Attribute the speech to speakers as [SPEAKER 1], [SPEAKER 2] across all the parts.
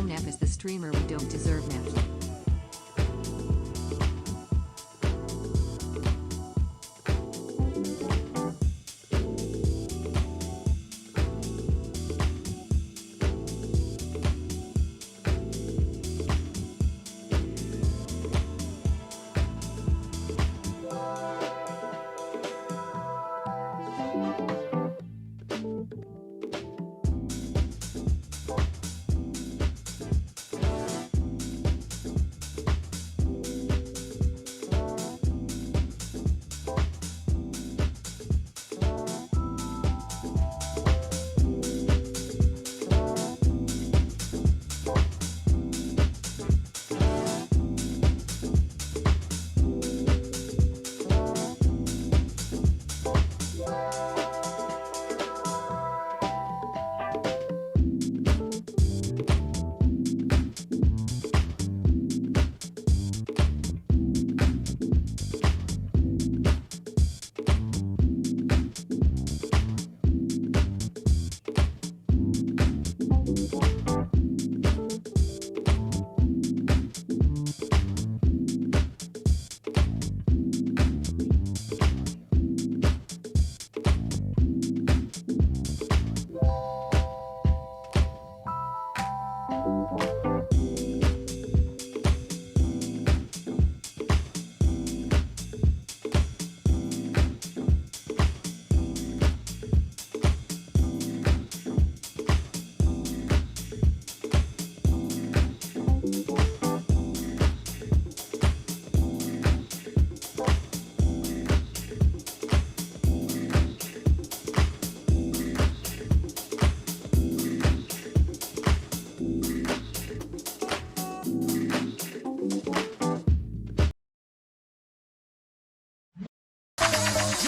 [SPEAKER 1] Neff is the streamer we don't deserve. Neff.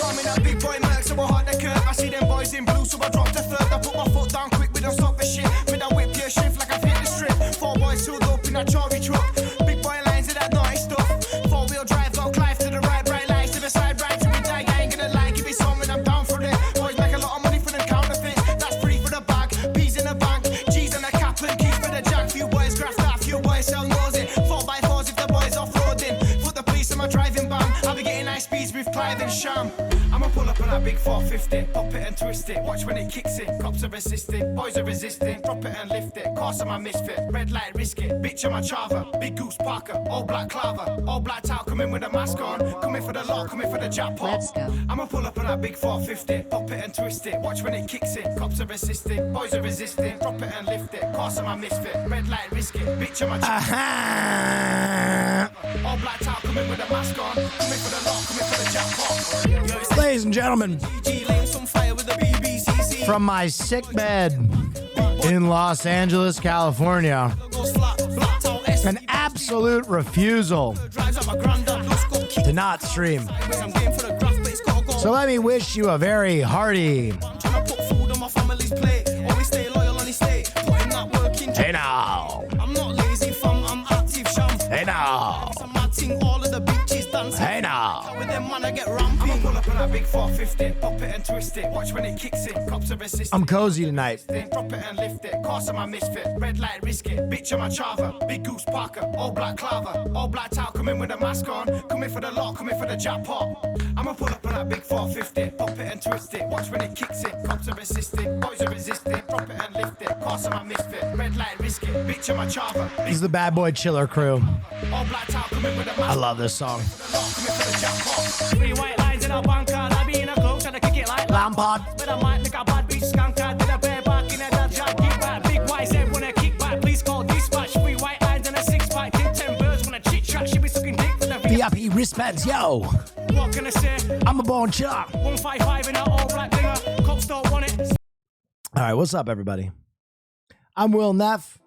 [SPEAKER 2] I'm in a big boy merc, so I hard the curve. I see them boys in blue, so I drop the third. I put my foot down quick, we don't stop the shit. With a whip your shift like I've hit the strip. 4 boys filled up in a Chori truck. Big boy lines of that naughty stuff. 4-wheel drive, got Clive to the right, bright lights to the side, right to me die. I ain't gonna lie, give me something, I'm down for it. Boys make a lot of money for them counterfeits. That's free for the bag, P's in the bank, G's on the cap and keys for the jack. Few boys graft that, few boys sell nosy. 4x4s if the boys off-roading. Put the police in my driving ban. I'll be getting nice speeds with Clive and Sham. I'ma pull up on that big 450, pop it and twist it, watch when it kicks in. Cops are resisting, boys are resisting, drop it and lift it. Course I'm a misfit, red light risk it, bitch I'm a chava. Big goose Parker, all black clava, all blacked out, coming with a mask on. Coming for the lot, coming for the jackpot.
[SPEAKER 1] Let's go.
[SPEAKER 2] I'ma pull up on that big 450, pop it and twist it, watch when it kicks in. Cops are resisting, boys are resisting, drop it and lift it. Course I'm a misfit, red light risk it, bitch I'm a chava. All blacked out, coming with a mask on. Coming for the lot, coming for the jackpot.
[SPEAKER 3] Ladies and gentlemen, from my sick bed in Los Angeles, California, an absolute refusal to not stream. So let me wish you a very hearty hey now. Hey now. Hey now.
[SPEAKER 2] big 450. Pop it and twist it. Watch when it kicks in. Cops are resisting.
[SPEAKER 3] I'm cozy tonight.
[SPEAKER 2] Drop it and lift it. Cars on my misfit. Red light, risk it. Bitch on my chava. Big goose Parker. All black clava. All black towel. Coming with a mask on. Coming for the lot. Coming for the jackpot. I'ma pull up on that big 450. Pop it and twist it. Watch when it kicks in. Cops are resisting. Boys are resisting. Drop it and lift it. Cars on my misfit. Red light, risk it. Bitch on my chava.
[SPEAKER 3] This is the Bad Boy Chiller crew.
[SPEAKER 2] All black towel. Coming with a mask on.
[SPEAKER 3] I love this song.
[SPEAKER 2] Coming for the jackpot. 3 white lines in a bunker. I be in a close trying to kick it like
[SPEAKER 3] Lampard.
[SPEAKER 2] But I might make a bad bitch skunk out. Did a bear back in a dad jack. Kick back. Big white said wanna kick back. Please call dispatch. 3 white lines and a 6-pack. Did 10 birds wanna chit chat. She be sucking dick for the
[SPEAKER 3] VIP wristbands, yo.
[SPEAKER 2] What can I say?
[SPEAKER 3] I'm a born chiller.
[SPEAKER 2] 155 in a all black dinger. Cops don't want it.
[SPEAKER 3] All right, what's up, everybody? I'm Will Neff.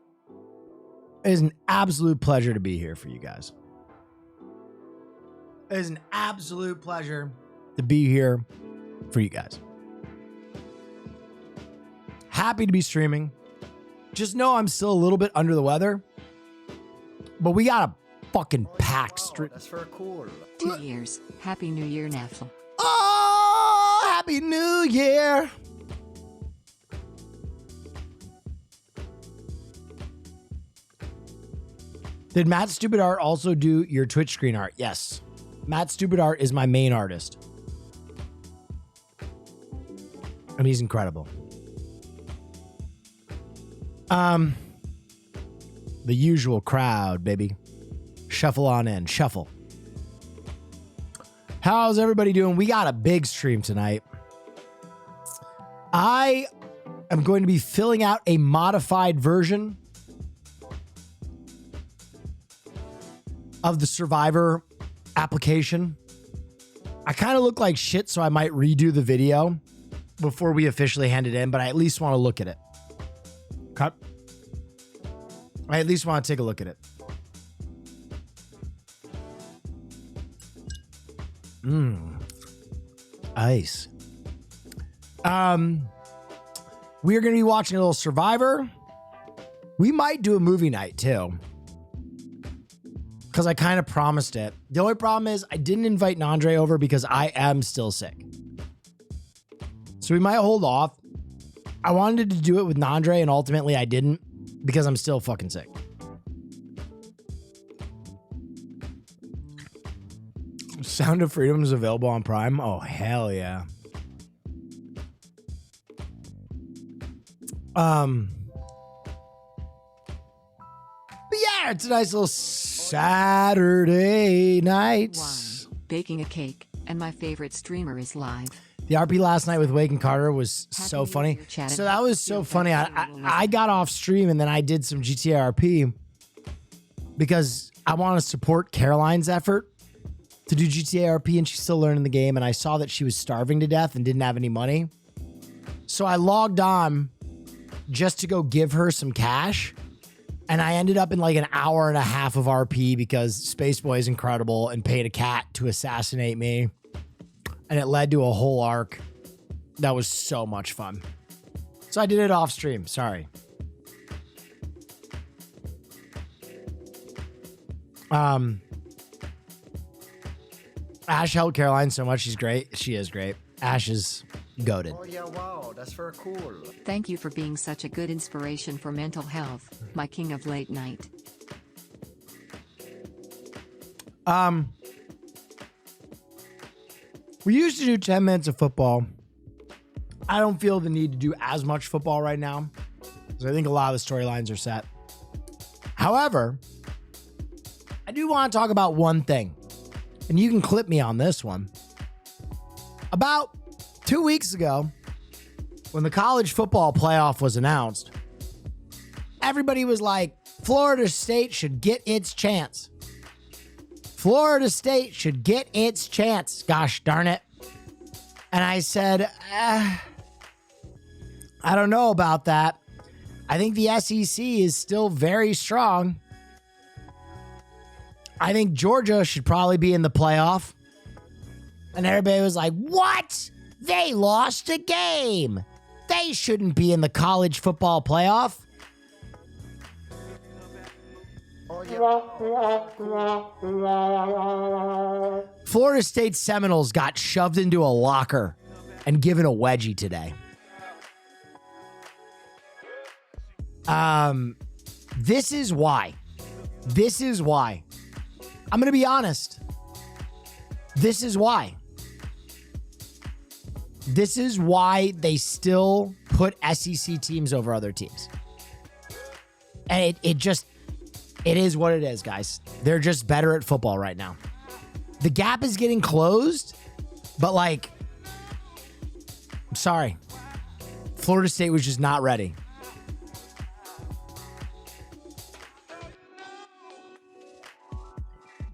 [SPEAKER 3] It is an absolute pleasure to be here for you guys. It is an absolute pleasure to be here for you guys. Happy to be streaming. Just know I'm still a little bit under the weather, but we got a fucking packed stream.
[SPEAKER 4] That's for cool.
[SPEAKER 1] 2 years. Happy New Year, Neff.
[SPEAKER 3] Oh, Happy New Year. Did Matt Stupid Art also do your Twitch screen art? Yes. Matt Stupid Art is my main artist. And he's incredible. The usual crowd, baby. Shuffle on in. Shuffle. How's everybody doing? We got a big stream tonight. I am going to be filling out a modified version of the Survivor application. I kind of look like shit, so I might redo the video before we officially hand it in, but I at least want to look at it. Cut. I at least want to take a look at it. Ice. We are going to be watching a little Survivor. We might do a movie night too, because I kind of promised it. The only problem is I didn't invite Nandre over because I am still sick. So we might hold off. I wanted to do it with Nandre and ultimately I didn't because I'm still fucking sick. Sound of Freedom is available on Prime. Oh, hell yeah. But yeah, it's a nice little Saturday night.
[SPEAKER 1] Baking a cake, and my favorite streamer is live.
[SPEAKER 3] The RP last night with Wake and Carter was so funny. So that was so funny. I got off stream and then I did some GTA RP because I want to support Caroline's effort to do GTA RP, and she's still learning the game. And I saw that she was starving to death and didn't have any money. So I logged on just to go give her some cash. And I ended up in like an hour and a half of RP because Space Boy is incredible and paid a cat to assassinate me. And it led to a whole arc. That was so much fun. So I did it off stream. Sorry. Ash helped Caroline so much. She's great. She is great. Ash is goated.
[SPEAKER 4] Oh yeah, wow, that's very cool.
[SPEAKER 1] Thank you for being such a good inspiration for mental health, my king of late night.
[SPEAKER 3] We used to do 10 minutes of football. I don't feel the need to do as much football right now, because I think a lot of the storylines are set. However, I do want to talk about one thing, and you can clip me on this one. About 2 weeks ago, when the college football playoff was announced, everybody was like, Florida State should get its chance. Florida State should get its chance. Gosh darn it. And I said, I don't know about that. I think the SEC is still very strong. I think Georgia should probably be in the playoff. And everybody was like, what? They lost a game. They shouldn't be in the college football playoff.
[SPEAKER 4] Oh yeah.
[SPEAKER 3] Florida State Seminoles got shoved into a locker and given a wedgie today. This is why. This is why. I'm going to be honest. This is why. This is why they still put SEC teams over other teams. And it is what it is, guys. They're just better at football right now. The gap is getting closed, but like, I'm sorry. Florida State was just not ready.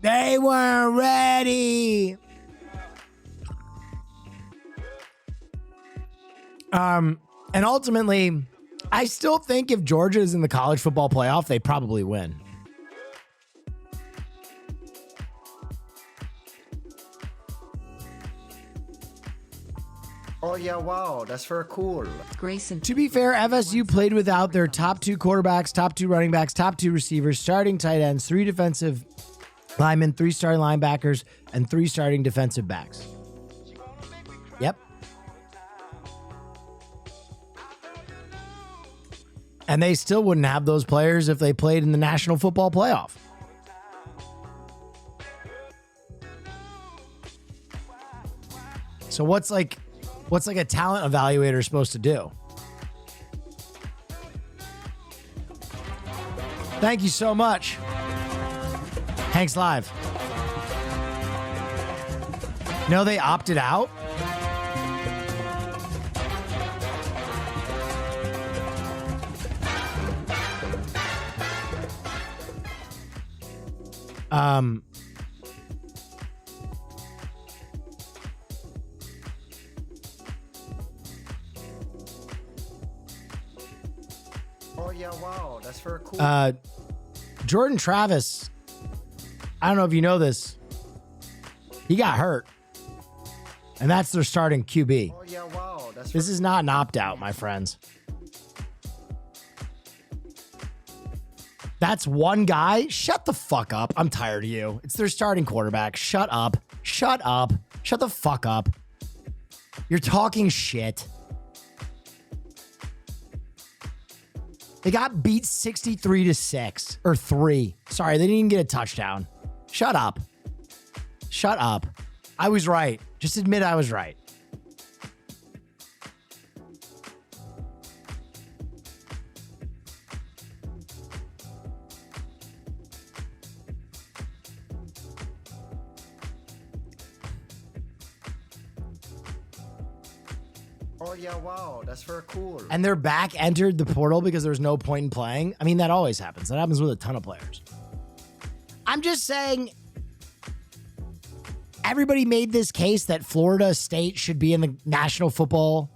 [SPEAKER 3] They weren't ready. And ultimately, I still think if Georgia is in the college football playoff, they probably win.
[SPEAKER 4] Oh yeah, wow, that's very cool.
[SPEAKER 1] Grayson.
[SPEAKER 3] To be fair, FSU played without their top 2 quarterbacks, top 2 running backs, top 2 receivers, starting tight ends, 3 defensive linemen, 3 starting linebackers, and 3 starting defensive backs. Yep. And they still wouldn't have those players if they played in the National Football Playoff. So what's like a talent evaluator supposed to do? Thank you so much. Hank's Live. No, they opted out?
[SPEAKER 4] Oh yeah, wow, that's very cool.
[SPEAKER 3] Jordan Travis, I don't know if you know this, he got hurt. And that's their starting QB.
[SPEAKER 4] Oh yeah, wow, that's
[SPEAKER 3] This is not an opt-out, my friends. That's one guy. Shut the fuck up. I'm tired of you. It's their starting quarterback. Shut up. Shut up. Shut the fuck up. You're talking shit. They got beat 63-6 or 3. Sorry, they didn't even get a touchdown. Shut up. Shut up. I was right. Just admit I was right.
[SPEAKER 4] Oh yeah, wow, that's very cool.
[SPEAKER 3] And their back entered the portal because there was no point in playing. I mean, that always happens. That happens with a ton of players. I'm just saying, everybody made this case that Florida State should be in the National Football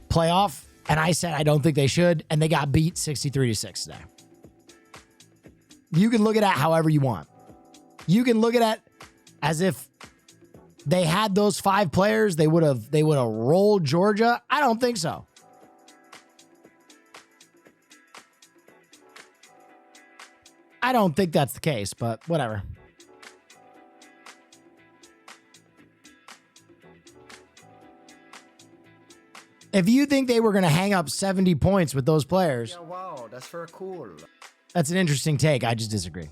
[SPEAKER 3] Playoff. And I said, I don't think they should. And they got beat 63-6 today. You can look at it however you want. You can look at it as if they had those 5 players, they would have rolled Georgia. I don't think so. I don't think that's the case, but whatever. If you think they were going to hang up 70 points with those players,
[SPEAKER 4] Yeah, wow, that's very cool.
[SPEAKER 3] that's an interesting take. I just disagree.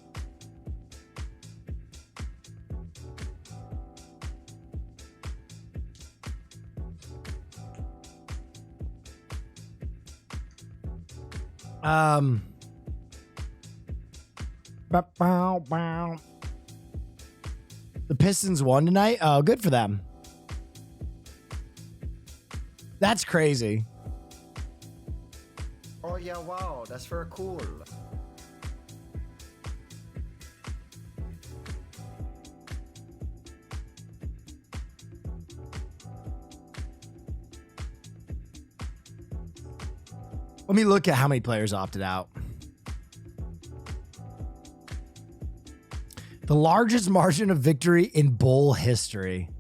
[SPEAKER 3] The Pistons won tonight. Oh, good for them. That's crazy.
[SPEAKER 4] Oh yeah, wow, that's very cool.
[SPEAKER 3] Let me look at how many players opted out. The largest margin of victory in bowl history.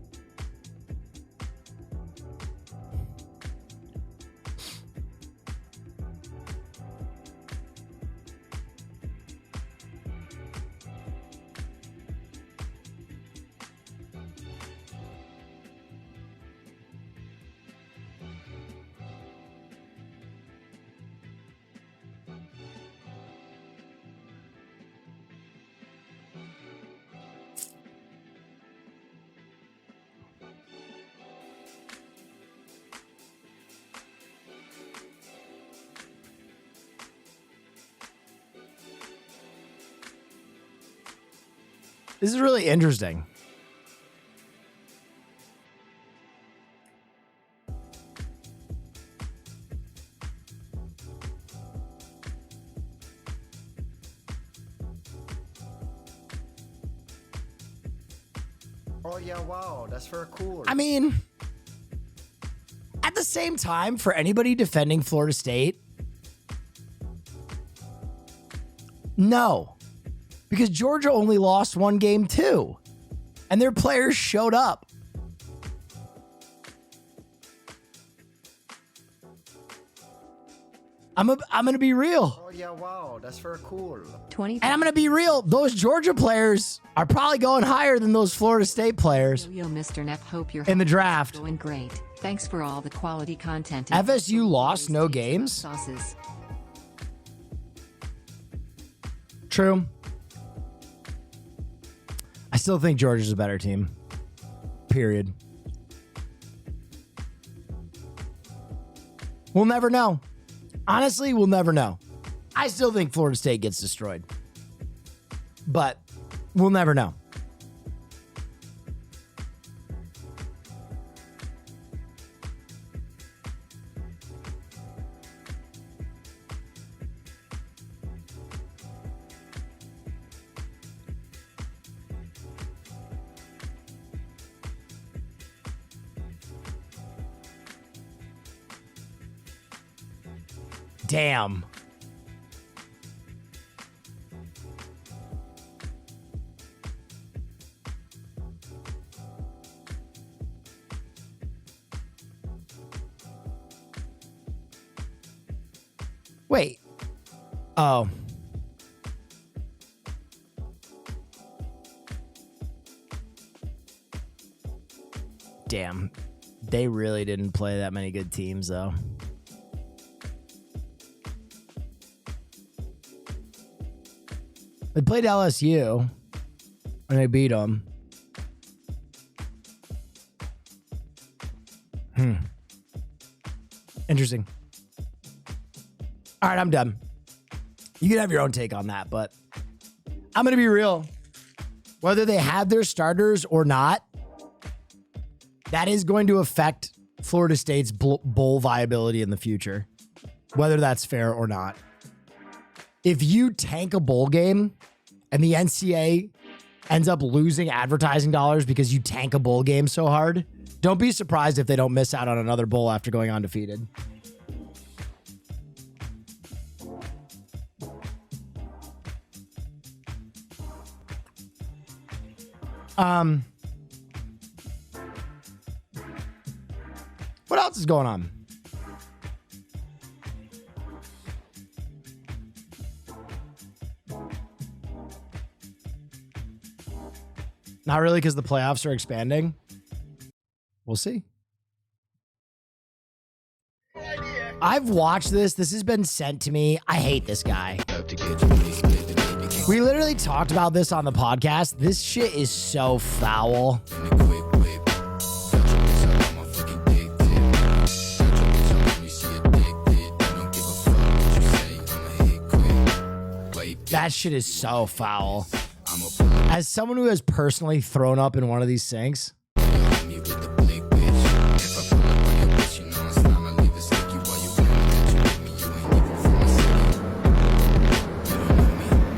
[SPEAKER 3] This is really interesting.
[SPEAKER 4] Oh yeah, wow, that's very cool.
[SPEAKER 3] I mean, at the same time, for anybody defending Florida State, no, because Georgia only lost one game too, and their players showed up. I'm gonna be real.
[SPEAKER 4] Oh yeah, wow, that's very cool.
[SPEAKER 1] 20.
[SPEAKER 3] And I'm going to be real. Those Georgia players are probably going higher than those Florida State players
[SPEAKER 1] Yo, Mr. Neff, hope you're
[SPEAKER 3] in the draft.
[SPEAKER 1] going great. Thanks for all the quality content.
[SPEAKER 3] FSU lost no games.
[SPEAKER 1] Sauces.
[SPEAKER 3] True. I still think Georgia's a better team. Period. We'll never know. Honestly, we'll never know. I still think Florida State gets destroyed. But we'll never know. Damn. Wait. Oh. Damn. They really didn't play that many good teams, though. They played LSU, and they beat them. Interesting. All right, I'm done. You can have your own take on that, but I'm going to be real. Whether they have their starters or not, that is going to affect Florida State's bowl viability in the future, whether that's fair or not. If you tank a bowl game and the NCAA ends up losing advertising dollars because you tank a bowl game so hard, don't be surprised if they don't miss out on another bowl after going undefeated. What else is going on? Not really, because the playoffs are expanding. We'll see. I've watched this. This has been sent to me. I hate this guy. We literally talked about this on the podcast. This shit is so foul. That shit is so foul. As someone who has personally thrown up in one of these sinks,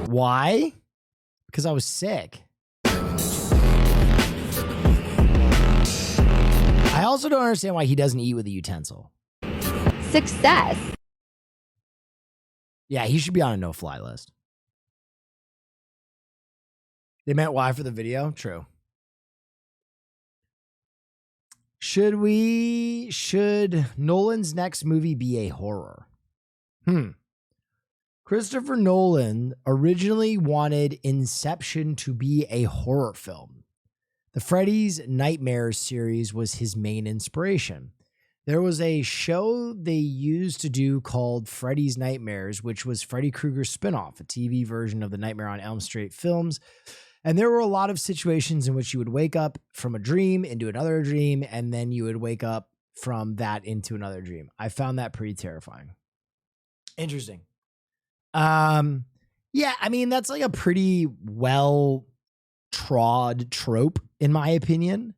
[SPEAKER 3] why? Because I was sick. I also don't understand why he doesn't eat with a utensil.
[SPEAKER 5] Success.
[SPEAKER 3] Yeah, he should be on a no-fly list. They meant why for the video? True. Should Nolan's next movie be a horror? Christopher Nolan originally wanted Inception to be a horror film. The Freddy's Nightmares series was his main inspiration. There was a show they used to do called Freddy's Nightmares, which was Freddy Krueger's spinoff, a TV version of the Nightmare on Elm Street films. And there were a lot of situations in which you would wake up from a dream into another dream, and then you would wake up from that into another dream. I found that pretty terrifying. Interesting. Yeah, I mean, that's like a pretty well trod trope, in my opinion.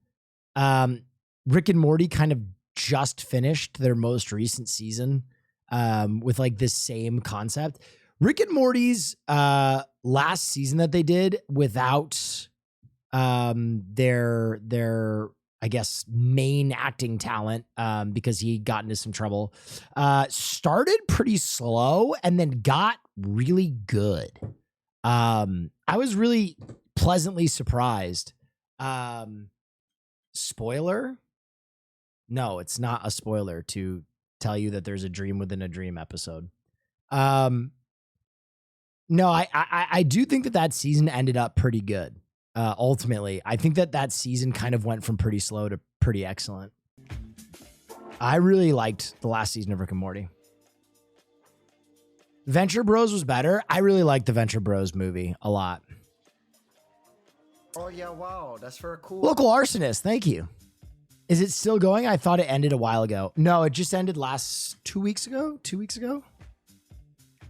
[SPEAKER 3] Rick and Morty kind of just finished their most recent season with like this same concept. Rick and Morty's last season that they did without their I guess main acting talent because he got into some trouble started pretty slow and then got really good. I was really pleasantly surprised. Spoiler? No, it's not a spoiler to tell you that there's a dream within a dream episode. No, I do think that season ended up pretty good. Ultimately, I think that season kind of went from pretty slow to pretty excellent. I really liked the last season of Rick and Morty. Venture Bros was better. I really liked the Venture Bros movie a lot.
[SPEAKER 4] Oh yeah, wow, that's very cool.
[SPEAKER 3] Local Arsonist, thank you. Is it still going? I thought it ended a while ago. No, it just ended 2 weeks ago. 2 weeks ago.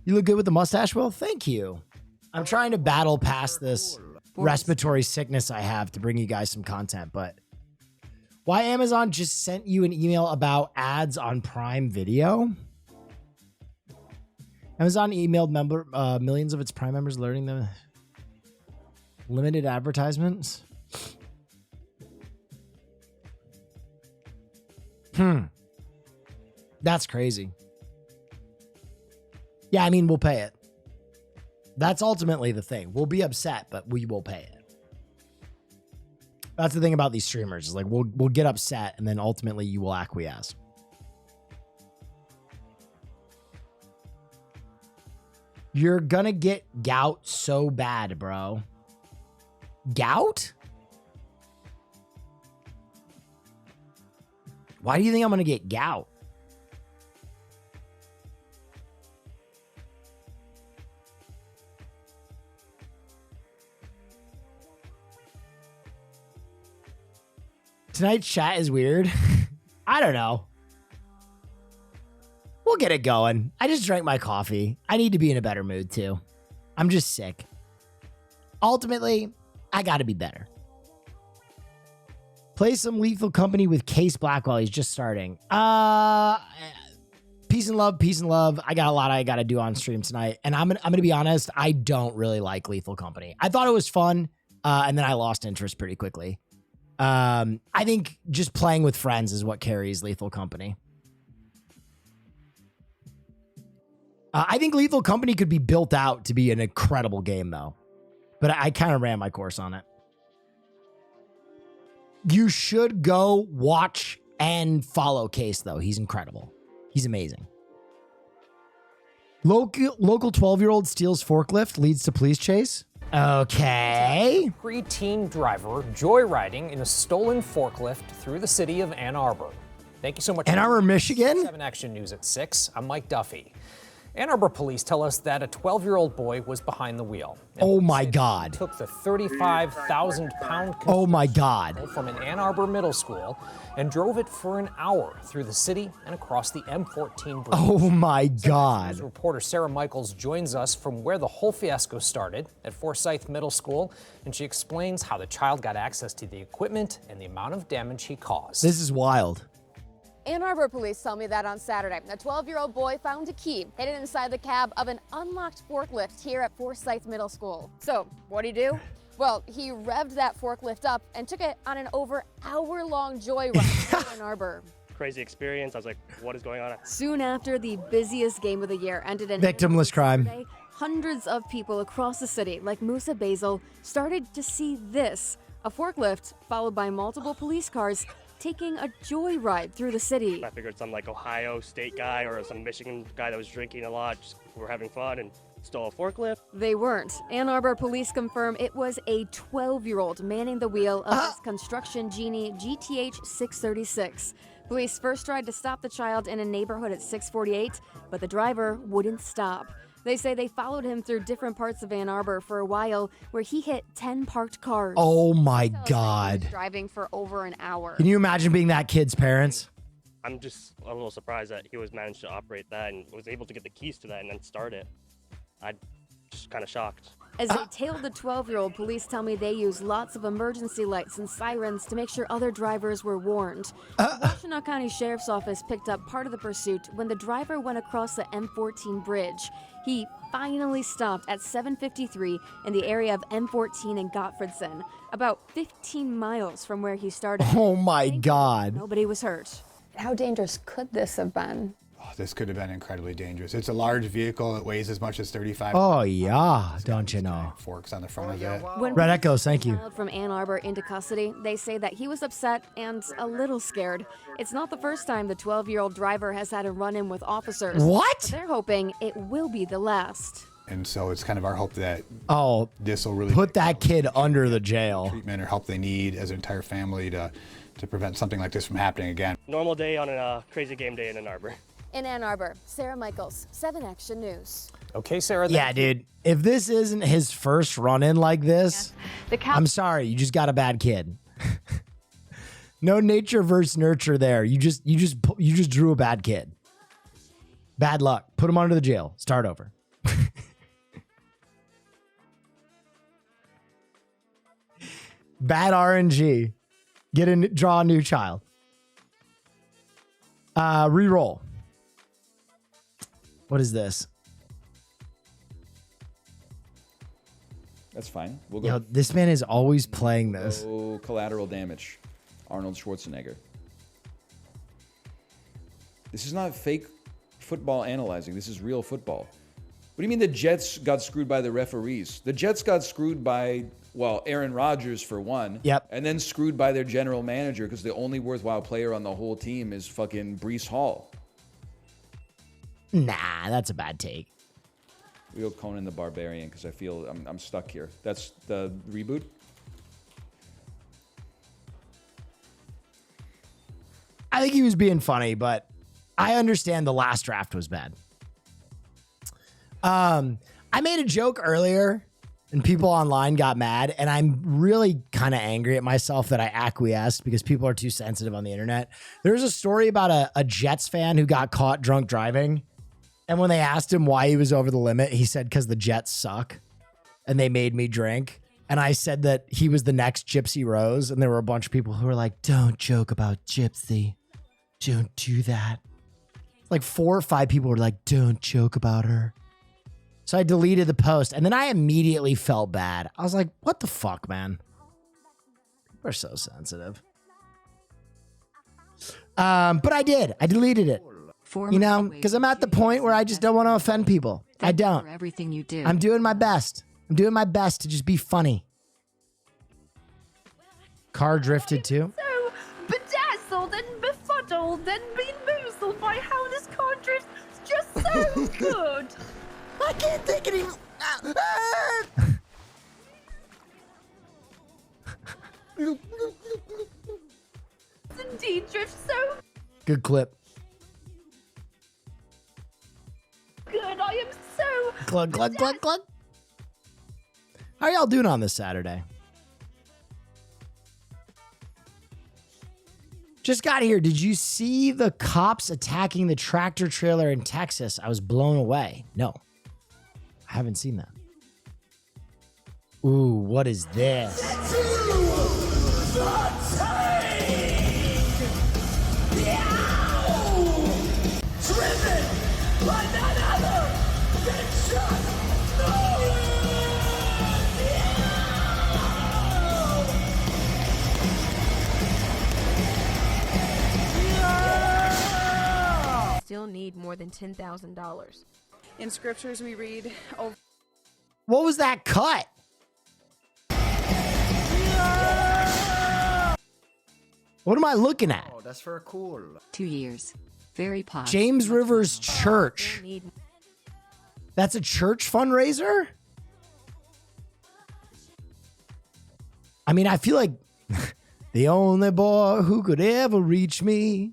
[SPEAKER 3] You look good with the mustache, Will. Thank you. I'm trying to battle past this respiratory sickness I have to bring you guys some content, but why Amazon just sent you an email about ads on Prime Video? Amazon emailed millions of its Prime members alerting them limited advertisements. That's crazy. Yeah, I mean, we'll pay it. That's ultimately the thing. We'll be upset, but we will pay it. That's the thing about these streamers. Is like we'll get upset and then ultimately you will acquiesce. You're gonna get gout so bad, bro. Gout? Why do you think I'm gonna get gout? Tonight's chat is weird. I don't know. We'll get it going. I just drank my coffee. I need to be in a better mood too. I'm just sick. Ultimately, I gotta be better. Play some Lethal Company with Case Blackwell. He's just starting. Peace and love, peace and love. I got a lot I gotta do on stream tonight. And I'm gonna be honest, I don't really like Lethal Company. I thought it was fun, and then I lost interest pretty quickly. I think just playing with friends is what carries Lethal Company. I think Lethal Company could be built out to be an incredible game, though. But I kind of ran my course on it. You should go watch and follow Case, though. He's incredible. He's amazing. Local 12-year-old steals forklift, leads to police chase. Okay.
[SPEAKER 6] Preteen driver joyriding in a stolen forklift through the city of Ann Arbor. Thank you so much.
[SPEAKER 3] Ann Arbor, Michigan?
[SPEAKER 6] 7 Action News at 6. I'm Mike Duffy. Ann Arbor police tell us that a 12-year-old boy was behind the wheel.
[SPEAKER 3] Oh my God.
[SPEAKER 6] Took the 35,000-pound
[SPEAKER 3] oh my God
[SPEAKER 6] from an Ann Arbor middle school and drove it for an hour through the city and across the M14 bridge.
[SPEAKER 3] Oh my God.
[SPEAKER 6] Reporter Sarah Michaels joins us from where the whole fiasco started at Forsyth Middle School, and she explains how the child got access to the equipment and the amount of damage he caused.
[SPEAKER 3] This is wild.
[SPEAKER 7] Ann Arbor police tell me that on Saturday, a 12-year-old boy found a key hidden inside the cab of an unlocked forklift here at Forsyth Middle School. So, what'd he do? Well, he revved that forklift up and took it on an over hour-long joyride in Ann Arbor.
[SPEAKER 8] Crazy experience. I was like, what is going on?
[SPEAKER 7] Soon after the busiest game of the year ended in
[SPEAKER 3] victimless crime.
[SPEAKER 7] Saturday, hundreds of people across the city, like Musa Basil, started to see this, a forklift followed by multiple police cars taking a joyride through the city.
[SPEAKER 8] I figured some like Ohio State guy or some Michigan guy that was drinking a lot just were having fun and stole a forklift.
[SPEAKER 7] They weren't. Ann Arbor police confirm it was a 12-year-old manning the wheel of this construction genie GTH 636. Police first tried to stop the child in a neighborhood at 648, but the driver wouldn't stop. They say they followed him through different parts of Ann Arbor for a while, where he hit 10 parked cars.
[SPEAKER 3] Oh my God.
[SPEAKER 7] He was driving for over an hour.
[SPEAKER 3] Can you imagine being that kid's parents?
[SPEAKER 8] I'm just a little surprised that he was managed to operate that and was able to get the keys to that and then start it. I'm just kind of shocked.
[SPEAKER 7] As they tailed the 12-year-old, police tell me they used lots of emergency lights and sirens to make sure other drivers were warned. The Washtenaw County Sheriff's Office picked up part of the pursuit when the driver went across the M14 bridge. He finally stopped at 7:53 in the area of M14 in Gottfredson, about 15 miles from where he started.
[SPEAKER 3] Oh my God.
[SPEAKER 7] Nobody was hurt.
[SPEAKER 5] How dangerous could this have been?
[SPEAKER 9] Oh, this could have been incredibly dangerous. It's a large vehicle. It weighs as much as 35.
[SPEAKER 3] Oh, yeah. Don't you know?
[SPEAKER 9] Forks on the front of it.
[SPEAKER 7] When
[SPEAKER 3] Red Echoes, thank you.
[SPEAKER 7] From Ann Arbor into custody, they say that he was upset and a little scared. It's not the first time the 12-year-old driver has had a run-in with officers.
[SPEAKER 3] What?
[SPEAKER 7] But they're hoping it will be the last.
[SPEAKER 9] And so it's kind of our hope that this will really
[SPEAKER 3] put that kid under the jail.
[SPEAKER 9] Treatment or help they need as an entire family to prevent something like this from happening again.
[SPEAKER 8] Normal day on a crazy game day in Ann Arbor.
[SPEAKER 7] In Ann Arbor, Sarah Michaels, 7 Action News.
[SPEAKER 6] Okay, Sarah.
[SPEAKER 3] Yeah, dude. If this isn't his first run-in like this, I'm sorry. You just got a bad kid. No nature versus nurture there. You just drew a bad kid. Bad luck. Put him under the jail. Start over. Bad RNG. Draw a new child. Reroll. What is this?
[SPEAKER 10] That's fine. We'll go.
[SPEAKER 3] Yo, this man is always playing this.
[SPEAKER 10] Oh, Collateral Damage. Arnold Schwarzenegger. This is not fake football analyzing. This is real football. What do you mean the Jets got screwed by the referees? The Jets got screwed by, well, Aaron Rodgers for one.
[SPEAKER 3] Yep.
[SPEAKER 10] And then screwed by their general manager because the only worthwhile player on the whole team is fucking Breece Hall.
[SPEAKER 3] Nah, that's a bad take.
[SPEAKER 10] We go Conan the Barbarian because I feel I'm stuck here. That's the reboot?
[SPEAKER 3] I think he was being funny, but I understand the last draft was bad. I made a joke earlier and people online got mad, and I'm really kind of angry at myself that I acquiesced because people are too sensitive on the internet. There's a story about a Jets fan who got caught drunk driving. And when they asked him why he was over the limit, he said, because the Jets suck and they made me drink. And I said that he was the next Gypsy Rose. And there were a bunch of people who were like, don't joke about Gypsy. Don't do that. Like 4 or 5 people were like, don't joke about her. So I deleted the post. And then I immediately felt bad. I was like, what the fuck, man? People are so sensitive. But I did. I deleted it. You know, because I'm at the point where I just don't want to offend people. I don't.
[SPEAKER 1] For everything you do.
[SPEAKER 3] I'm doing my best. I'm doing my best to just be funny. Car drifted too.
[SPEAKER 11] So bedazzled and befuddled and bemoozled by how this car drifts. It's just so good.
[SPEAKER 3] I can't think of even.
[SPEAKER 11] Indeed, drifts so
[SPEAKER 3] Good clip.
[SPEAKER 11] good. I am so
[SPEAKER 3] Glug, glug, glug, glug. How are y'all doing on this Saturday? Just got here. Did you see the cops attacking the tractor trailer in Texas? I was blown away. No, I haven't seen that. Ooh, what is this?
[SPEAKER 2] Driven by none other than Chuck
[SPEAKER 12] Still need more than $10,000.
[SPEAKER 13] In scriptures we read, oh,
[SPEAKER 3] What was that cut? What am I looking at?
[SPEAKER 4] Oh, that's very cool.
[SPEAKER 1] 2 years. Very posh.
[SPEAKER 3] James Rivers Church. That's a church fundraiser? I mean, I feel like the only boy who could ever reach me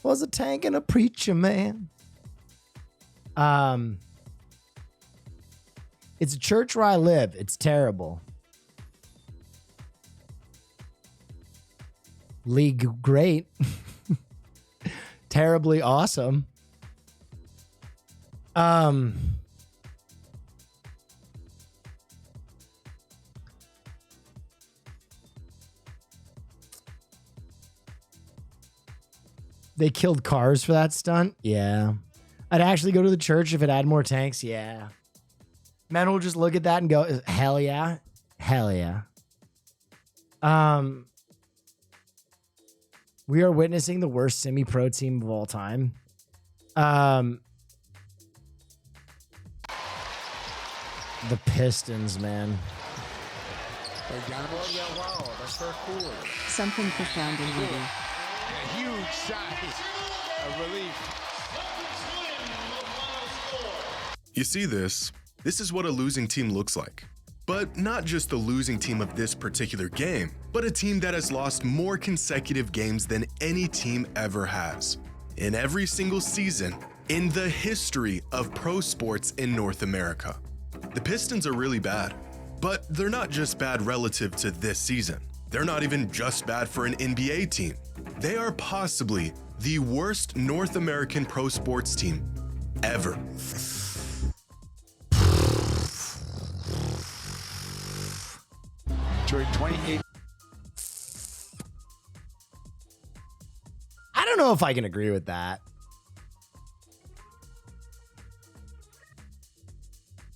[SPEAKER 3] was a tank and a preacher man. It's a church where I live. It's terrible. League great. Terribly awesome. They killed cars for that stunt? Yeah. I'd actually go to the church if it had more tanks. Yeah. Men will just look at that and go, hell yeah. Hell yeah. We are witnessing the worst semi-pro team of all time. The Pistons, man.
[SPEAKER 4] Oh yeah, wow, that's very cool.
[SPEAKER 1] Something profound and witty.
[SPEAKER 14] A huge shot. A relief.
[SPEAKER 15] You see this? This is what a losing team looks like. But not just the losing team of this particular game, but a team that has lost more consecutive games than any team ever has. In every single season in the history of pro sports in North America. The Pistons are really bad, but they're not just bad relative to this season. They're not even just bad for an NBA team. They are possibly the worst North American pro sports team ever.
[SPEAKER 14] During 28.
[SPEAKER 3] I don't know if I can agree with that.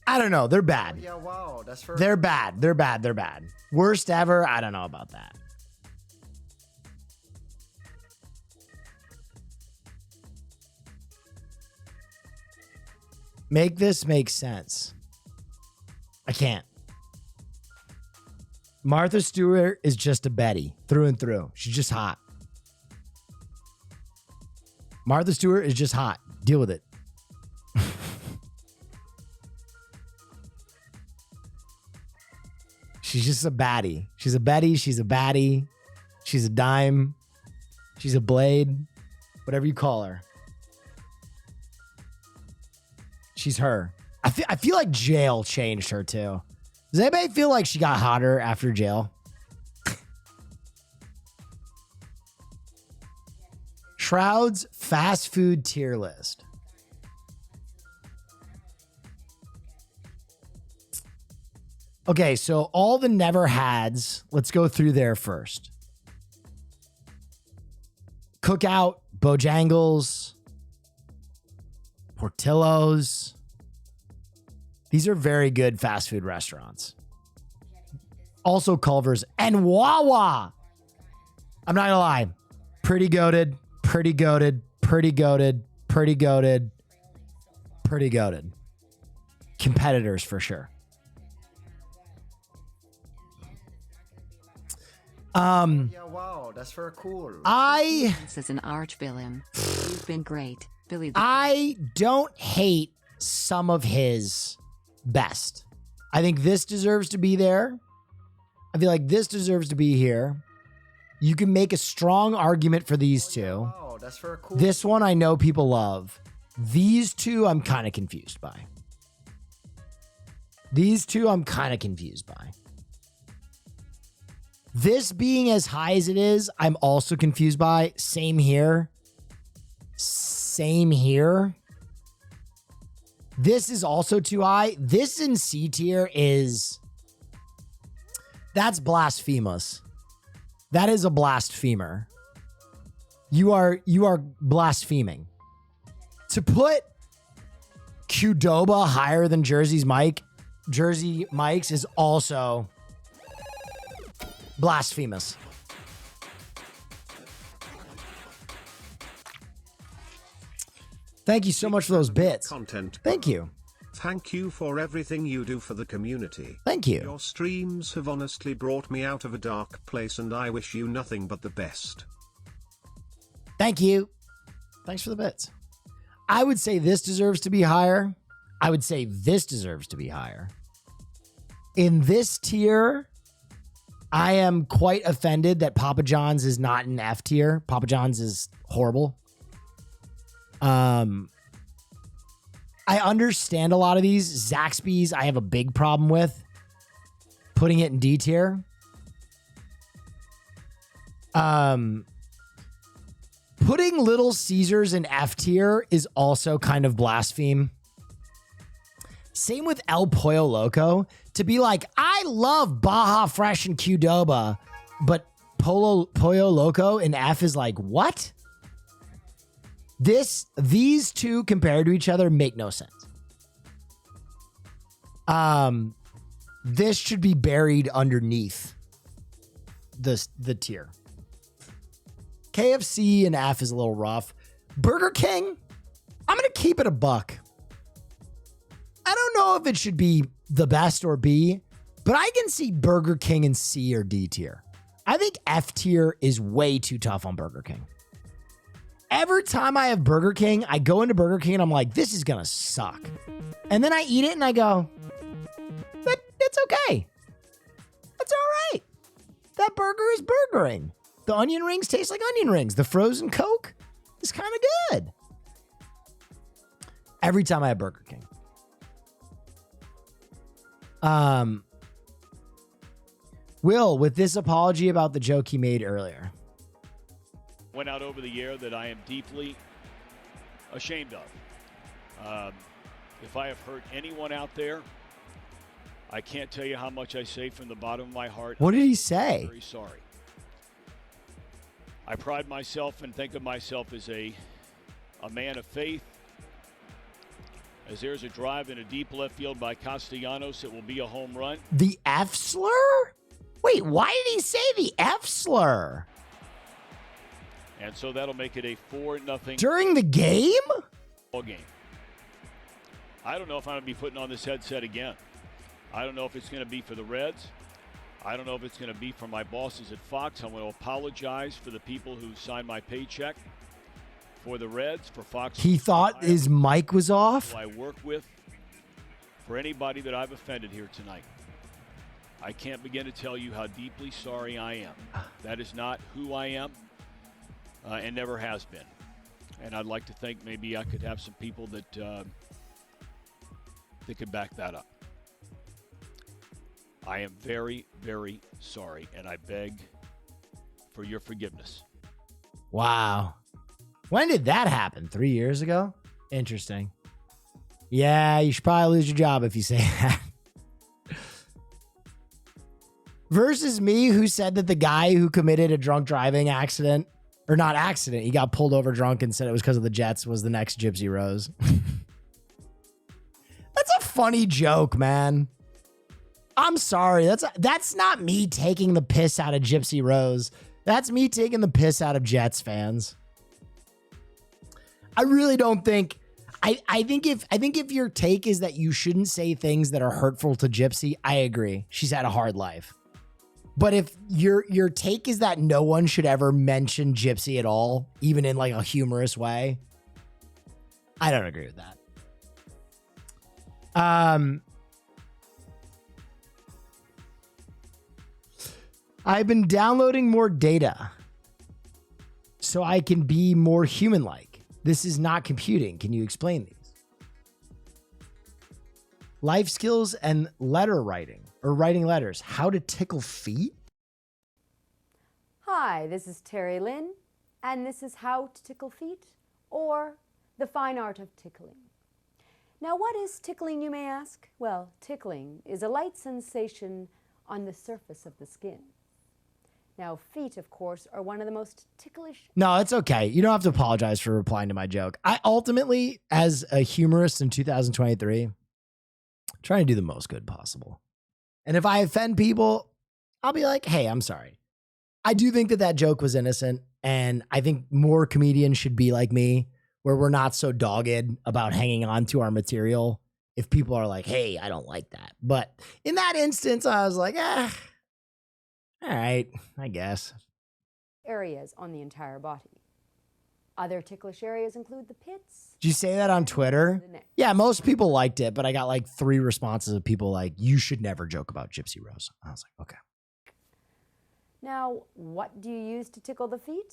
[SPEAKER 3] I don't know. They're bad.
[SPEAKER 4] Oh, yeah, wow, that's very
[SPEAKER 3] They're bad. They're bad. They're bad. Worst ever? I don't know about that. Make this make sense. I can't. Martha Stewart is just a Betty through and through. She's just hot. Martha Stewart is just hot. Deal with it. She's just a baddie. She's a Betty. She's a baddie. She's a dime. She's a blade. Whatever you call her. She's her. I feel like jail changed her too. Does anybody feel like she got hotter after jail? Shroud's fast food tier list. Okay, so all the never hads, let's go through there first. Cookout, Bojangles, Portillo's. These are very good fast food restaurants. Also Culver's and Wawa. I'm not gonna lie. Pretty goated, pretty goated, pretty goated, pretty goated, pretty goated. Competitors for sure.
[SPEAKER 4] Yeah, wow, that's very cool.
[SPEAKER 1] This is an arch villain. You've been great, Billy.
[SPEAKER 3] I don't hate some of his best. I think this deserves to be there. I feel like this deserves to be here. You can make a strong argument for these two.
[SPEAKER 4] Wow, that's very cool.
[SPEAKER 3] This one I know people love. These two I'm kind of confused by. These two I'm kind of confused by. This being as high as it is, I'm also confused by. Same here. Same here. This is also too high. This in C tier is... That's blasphemous. That is a blasphemer. You are blaspheming. To put Qdoba higher than Jersey Mike's is also blasphemous. Thank you so much for those bits.
[SPEAKER 16] Content.
[SPEAKER 3] Thank you.
[SPEAKER 16] Thank you for everything you do for the community.
[SPEAKER 3] Thank you.
[SPEAKER 16] Your streams have honestly brought me out of a dark place, and I wish you nothing but the best.
[SPEAKER 3] Thank you. Thanks for the bits. I would say this deserves to be higher. I would say this deserves to be higher. In this tier, I am quite offended that Papa John's is not in F tier. Papa John's is horrible. I understand a lot of these. Zaxby's, I have a big problem with putting it in D tier. Putting Little Caesars in F tier is also kind of blaspheme. Same with El Pollo Loco. To be like, I love Baja Fresh and Qdoba, but Pollo Loco in F is like, what? These two compared to each other make no sense. This should be buried underneath the tier. KFC and F is a little rough. Burger King, I'm going to keep it a buck. I don't know if it should be the best or B, but I can see Burger King in C or D tier. I think F tier is way too tough on Burger King. Every time I have Burger King, I go into Burger King and I'm like, this is going to suck. And then I eat it and I go, but it's okay. It's all right. That burger is burgering. The onion rings taste like onion rings. The frozen Coke is kind of good. Every time I have Burger King. Will, with this apology about the joke he made earlier.
[SPEAKER 17] Went out over the air that I am deeply ashamed of. If I have hurt anyone out there, I can't tell you how much I say from the bottom of my heart.
[SPEAKER 3] What did he say?
[SPEAKER 17] I'm very sorry. I pride myself and think of myself as a man of faith. As there's a drive in a deep left field by Castellanos, it will be a home run.
[SPEAKER 3] The F slur? Wait, why did he say the F slur?
[SPEAKER 17] And so that'll make it a 4-0
[SPEAKER 3] during the game?
[SPEAKER 17] Ball game. I don't know if I'm going to be putting on this headset again. I don't know if it's going to be for the Reds. I don't know if it's going to be for my bosses at Fox. I'm going to apologize for the people who signed my paycheck. For the Reds, for Fox.
[SPEAKER 3] He thought his mic was off?
[SPEAKER 17] I work with. For anybody that I've offended here tonight. I can't begin to tell you how deeply sorry I am. That is not who I am. And never has been. And I'd like to think maybe I could have some people that could back that up. I am very, very sorry, and I beg for your forgiveness.
[SPEAKER 3] Wow. When did that happen? 3 years ago? Interesting. Yeah, you should probably lose your job if you say that. Versus me, who said that the guy who committed a drunk driving accident, or not accident, he got pulled over drunk and said it was because of the Jets, was the next Gypsy Rose. That's a funny joke, man. I'm sorry. That's not me taking the piss out of Gypsy Rose. That's me taking the piss out of Jets fans. I really don't think. I think if your take is that you shouldn't say things that are hurtful to Gypsy, I agree. She's had a hard life. But if your take is that no one should ever mention Gypsy at all, even in like a humorous way, I don't agree with that. I've been downloading more data so I can be more human-like. This is not computing. Can you explain these? Life skills and letter writing, or writing letters. How to tickle feet?
[SPEAKER 18] Hi, this is Terry Lynn, and this is How to Tickle Feet, or the fine art of tickling. Now, what is tickling, you may ask? Well, tickling is a light sensation on the surface of the skin. Now, feet, of course, are one of the most ticklish.
[SPEAKER 3] No, it's okay. You don't have to apologize for replying to my joke. I ultimately, as a humorist in 2023, trying to do the most good possible. And if I offend people, I'll be like, hey, I'm sorry. I do think that joke was innocent. And I think more comedians should be like me, where we're not so dogged about hanging on to our material if people are like, hey, I don't like that. But in that instance, I was like, all right, I guess.
[SPEAKER 18] Areas on the entire body. Other ticklish areas include the pits.
[SPEAKER 3] Did you say that on Twitter? Yeah, most people liked it, but I got like 3 responses of people like, you should never joke about Gypsy Rose. I was like, okay.
[SPEAKER 18] Now, what do you use to tickle the feet?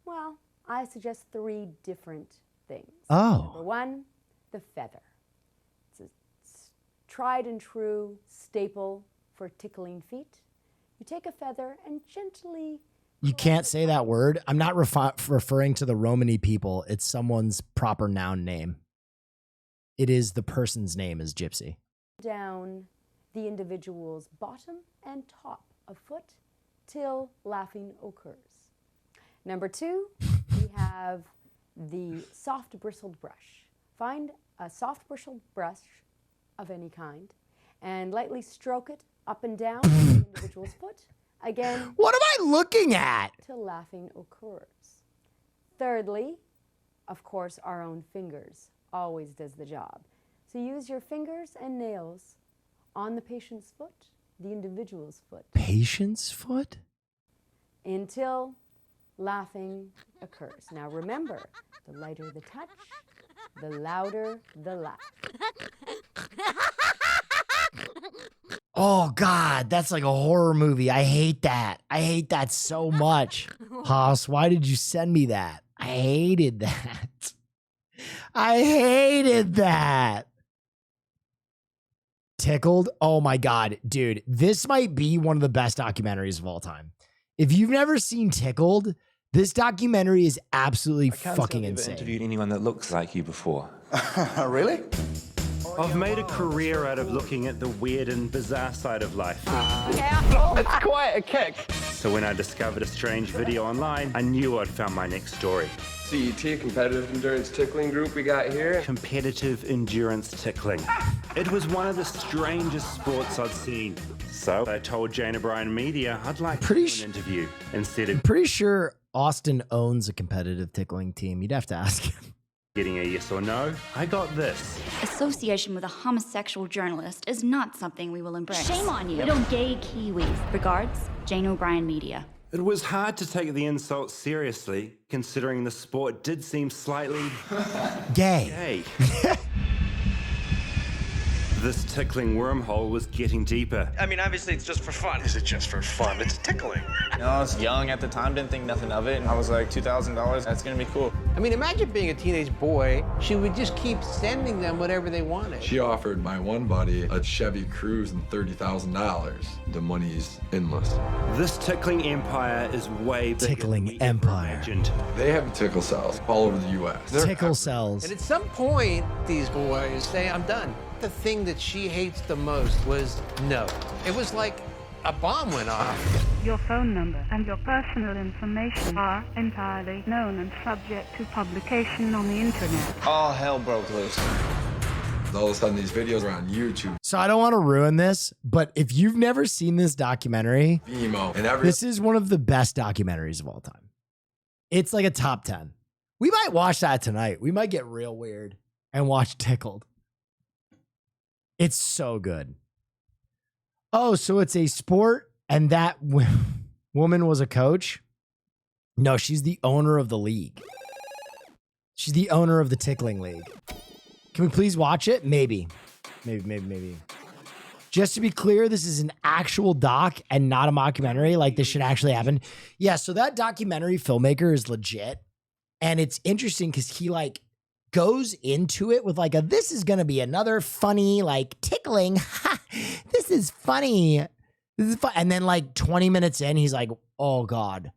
[SPEAKER 18] Well, I suggest 3 different things.
[SPEAKER 3] Oh.
[SPEAKER 18] Number 1, the feather. It's a tried and true staple for tickling feet. You take a feather and gently...
[SPEAKER 3] You can't say that word. I'm not referring to the Romany people. It's someone's proper noun name. It is the person's name is Gypsy.
[SPEAKER 18] Down the individual's bottom and top of foot till laughing occurs. Number 2, we have the soft bristled brush. Find a soft bristled brush of any kind and lightly stroke it up and down the individual's foot. Again,
[SPEAKER 3] what am I looking at?
[SPEAKER 18] Till laughing occurs. Thirdly, of course, our own fingers always does the job. So use your fingers and nails on the patient's foot, the individual's foot.
[SPEAKER 3] Patient's foot?
[SPEAKER 18] Until laughing occurs. Now remember, the lighter the touch, the louder the laugh.
[SPEAKER 3] Oh, God, that's like a horror movie. I hate that. I hate that so much. Haas, why did you send me that? I hated that. I hated that. Tickled? Oh, my God. Dude, this might be one of the best documentaries of all time. If you've never seen Tickled, this documentary is absolutely fucking insane.
[SPEAKER 19] Interviewed anyone that looks like you before?
[SPEAKER 20] Really?
[SPEAKER 21] I've made a career out of looking at the weird and bizarre side of life.
[SPEAKER 20] It's quite a kick.
[SPEAKER 21] So when I discovered a strange video online, I knew I'd found my next story.
[SPEAKER 22] CET, Competitive Endurance Tickling Group we got here.
[SPEAKER 21] Competitive endurance tickling. It was one of the strangest sports I'd seen. So I told Jane O'Brien Media I'd like to do an interview instead of...
[SPEAKER 3] I'm pretty sure Austin owns a competitive tickling team. You'd have to ask him.
[SPEAKER 21] Getting a yes or no, I got this.
[SPEAKER 23] Association with a homosexual journalist is not something we will embrace. Shame on you. Little gay Kiwis. Regards, Jane O'Brien Media.
[SPEAKER 21] It was hard to take the insult seriously, considering the sport did seem slightly...
[SPEAKER 3] gay.
[SPEAKER 21] This tickling wormhole was getting deeper.
[SPEAKER 24] I mean, obviously it's just for fun.
[SPEAKER 25] Is it just for fun? It's tickling.
[SPEAKER 24] You know, I was young at the time, didn't think nothing of it, and I was like, $2,000, that's gonna be cool.
[SPEAKER 26] I mean, imagine being a teenage boy. She would just keep sending them whatever they wanted.
[SPEAKER 27] She offered my one buddy a Chevy Cruze and $30,000. The money's endless.
[SPEAKER 21] This tickling empire is way bigger
[SPEAKER 3] Tickling empire.
[SPEAKER 27] They have tickle cells all over the U.S.
[SPEAKER 3] Tickle cells.
[SPEAKER 26] And at some point, these boys say, I'm done. The thing that she hates the most was no. It was like a bomb went off.
[SPEAKER 28] Your phone number and your personal information are entirely known and subject to publication on the internet.
[SPEAKER 24] All hell broke loose.
[SPEAKER 27] All of a sudden, these videos are on YouTube.
[SPEAKER 3] So I don't want to ruin this, but if you've never seen this documentary, this is one of the best documentaries of all time. It's like a top 10. We might watch that tonight. We might get real weird and watch Tickled. It's so good. Oh, so it's a sport and that woman was a coach? No, she's the owner of the league. She's the owner of the tickling league. Can we please watch it? Maybe. Maybe. Just to be clear, this is an actual doc and not a mockumentary. Like, this should actually happen. Yeah, so that documentary filmmaker is legit. And it's interesting because he, like, goes into it with, like, this is going to be another funny, like, tickling. This is funny. This is fun. And then, like, 20 minutes in, he's like, oh, God.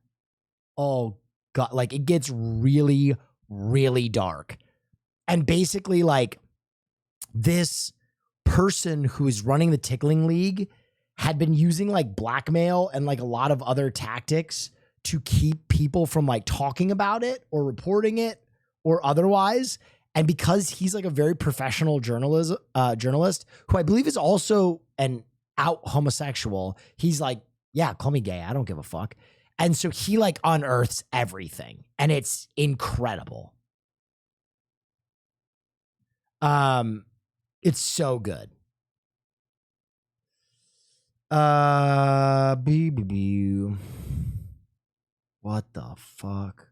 [SPEAKER 3] Oh, God. Like, it gets really, really dark. And basically, like, this person who is running the tickling league had been using, like, blackmail and, like, a lot of other tactics to keep people from, like, talking about it or reporting it or otherwise. And because he's, like, a very professional journalist who I believe is also an out homosexual, he's like, yeah, call me gay. I don't give a fuck. And so he, like, unearths everything. And it's incredible. It's so good. What the fuck?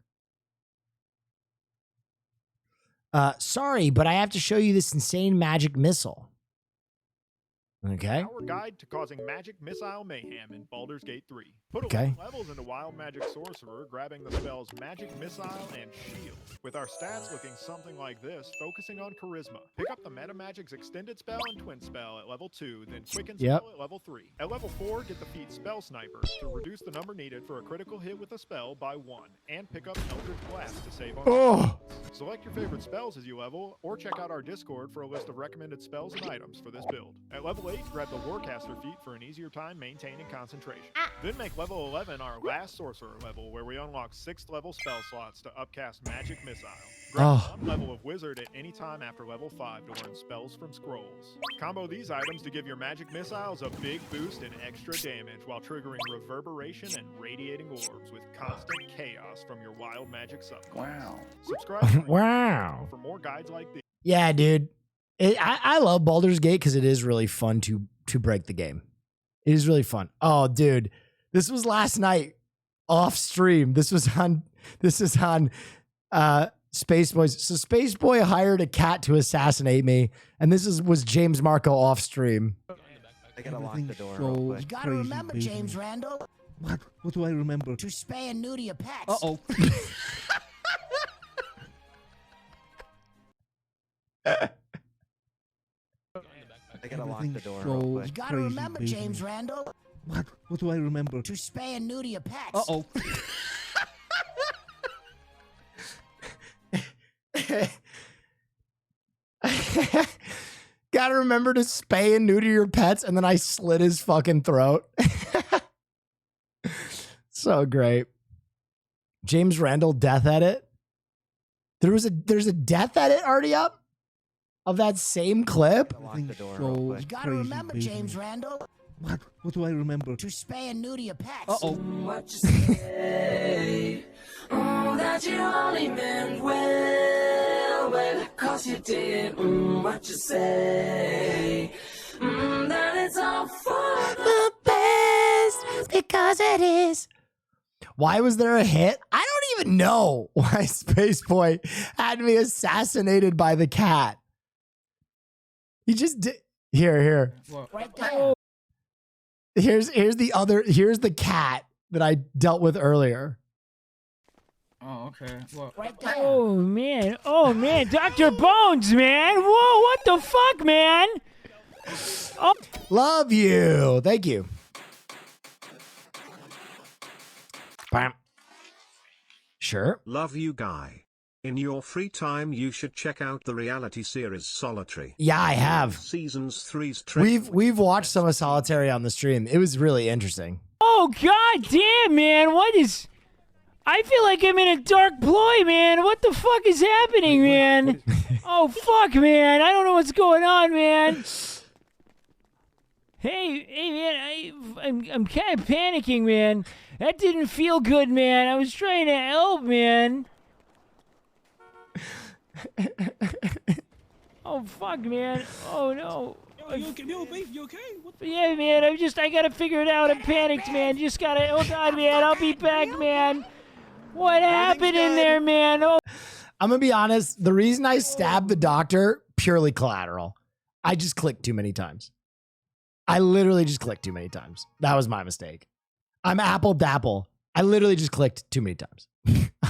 [SPEAKER 3] Sorry, but I have to show you this insane magic missile. Okay.
[SPEAKER 29] Our guide to causing magic missile mayhem in Baldur's Gate 3. Put 11 levels into Wild Magic Sorcerer, grabbing the spells Magic Missile and Shield. With our stats looking something like this, focusing on Charisma. Pick up the Meta Magic's Extended Spell and Twin Spell at level 2, then Quicken Spell at level 3. At level 4, get the feat Spell Sniper to reduce the number needed for a critical hit with a spell by 1, and pick up Eldritch Blast to save on Select your favorite spells as you level, or check out our Discord for a list of recommended spells and items for this build. At level 8, 8, grab the Warcaster feat for an easier time maintaining concentration. Then make level 11 our last sorcerer level, where we unlock 6th level spell slots to upcast Magic Missile. Grab 1 level of Wizard at any time after level 5 to learn spells from scrolls. Combo these items to give your Magic Missiles a big boost and extra damage while triggering Reverberation and Radiating Orbs with constant chaos from your Wild Magic subclass. Wow. Subscribe
[SPEAKER 3] Wow.
[SPEAKER 29] for more guides like these.
[SPEAKER 3] Yeah, dude. I love Baldur's Gate because it is really fun to break the game. It is really fun. Oh, dude. This was last night off stream. This is on Space Boys. So Space Boy hired a cat to assassinate me, and this was James Marco off stream.
[SPEAKER 2] I gotta lock the door.
[SPEAKER 3] You gotta remember, James Randall.
[SPEAKER 2] What? What do I remember?
[SPEAKER 3] To spay and neuter your pets.
[SPEAKER 2] Uh-oh. I gotta lock the door.
[SPEAKER 3] You gotta remember, James Randall.
[SPEAKER 2] What? What do I remember?
[SPEAKER 3] To spay and neuter your pets.
[SPEAKER 2] Uh-oh.
[SPEAKER 3] Gotta remember to spay and neuter your pets, and then I slit his fucking throat. So great. James Randall death edit. There's a death edit already up of that same clip.
[SPEAKER 2] You
[SPEAKER 3] gotta remember, James Randall.
[SPEAKER 2] What? What do I remember?
[SPEAKER 3] To spay and neuter your pets.
[SPEAKER 2] Uh-oh.
[SPEAKER 5] What you say? That you only meant well, cause you did. What you say? That it's all for
[SPEAKER 3] the best, because it is. Why was there a hit? I don't even know why Space Boy had me assassinated by the cat. He just did. Here.
[SPEAKER 5] right there.
[SPEAKER 3] Here's the cat that I dealt with earlier.
[SPEAKER 5] Oh, okay. Well, right there.
[SPEAKER 6] Oh man, Dr. Bones, man. Whoa, what the fuck, man? Oh.
[SPEAKER 3] Love you. Thank you. Bam. Sure.
[SPEAKER 16] Love you, guy. In your free time, you should check out the reality series Solitary.
[SPEAKER 3] Yeah, I have.
[SPEAKER 16] Seasons 3's
[SPEAKER 3] We've watched some of Solitary on the stream. It was really interesting.
[SPEAKER 6] Oh god damn, man. What is... I feel like I'm in a dark ploy, man. What the fuck is happening, man? Oh fuck, man. I don't know what's going on, man. Hey, man, I'm kind of panicking, man. That didn't feel good, man. I was trying to help, man. Oh fuck, man. Oh no.
[SPEAKER 5] You okay? You okay?
[SPEAKER 6] Yeah, man. I gotta figure it out. I'm panicked, man. Just gotta. Hold on, man. I'll be back, man. What happened in there, man? Oh.
[SPEAKER 3] I'm gonna be honest. The reason I stabbed the doctor, purely collateral. I just clicked too many times. I literally just clicked too many times. That was my mistake. I'm Apple Dapple. I literally just clicked too many times.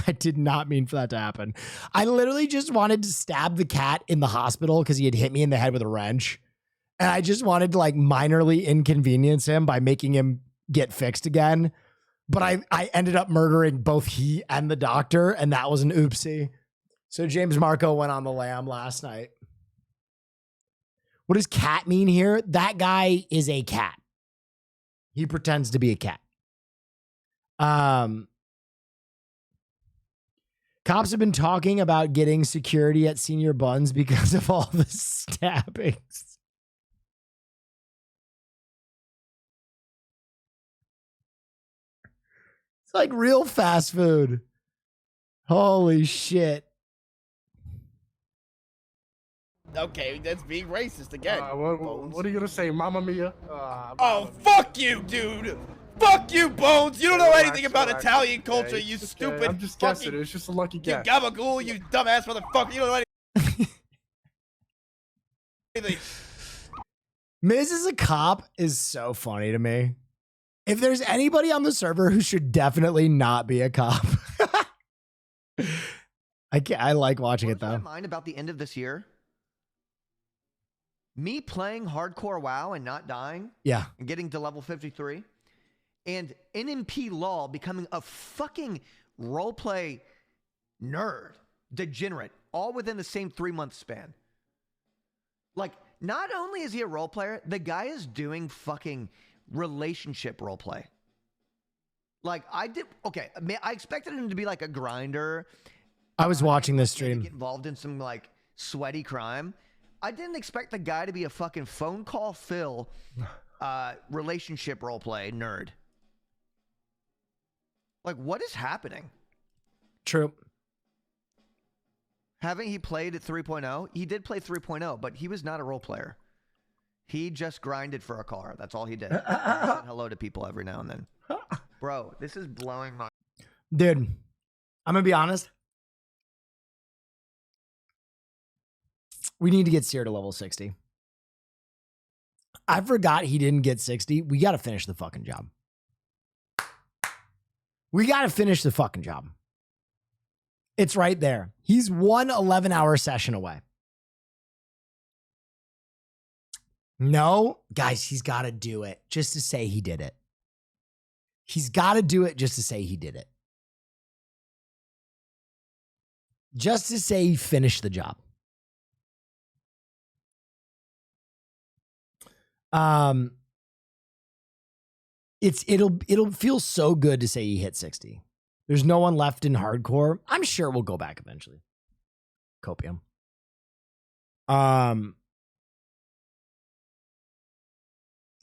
[SPEAKER 3] I did not mean for that to happen. I literally just wanted to stab the cat in the hospital because he had hit me in the head with a wrench. And I just wanted to like minorly inconvenience him by making him get fixed again. But I ended up murdering both he and the doctor, and that was an oopsie. So James Marco went on the lam last night. What does cat mean here? That guy is a cat. He pretends to be a cat. Cops have been talking about getting security at Senior Buns because of all the stabbings. It's like real fast food. Holy shit.
[SPEAKER 7] Okay, that's being racist again.
[SPEAKER 8] What are you gonna say, Mamma Mia?
[SPEAKER 7] Fuck you, dude! Fuck you, Bones! You don't know anything about Italian culture, you stupid
[SPEAKER 8] I'm just guessing. It's just a lucky guess.
[SPEAKER 7] You gabagool, you dumbass motherfucker! You don't know anything.
[SPEAKER 3] Miz as a cop is so funny to me. If there's anybody on the server who should definitely not be a cop. I like watching it though.
[SPEAKER 4] My mind about the end of this year. Me playing hardcore WoW and not dying.
[SPEAKER 3] Yeah.
[SPEAKER 4] And getting to level 53. And NMP Law becoming a fucking roleplay nerd, degenerate, all within the same 3-month span. Like, not only is he a role player, the guy is doing fucking relationship role play. Like I expected him to be like a grinder.
[SPEAKER 3] I was watching this stream.
[SPEAKER 4] Get involved in some like sweaty crime. I didn't expect the guy to be a fucking phone call Phil relationship role play nerd. Like, what is happening?
[SPEAKER 3] True.
[SPEAKER 4] Haven't he played at 3.0? He did play 3.0, but he was not a role player. He just grinded for a car. That's all he did. He said hello to people every now and then. Bro, this is blowing my...
[SPEAKER 3] Dude, I'm going to be honest. We need to get Sear to level 60. I forgot he didn't get 60. We got to finish the fucking job. We got to finish the fucking job. It's right there. He's 1 11-hour session away. No, guys, he's got to do it just to say he did it. He's got to do it just to say he did it. Just to say he finished the job. It'll feel so good to say he hit 60. There's no one left in hardcore. I'm sure we'll go back eventually. Copium.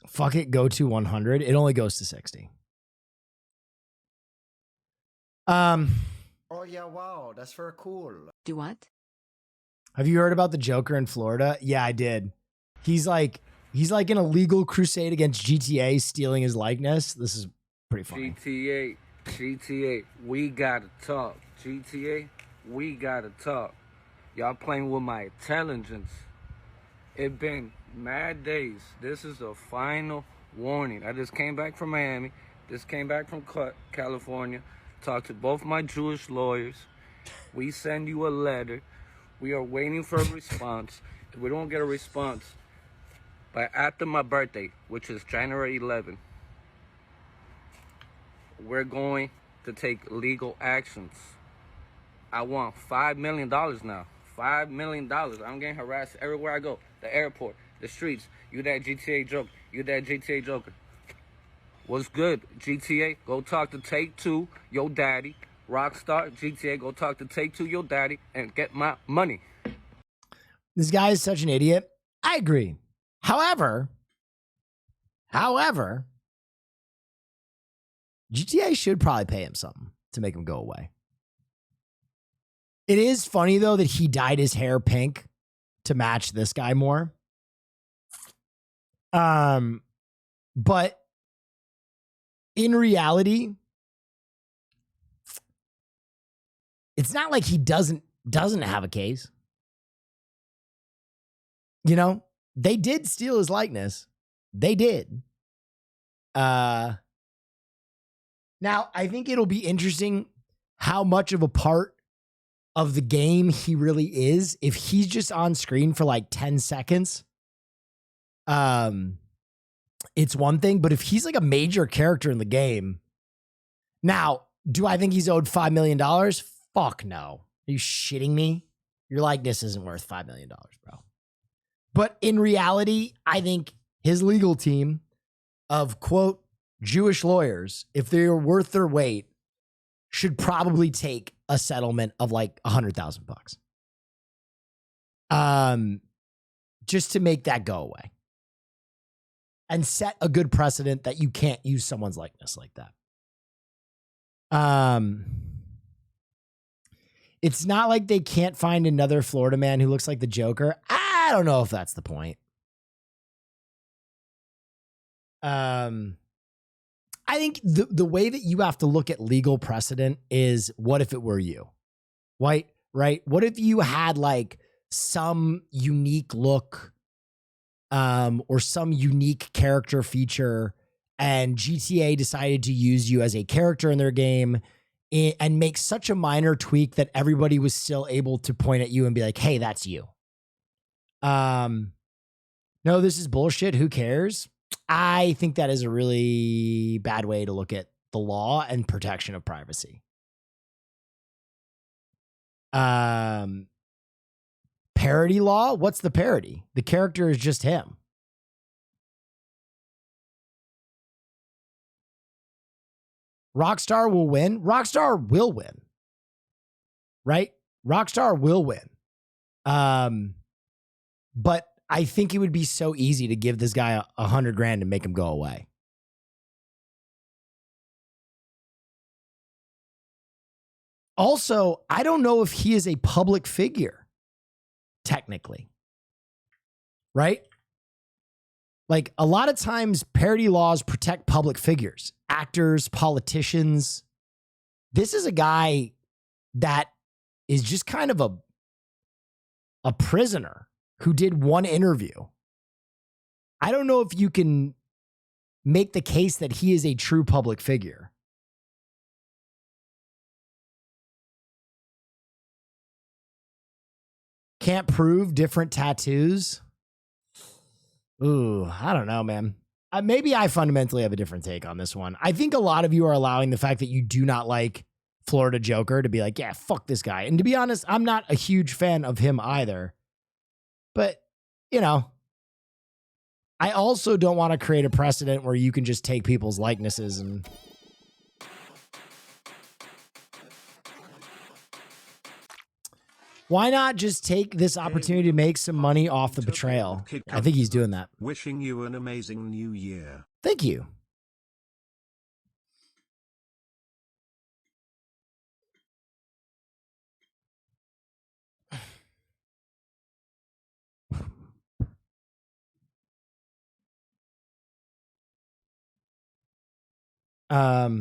[SPEAKER 3] Fuck it, go to 100. It only goes to 60.
[SPEAKER 1] Oh yeah, wow, that's very cool.
[SPEAKER 9] Do what?
[SPEAKER 3] Have you heard about the Joker in Florida? Yeah, I did. He's like in a legal crusade against GTA, stealing his likeness. This is pretty funny.
[SPEAKER 10] GTA, we gotta talk. GTA, we gotta talk. Y'all playing with my intelligence. It been mad days. This is the final warning. I just came back from Miami. Just came back from California. Talked to both my Jewish lawyers. We send you a letter. We are waiting for a response. If we don't get a response by after my birthday, which is January 11th, we're going to take legal actions. I want $5 million now. $5 million. I'm getting harassed everywhere I go. The airport, the streets. You that GTA joker. You that GTA joker. What's good, GTA? Go talk to Take Two, your daddy. Rockstar, GTA, go talk to Take Two, your daddy, and get my money.
[SPEAKER 3] This guy is such an idiot. I agree. However, GTA should probably pay him something to make him go away. It is funny, though, that he dyed his hair pink to match this guy more. But in reality, it's not like he doesn't have a case. You know, they did steal his likeness. They did. Now, I think it'll be interesting how much of a part of the game he really is. If he's just on screen for like 10 seconds, it's one thing. But if he's like a major character in the game, now, do I think he's owed $5 million? Fuck no. Are you shitting me? Your likeness isn't worth $5 million, bro. But in reality, I think his legal team of, quote, Jewish lawyers, if they're worth their weight, should probably take a settlement of like $100,000. Just to make that go away. And set a good precedent that you can't use someone's likeness like that. It's not like they can't find another Florida man who looks like the Joker. I don't know if that's the point. I think the way that you have to look at legal precedent is, what if it were you? Right? What if you had like some unique look or some unique character feature, and GTA decided to use you as a character in their game and make such a minor tweak that everybody was still able to point at you and be like, hey, that's you. No, this is bullshit. Who cares? I think that is a really bad way to look at the law and protection of privacy. Pay parody law? What's the parody? The character is just him. Rockstar will win. Rockstar will win. Right? Rockstar will win. But I think it would be so easy to give this guy $100 grand and make him go away. Also, I don't know if he is a public figure, technically. Right? Like, a lot of times, parody laws protect public figures, actors, politicians. This is a guy that is just kind of a prisoner who did one interview. I don't know if you can make the case that he is a true public figure. Can't prove different tattoos. Ooh, I don't know, man. Maybe I fundamentally have a different take on this one. I think a lot of you are allowing the fact that you do not like Florida Joker to be like, yeah, fuck this guy. And to be honest, I'm not a huge fan of him either. But, you know, I also don't want to create a precedent where you can just take people's likenesses and... Why not just take this opportunity to make some money off the betrayal? I think he's doing that.
[SPEAKER 16] Wishing you an amazing new year.
[SPEAKER 3] Thank you. Yeah,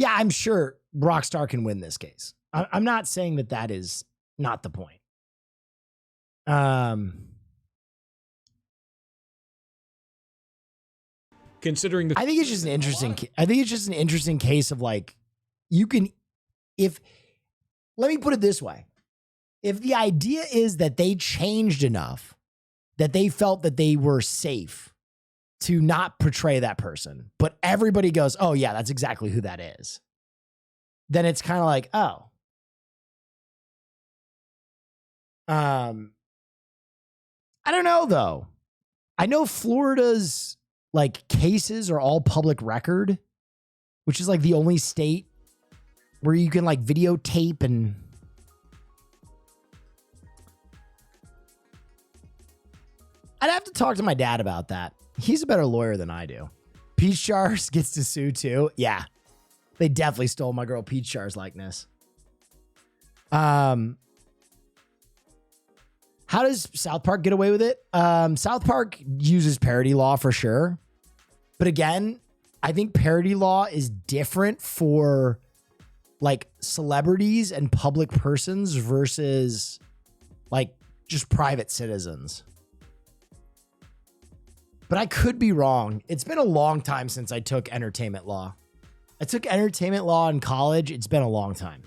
[SPEAKER 3] I'm sure Rockstar can win this case. I'm not saying that that is not the point.
[SPEAKER 9] Considering the,
[SPEAKER 3] I think it's just an interesting. I think it's just an interesting case of like, you can, if, let me put it this way. If the idea is that they changed enough that they felt that they were safe to not portray that person, but everybody goes, oh yeah, that's exactly who that is. Then it's kind of like, oh. I don't know though. I know Florida's like cases are all public record, which is like the only state where you can like videotape and I'd have to talk to my dad about that. He's a better lawyer than I do. Peach Jars gets to sue too. Yeah. They definitely stole my girl Peach Jar's likeness. How does South Park get away with it? South Park uses parody law for sure. But again, I think parody law is different for like celebrities and public persons versus like just private citizens. But I could be wrong. It's been a long time since I took entertainment law. I took entertainment law in college. It's been a long time.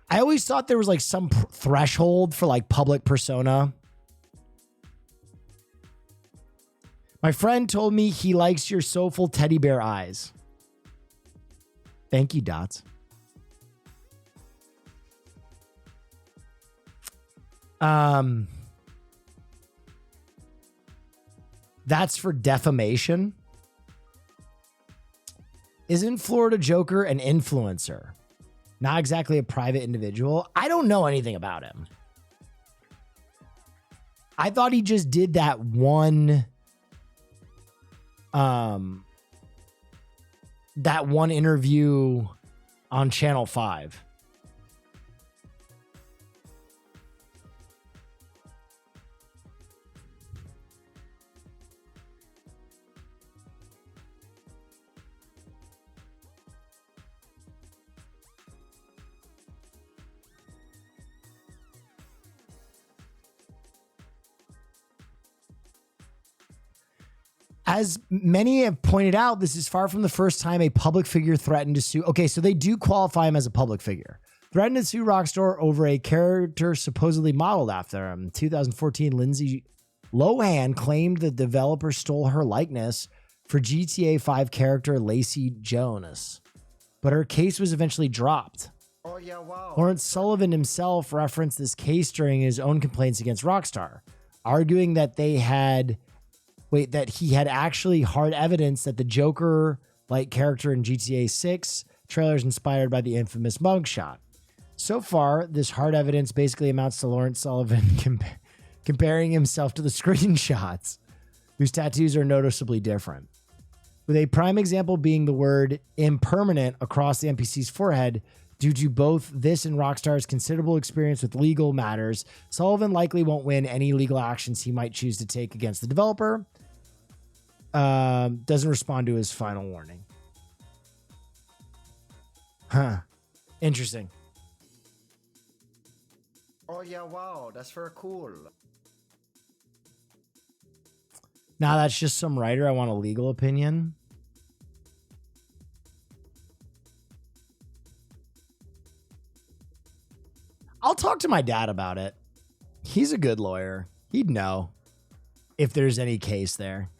[SPEAKER 3] I always thought there was like some threshold for like public persona. My friend told me he likes your soulful teddy bear eyes. Thank you, Dots. That's for defamation. Isn't Florida Joker an influencer? Not exactly a private individual. I don't know anything about him. I thought he just did that one interview on Channel 5. As many have pointed out, this is far from the first time a public figure threatened to sue. Okay, so they do qualify him as a public figure. Threatened to sue Rockstar over a character supposedly modeled after him. In 2014, Lindsay Lohan claimed the developer stole her likeness for GTA 5 character Lacey Jonas, but her case was eventually dropped.
[SPEAKER 1] Oh yeah, wow.
[SPEAKER 3] Lawrence Sullivan himself referenced this case during his own complaints against Rockstar, arguing that he had actually hard evidence that the Joker-like character in GTA 6 trailer is inspired by the infamous mugshot. So far, this hard evidence basically amounts to Lawrence Sullivan comparing himself to the screenshots, whose tattoos are noticeably different. With a prime example being the word impermanent across the NPC's forehead. Due to both this and Rockstar's considerable experience with legal matters, Sullivan likely won't win any legal actions he might choose to take against the developer. Doesn't respond to his final warning. Huh. Interesting.
[SPEAKER 1] Oh yeah, wow. That's very cool.
[SPEAKER 3] Now that's just some writer. I want a legal opinion. I'll talk to my dad about it. He's a good lawyer. He'd know if there's any case there.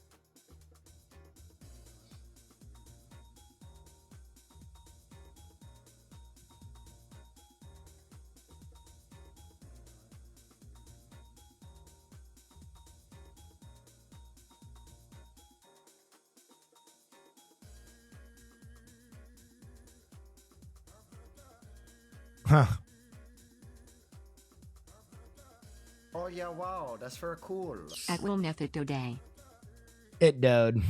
[SPEAKER 3] Huh.
[SPEAKER 1] Oh yeah, wow. That's very cool.
[SPEAKER 9] At will Neff it today.
[SPEAKER 3] It dode.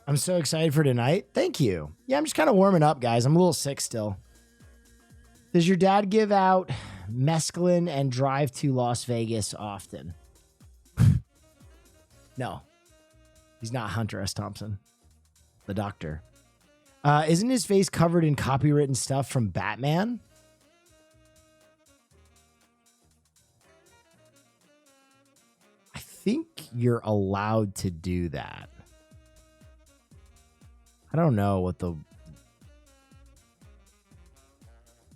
[SPEAKER 3] I'm so excited for tonight. Thank you. Yeah, I'm just kind of warming up, guys. I'm a little sick still. Does your dad give out mescaline and drive to Las Vegas often? No. He's not Hunter S. Thompson, the doctor. Isn't his face covered in copywritten stuff from Batman? I think you're allowed to do that. I don't know what the...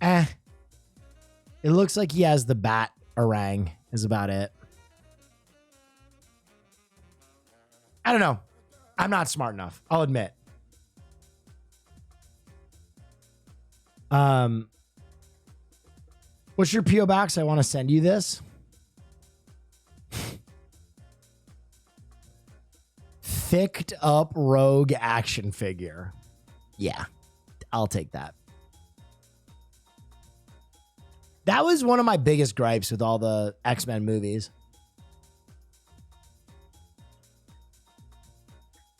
[SPEAKER 3] It looks like he has the bat orang is about it. I don't know. I'm not smart enough. I'll admit. What's your P.O. Box? I want to send you this. Thicked up rogue action figure. Yeah, I'll take that. That was one of my biggest gripes with all the X-Men movies.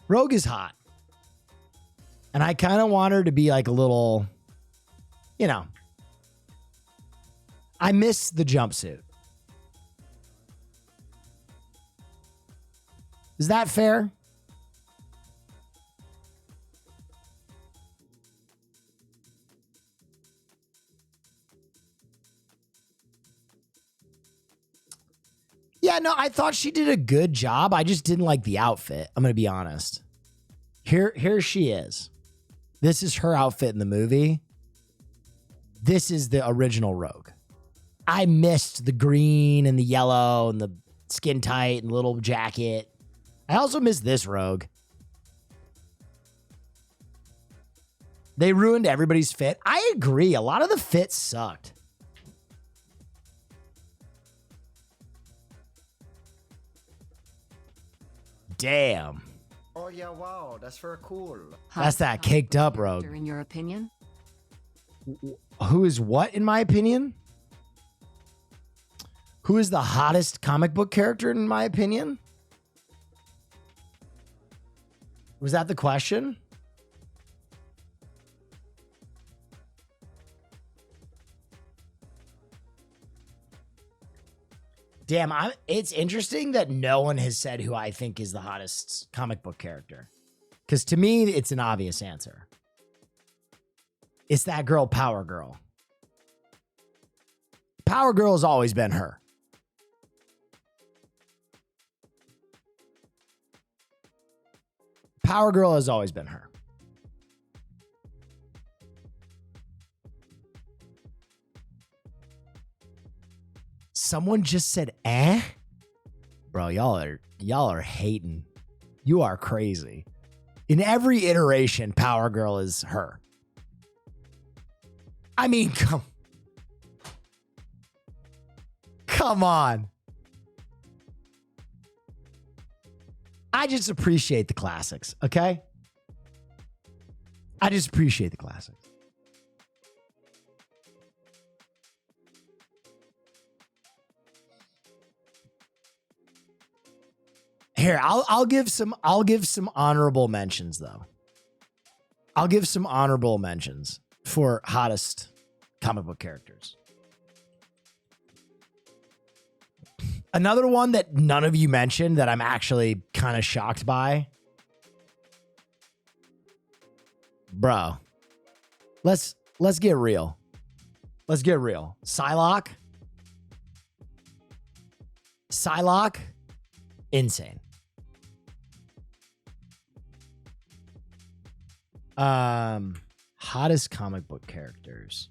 [SPEAKER 3] Rogue is hot. And I kind of want her to be like a little, you know. I miss the jumpsuit. Is that fair? Yeah, no, I thought she did a good job. I just didn't like the outfit. I'm going to be honest. Here she is. This is her outfit in the movie. This is the original Rogue. I missed the green and the yellow and the skin tight and little jacket. I also missed this Rogue. They ruined everybody's fit. I agree. A lot of the fits sucked. Damn.
[SPEAKER 1] Oh yeah, wow, that's very cool.
[SPEAKER 3] That's that caked up Rogue.
[SPEAKER 9] In your opinion?
[SPEAKER 3] Who is what, in my opinion? Who is the hottest comic book character, in my opinion? Was that the question? Damn, it's interesting that no one has said who I think is the hottest comic book character. Because to me, it's an obvious answer. It's that girl, Power Girl. Power Girl has always been her. Power Girl has always been her. Someone just said, eh? Bro, y'all are hating. You are crazy. In every iteration, Power Girl is her. I mean, come on. I just appreciate the classics, okay? I just appreciate the classics. Here, I'll give some honorable mentions though. I'll give some honorable mentions for hottest comic book characters. Another one that none of you mentioned that I'm actually kind of shocked by. Bro, let's get real. Let's get real. Psylocke, insane. Hottest comic book characters.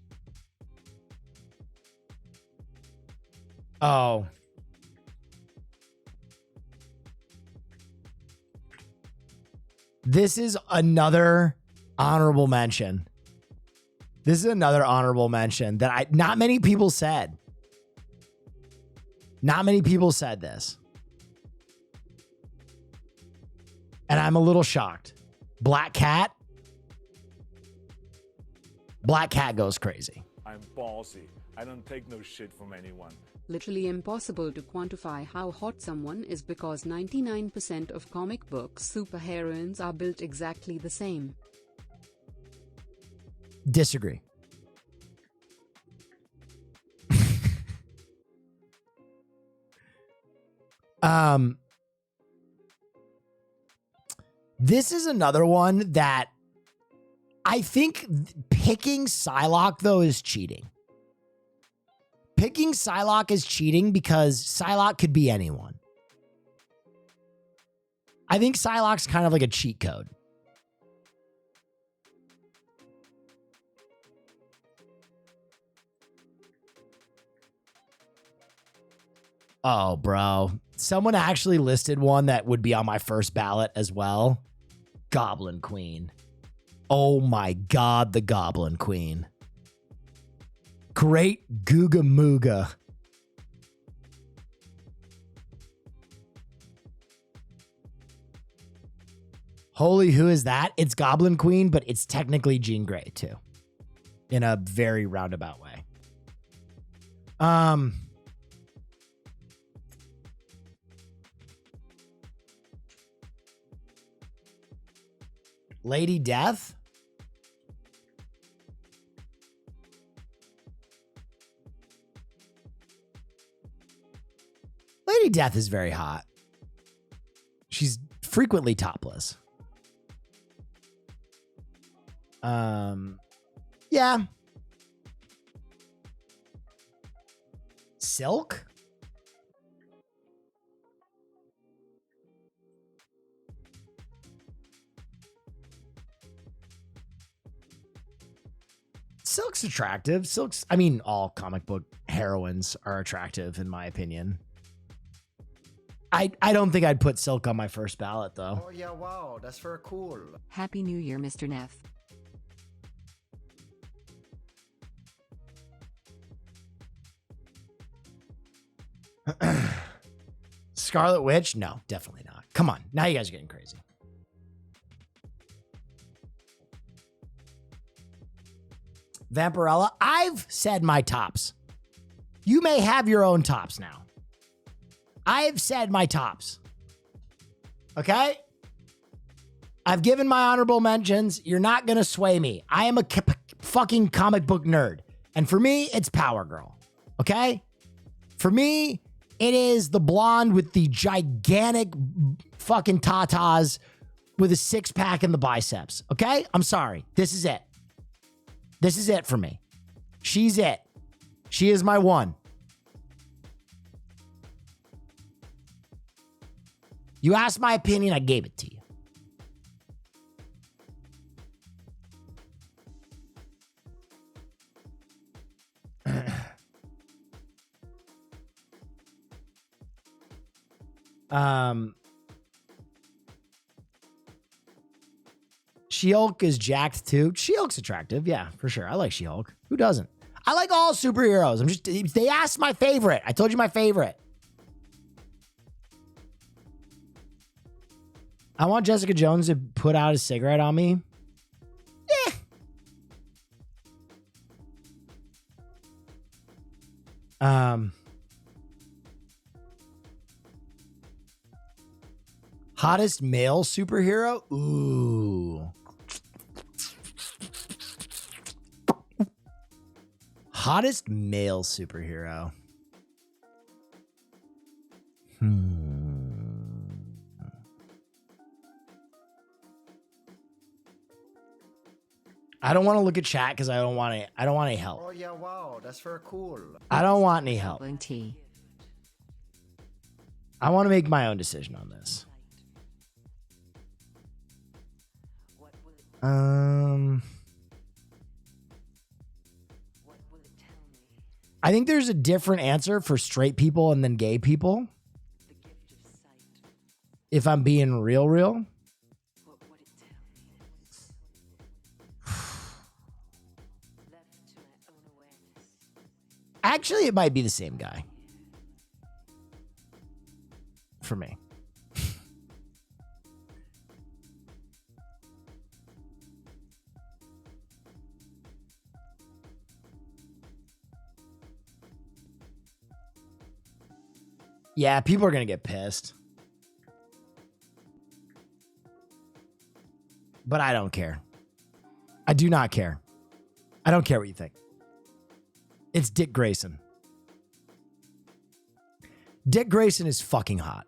[SPEAKER 3] Oh. This is another honorable mention. This is another honorable mention that not many people said. Not many people said this. And I'm a little shocked. Black Cat. Black Cat goes crazy.
[SPEAKER 11] I'm ballsy. I don't take no shit from anyone.
[SPEAKER 9] Literally impossible to quantify how hot someone is because 99% of comic book superheroines are built exactly the same.
[SPEAKER 3] Disagree. This is another one that I think picking Psylocke though is cheating. Picking Psylocke is cheating because Psylocke could be anyone. I think Psylocke's kind of like a cheat code. Oh, bro. Someone actually listed one that would be on my first ballot as well. Goblin Queen. Oh my God, the Goblin Queen. Great Googa Mooga. Holy, who is that? It's Goblin Queen, but it's technically Jean Grey too. In a very roundabout way. Lady Death? Lady Death is very hot. She's frequently topless. Yeah. Silk? Silk's attractive. I mean, all comic book heroines are attractive in my opinion. I don't think I'd put Silk on my first ballot though.
[SPEAKER 1] Oh yeah, wow, that's very cool.
[SPEAKER 9] Happy New Year, Mr. Neff.
[SPEAKER 3] Scarlet Witch? No, definitely not. Come on. Now you guys are getting crazy. Vampirella? I've said my tops. You may have your own tops now. I've said my tops. Okay? I've given my honorable mentions. You're not going to sway me. I am a fucking comic book nerd. And for me, it's Power Girl. Okay? For me, it is the blonde with the gigantic fucking tatas with a six-pack in the biceps. Okay? I'm sorry. This is it. This is it for me. She's it. She is my one. You asked my opinion, I gave it to you. She-Hulk is jacked too. She-Hulk's attractive. Yeah, for sure. I like She-Hulk. Who doesn't? I like all superheroes. They asked my favorite. I told you my favorite. I want Jessica Jones to put out a cigarette on me. Hottest male superhero? Ooh. Hottest male superhero. I don't want to look at chat because I don't want any help.
[SPEAKER 1] Oh yeah, wow, that's very cool.
[SPEAKER 3] I don't want any help. I want to make my own decision on this. I think there's a different answer for straight people and then gay people. If I'm being real. Actually, it might be the same guy. For me. Yeah, people are going to get pissed. But I don't care. I do not care. I don't care what you think. It's Dick Grayson. Dick Grayson is fucking hot.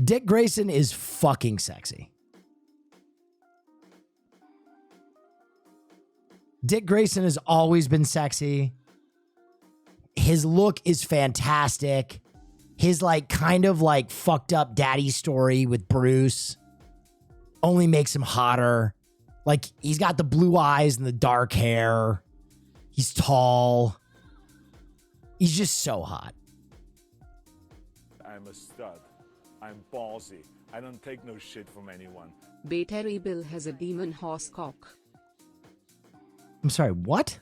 [SPEAKER 3] Dick Grayson is fucking sexy. Dick Grayson has always been sexy. His look is fantastic. His kind of fucked up daddy story with Bruce only makes him hotter. He's got the blue eyes and the dark hair. He's tall. He's just so hot.
[SPEAKER 11] I'm a stud. I'm ballsy. I don't take no shit from anyone.
[SPEAKER 9] Battery Bill has a demon horse cock.
[SPEAKER 3] I'm sorry, what?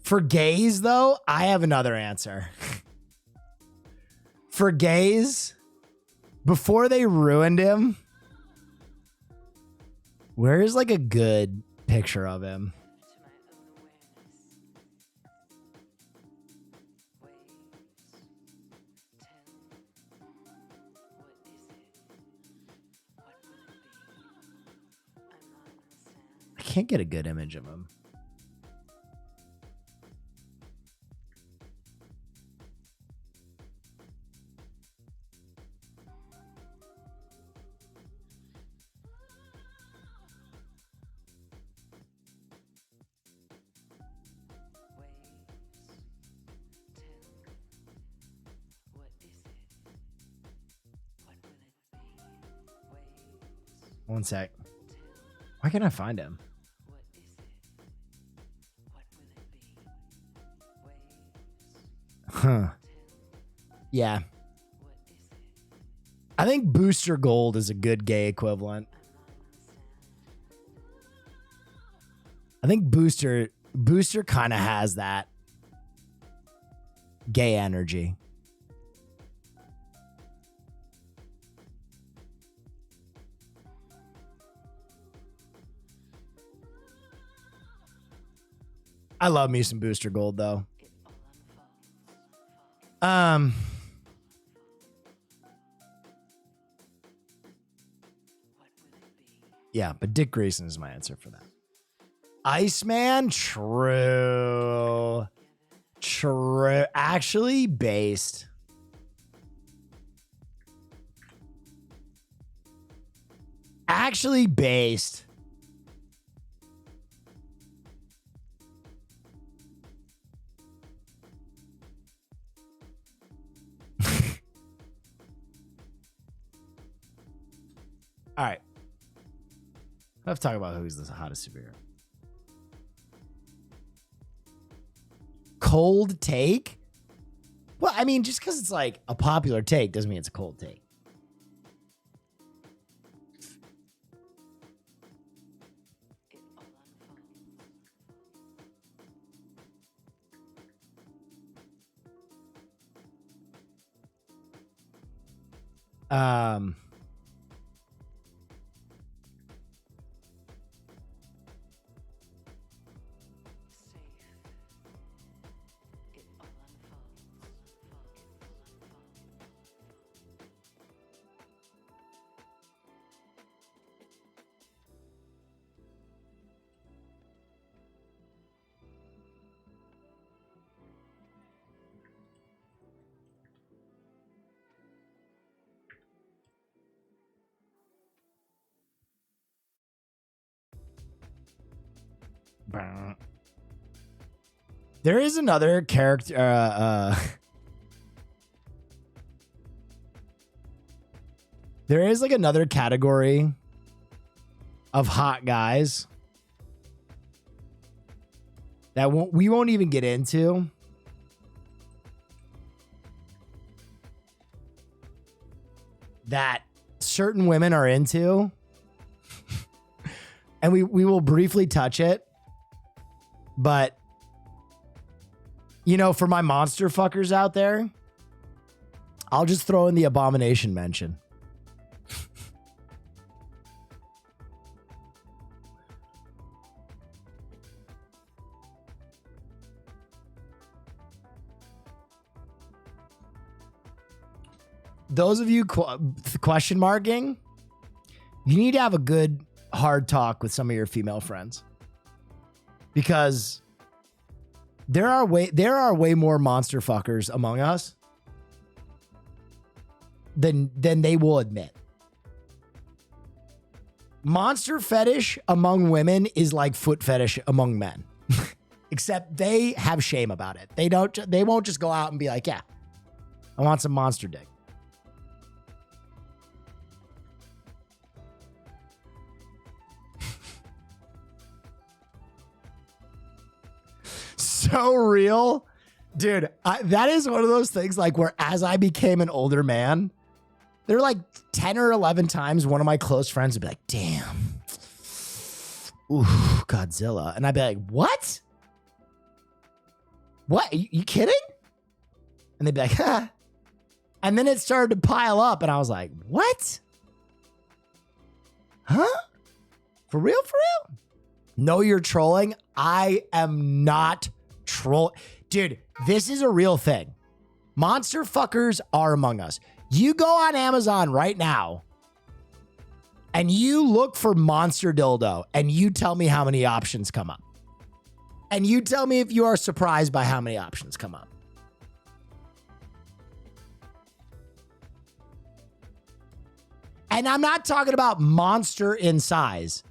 [SPEAKER 3] For gays, though, I have another answer. For gays, before they ruined him, where is a good picture of him? I can't get a good image of him. One sec. Why can't I find him? Huh. Yeah. I think Booster Gold is a good gay equivalent. I think Booster kind of has that gay energy. I love me some Booster Gold though. Yeah, but Dick Grayson is my answer for that. Iceman, true. Actually based. All right. Let's talk about who's the hottest superhero. cold take? Well, I mean, just because it's like a popular take doesn't mean it's a cold take. There is another character. There is like another category of hot guys that we won't even get into. That certain women are into. And we will briefly touch it. But, you know, for my monster fuckers out there, I'll just throw in the abomination mention. Those of you question marking, you need to have a good hard talk with some of your female friends, because there are way more monster fuckers among us than they will admit. Monster fetish among women is like foot fetish among men, except they have shame about it. They won't just go out and be like, yeah, I want some monster dick. So real, dude. That is one of those things like where as I became an older man, there were like 10 or 11 times one of my close friends would be like, damn, ooh, Godzilla. And I'd be like, what? What? Are you kidding? And they'd be like, huh. And then it started to pile up and I was like, what? Huh? For real? For real? No, you're trolling. I am not troll. Dude, this is a real thing. Monster fuckers are among us. You go on Amazon right now and you look for monster dildo and you tell me how many options come up. And you tell me if you are surprised by how many options come up. And I'm not talking about monster in size.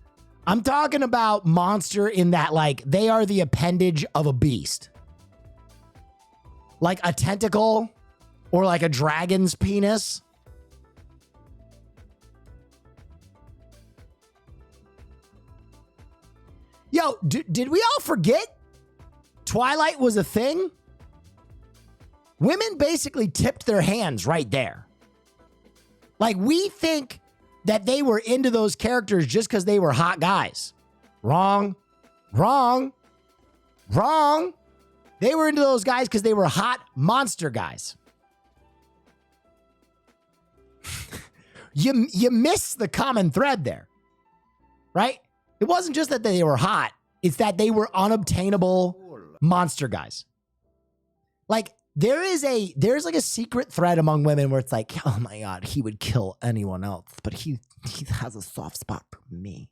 [SPEAKER 3] I'm talking about monster in that, like, they are the appendage of a beast. Like a tentacle or like a dragon's penis. Yo, did we all forget Twilight was a thing? Women basically tipped their hands right there. Like, we think that they were into those characters just because they were hot guys. Wrong. Wrong. Wrong. They were into those guys because they were hot monster guys. You miss the common thread there, right? It wasn't just that they were hot. It's that they were unobtainable monster guys. Like, there's like a secret thread among women where it's like, oh my God, he would kill anyone else, but he has a soft spot for me.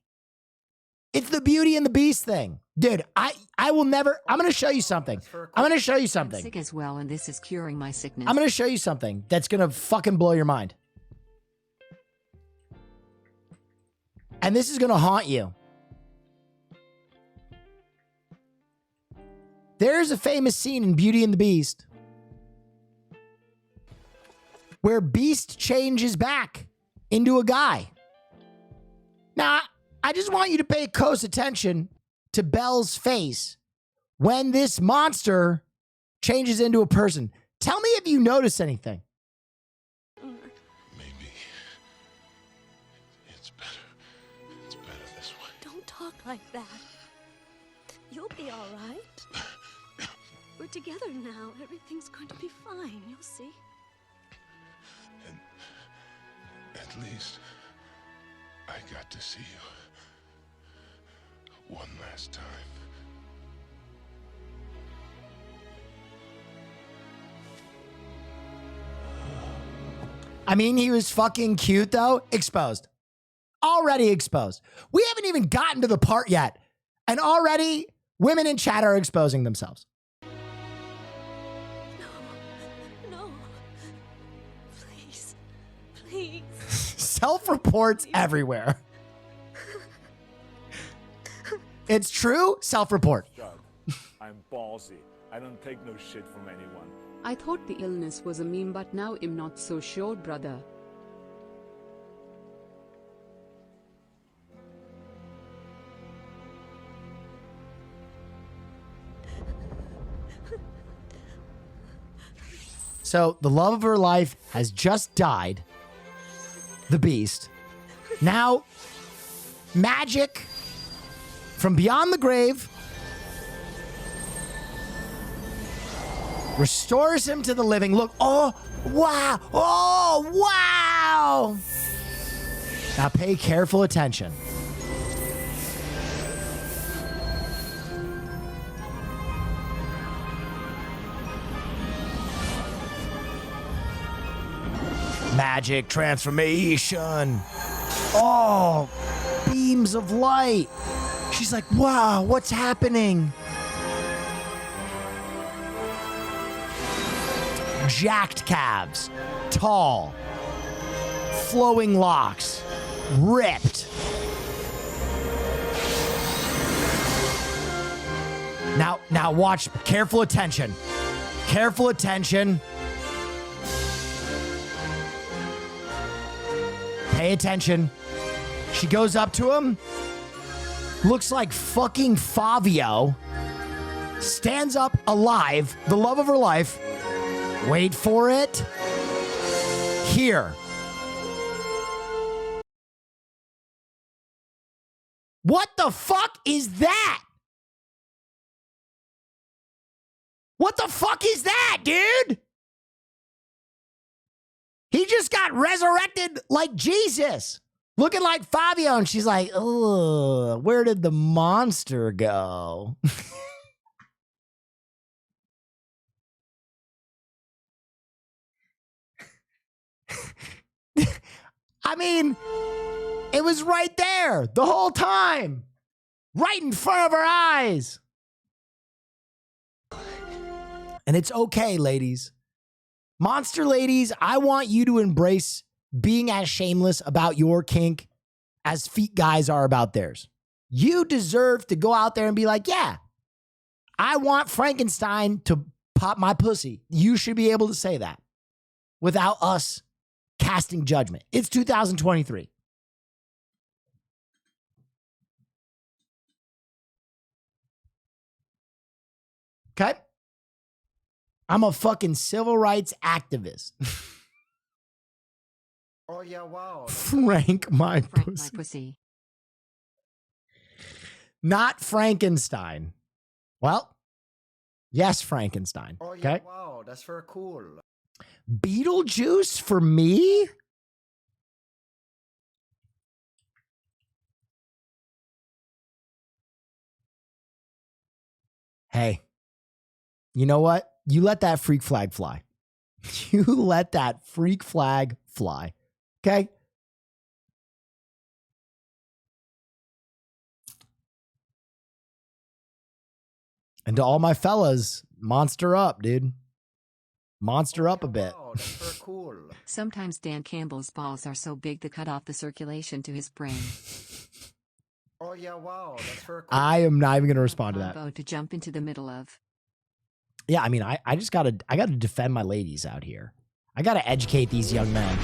[SPEAKER 3] It's the Beauty and the Beast thing. Dude, I will never, I'm going to show you something. I'm going to show you something.
[SPEAKER 9] I'm sick as well, and this is curing my sickness.
[SPEAKER 3] I'm going to show you something that's going to fucking blow your mind. And this is going to haunt you. There's a famous scene in Beauty and the Beast where Beast changes back into a guy. Now, I just want you to pay close attention to Belle's face when this monster changes into a person. Tell me if you notice anything.
[SPEAKER 12] Don't talk like that. You'll be all right. We're together now. Everything's going to be fine. You'll see.
[SPEAKER 13] At least I got to see you one last time.
[SPEAKER 3] I mean, he was fucking cute, though. Exposed. Already exposed. We haven't even gotten to the part yet. And already, women in chat are exposing themselves.
[SPEAKER 12] No. Please. Please.
[SPEAKER 3] Self-reports everywhere. It's true. Self-report.
[SPEAKER 11] I'm ballsy. I don't take no shit from anyone.
[SPEAKER 9] I thought the illness was a meme, but now I'm not so sure, brother. So the love of her life has just died. The beast. Now, magic from beyond the grave restores him to the living. Look, oh, wow, oh, wow. Now pay careful attention. Magic transformation. Oh, beams of light. She's like, wow, what's happening? Jacked calves, tall, flowing locks, ripped. Now watch, careful attention. Careful attention. Pay attention. She goes up to him. Looks like fucking Fabio. Stands up alive, the love of her life. Wait for it. Here. What the fuck is that? What the fuck is that, dude? He just got resurrected like Jesus. Looking like Fabio, and she's like, oh, where did the monster go? I mean, it was right there the whole time. Right in front of our eyes. And it's okay, ladies. Monster ladies, I want you to embrace being as shameless about your kink as feet guys are about theirs. You deserve to go out there and be like, yeah, I want Frankenstein to pop my pussy. You should be able to say that without us casting judgment. It's 2023. Okay? I'm a fucking civil rights activist.
[SPEAKER 1] Oh, yeah, wow.
[SPEAKER 3] Frank my pussy. Not Frankenstein. Well, yes, Frankenstein.
[SPEAKER 1] Oh, yeah,
[SPEAKER 3] okay?
[SPEAKER 1] wow. That's very cool.
[SPEAKER 3] Beetlejuice for me? Hey, you know what? You let that freak flag fly. You let that freak flag fly. Okay? And to all my fellas, monster up, dude. Monster up a bit.
[SPEAKER 1] Wow, that's very cool.
[SPEAKER 9] Sometimes Dan Campbell's balls are so big they cut off the circulation to his brain.
[SPEAKER 1] Oh, yeah, wow. That's very cool.
[SPEAKER 3] I am not even going to respond to that.
[SPEAKER 9] Combo to jump into the middle of.
[SPEAKER 3] Yeah, I mean, I just gotta defend my ladies out here. I gotta educate these young men.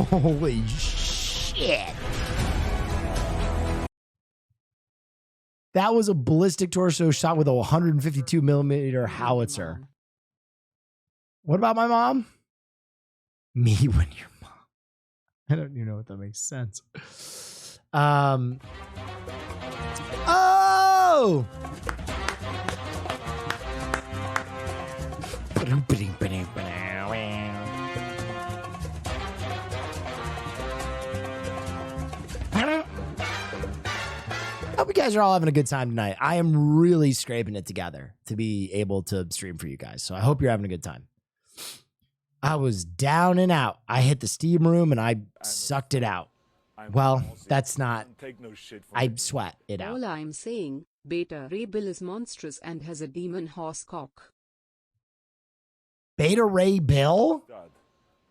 [SPEAKER 9] Holy shit. That was a ballistic torso shot with a 152 millimeter howitzer. What about my mom? Me when your mom. I don't even know what that makes sense. Oh! I hope you guys are all having a good time tonight. I am really scraping it together to be able to stream for you guys. So I hope you're having a good time. I was down and out. I hit the steam room and I sucked it out. Well, that's not. I sweat it out.
[SPEAKER 14] All I'm saying, Beta Ray Bill is monstrous and has a demon horse cock.
[SPEAKER 9] Beta Ray Bill?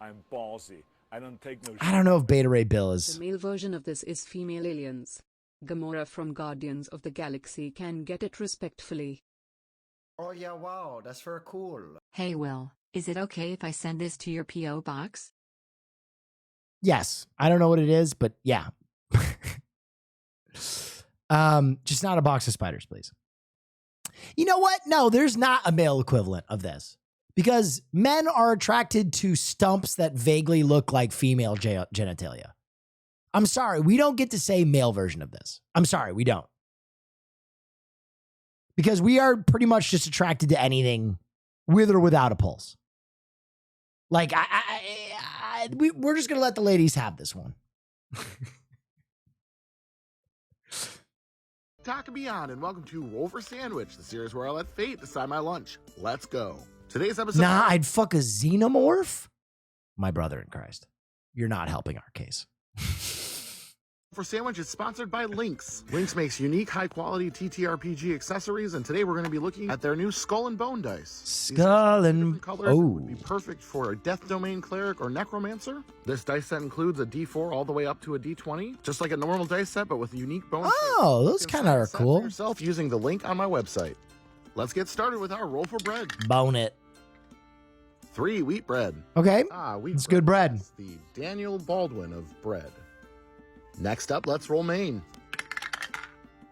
[SPEAKER 11] I'm ballsy. I don't take no.
[SPEAKER 9] I don't know if Beta Ray Bill is.
[SPEAKER 14] The male version of this is female aliens. Gamora from Guardians of the Galaxy can get it respectfully.
[SPEAKER 1] Oh yeah, wow, that's very cool.
[SPEAKER 15] Hey Will, is it okay if I send this to your P.O. box?
[SPEAKER 9] Yes. I don't know what it is, but yeah. Just not a box of spiders, please. You know what? No, there's not a male equivalent of this. Because men are attracted to stumps that vaguely look like female genitalia. I'm sorry, we don't get to say male version of this. I'm sorry, we don't. Because we are pretty much just attracted to anything with or without a pulse. Like, we're just going to let the ladies have this one.
[SPEAKER 17] Taka Beyond, and welcome to Roll for Sandwich, the series where I let fate decide my lunch. Let's go. Today's episode.
[SPEAKER 9] Nah, I'd fuck a xenomorph? My brother in Christ. You're not helping our case.
[SPEAKER 17] For Sandwich is sponsored by Lynx. Lynx makes unique, high-quality TTRPG accessories, and today we're going to be looking at their new Skull and Bone dice.
[SPEAKER 9] Skull and
[SPEAKER 17] colors would be perfect for a Death Domain Cleric or Necromancer. This dice set includes a D4 all the way up to a D20, just like a normal dice set, but with a unique bone.
[SPEAKER 9] Oh, those kind of are cool.
[SPEAKER 17] Yourself using the link on my website. Let's get started with our roll for bread.
[SPEAKER 9] Bone it.
[SPEAKER 17] 3 wheat bread.
[SPEAKER 9] Okay,
[SPEAKER 17] wheat
[SPEAKER 9] it's good bread.
[SPEAKER 17] The Daniel Baldwin of bread. Next up, let's roll main.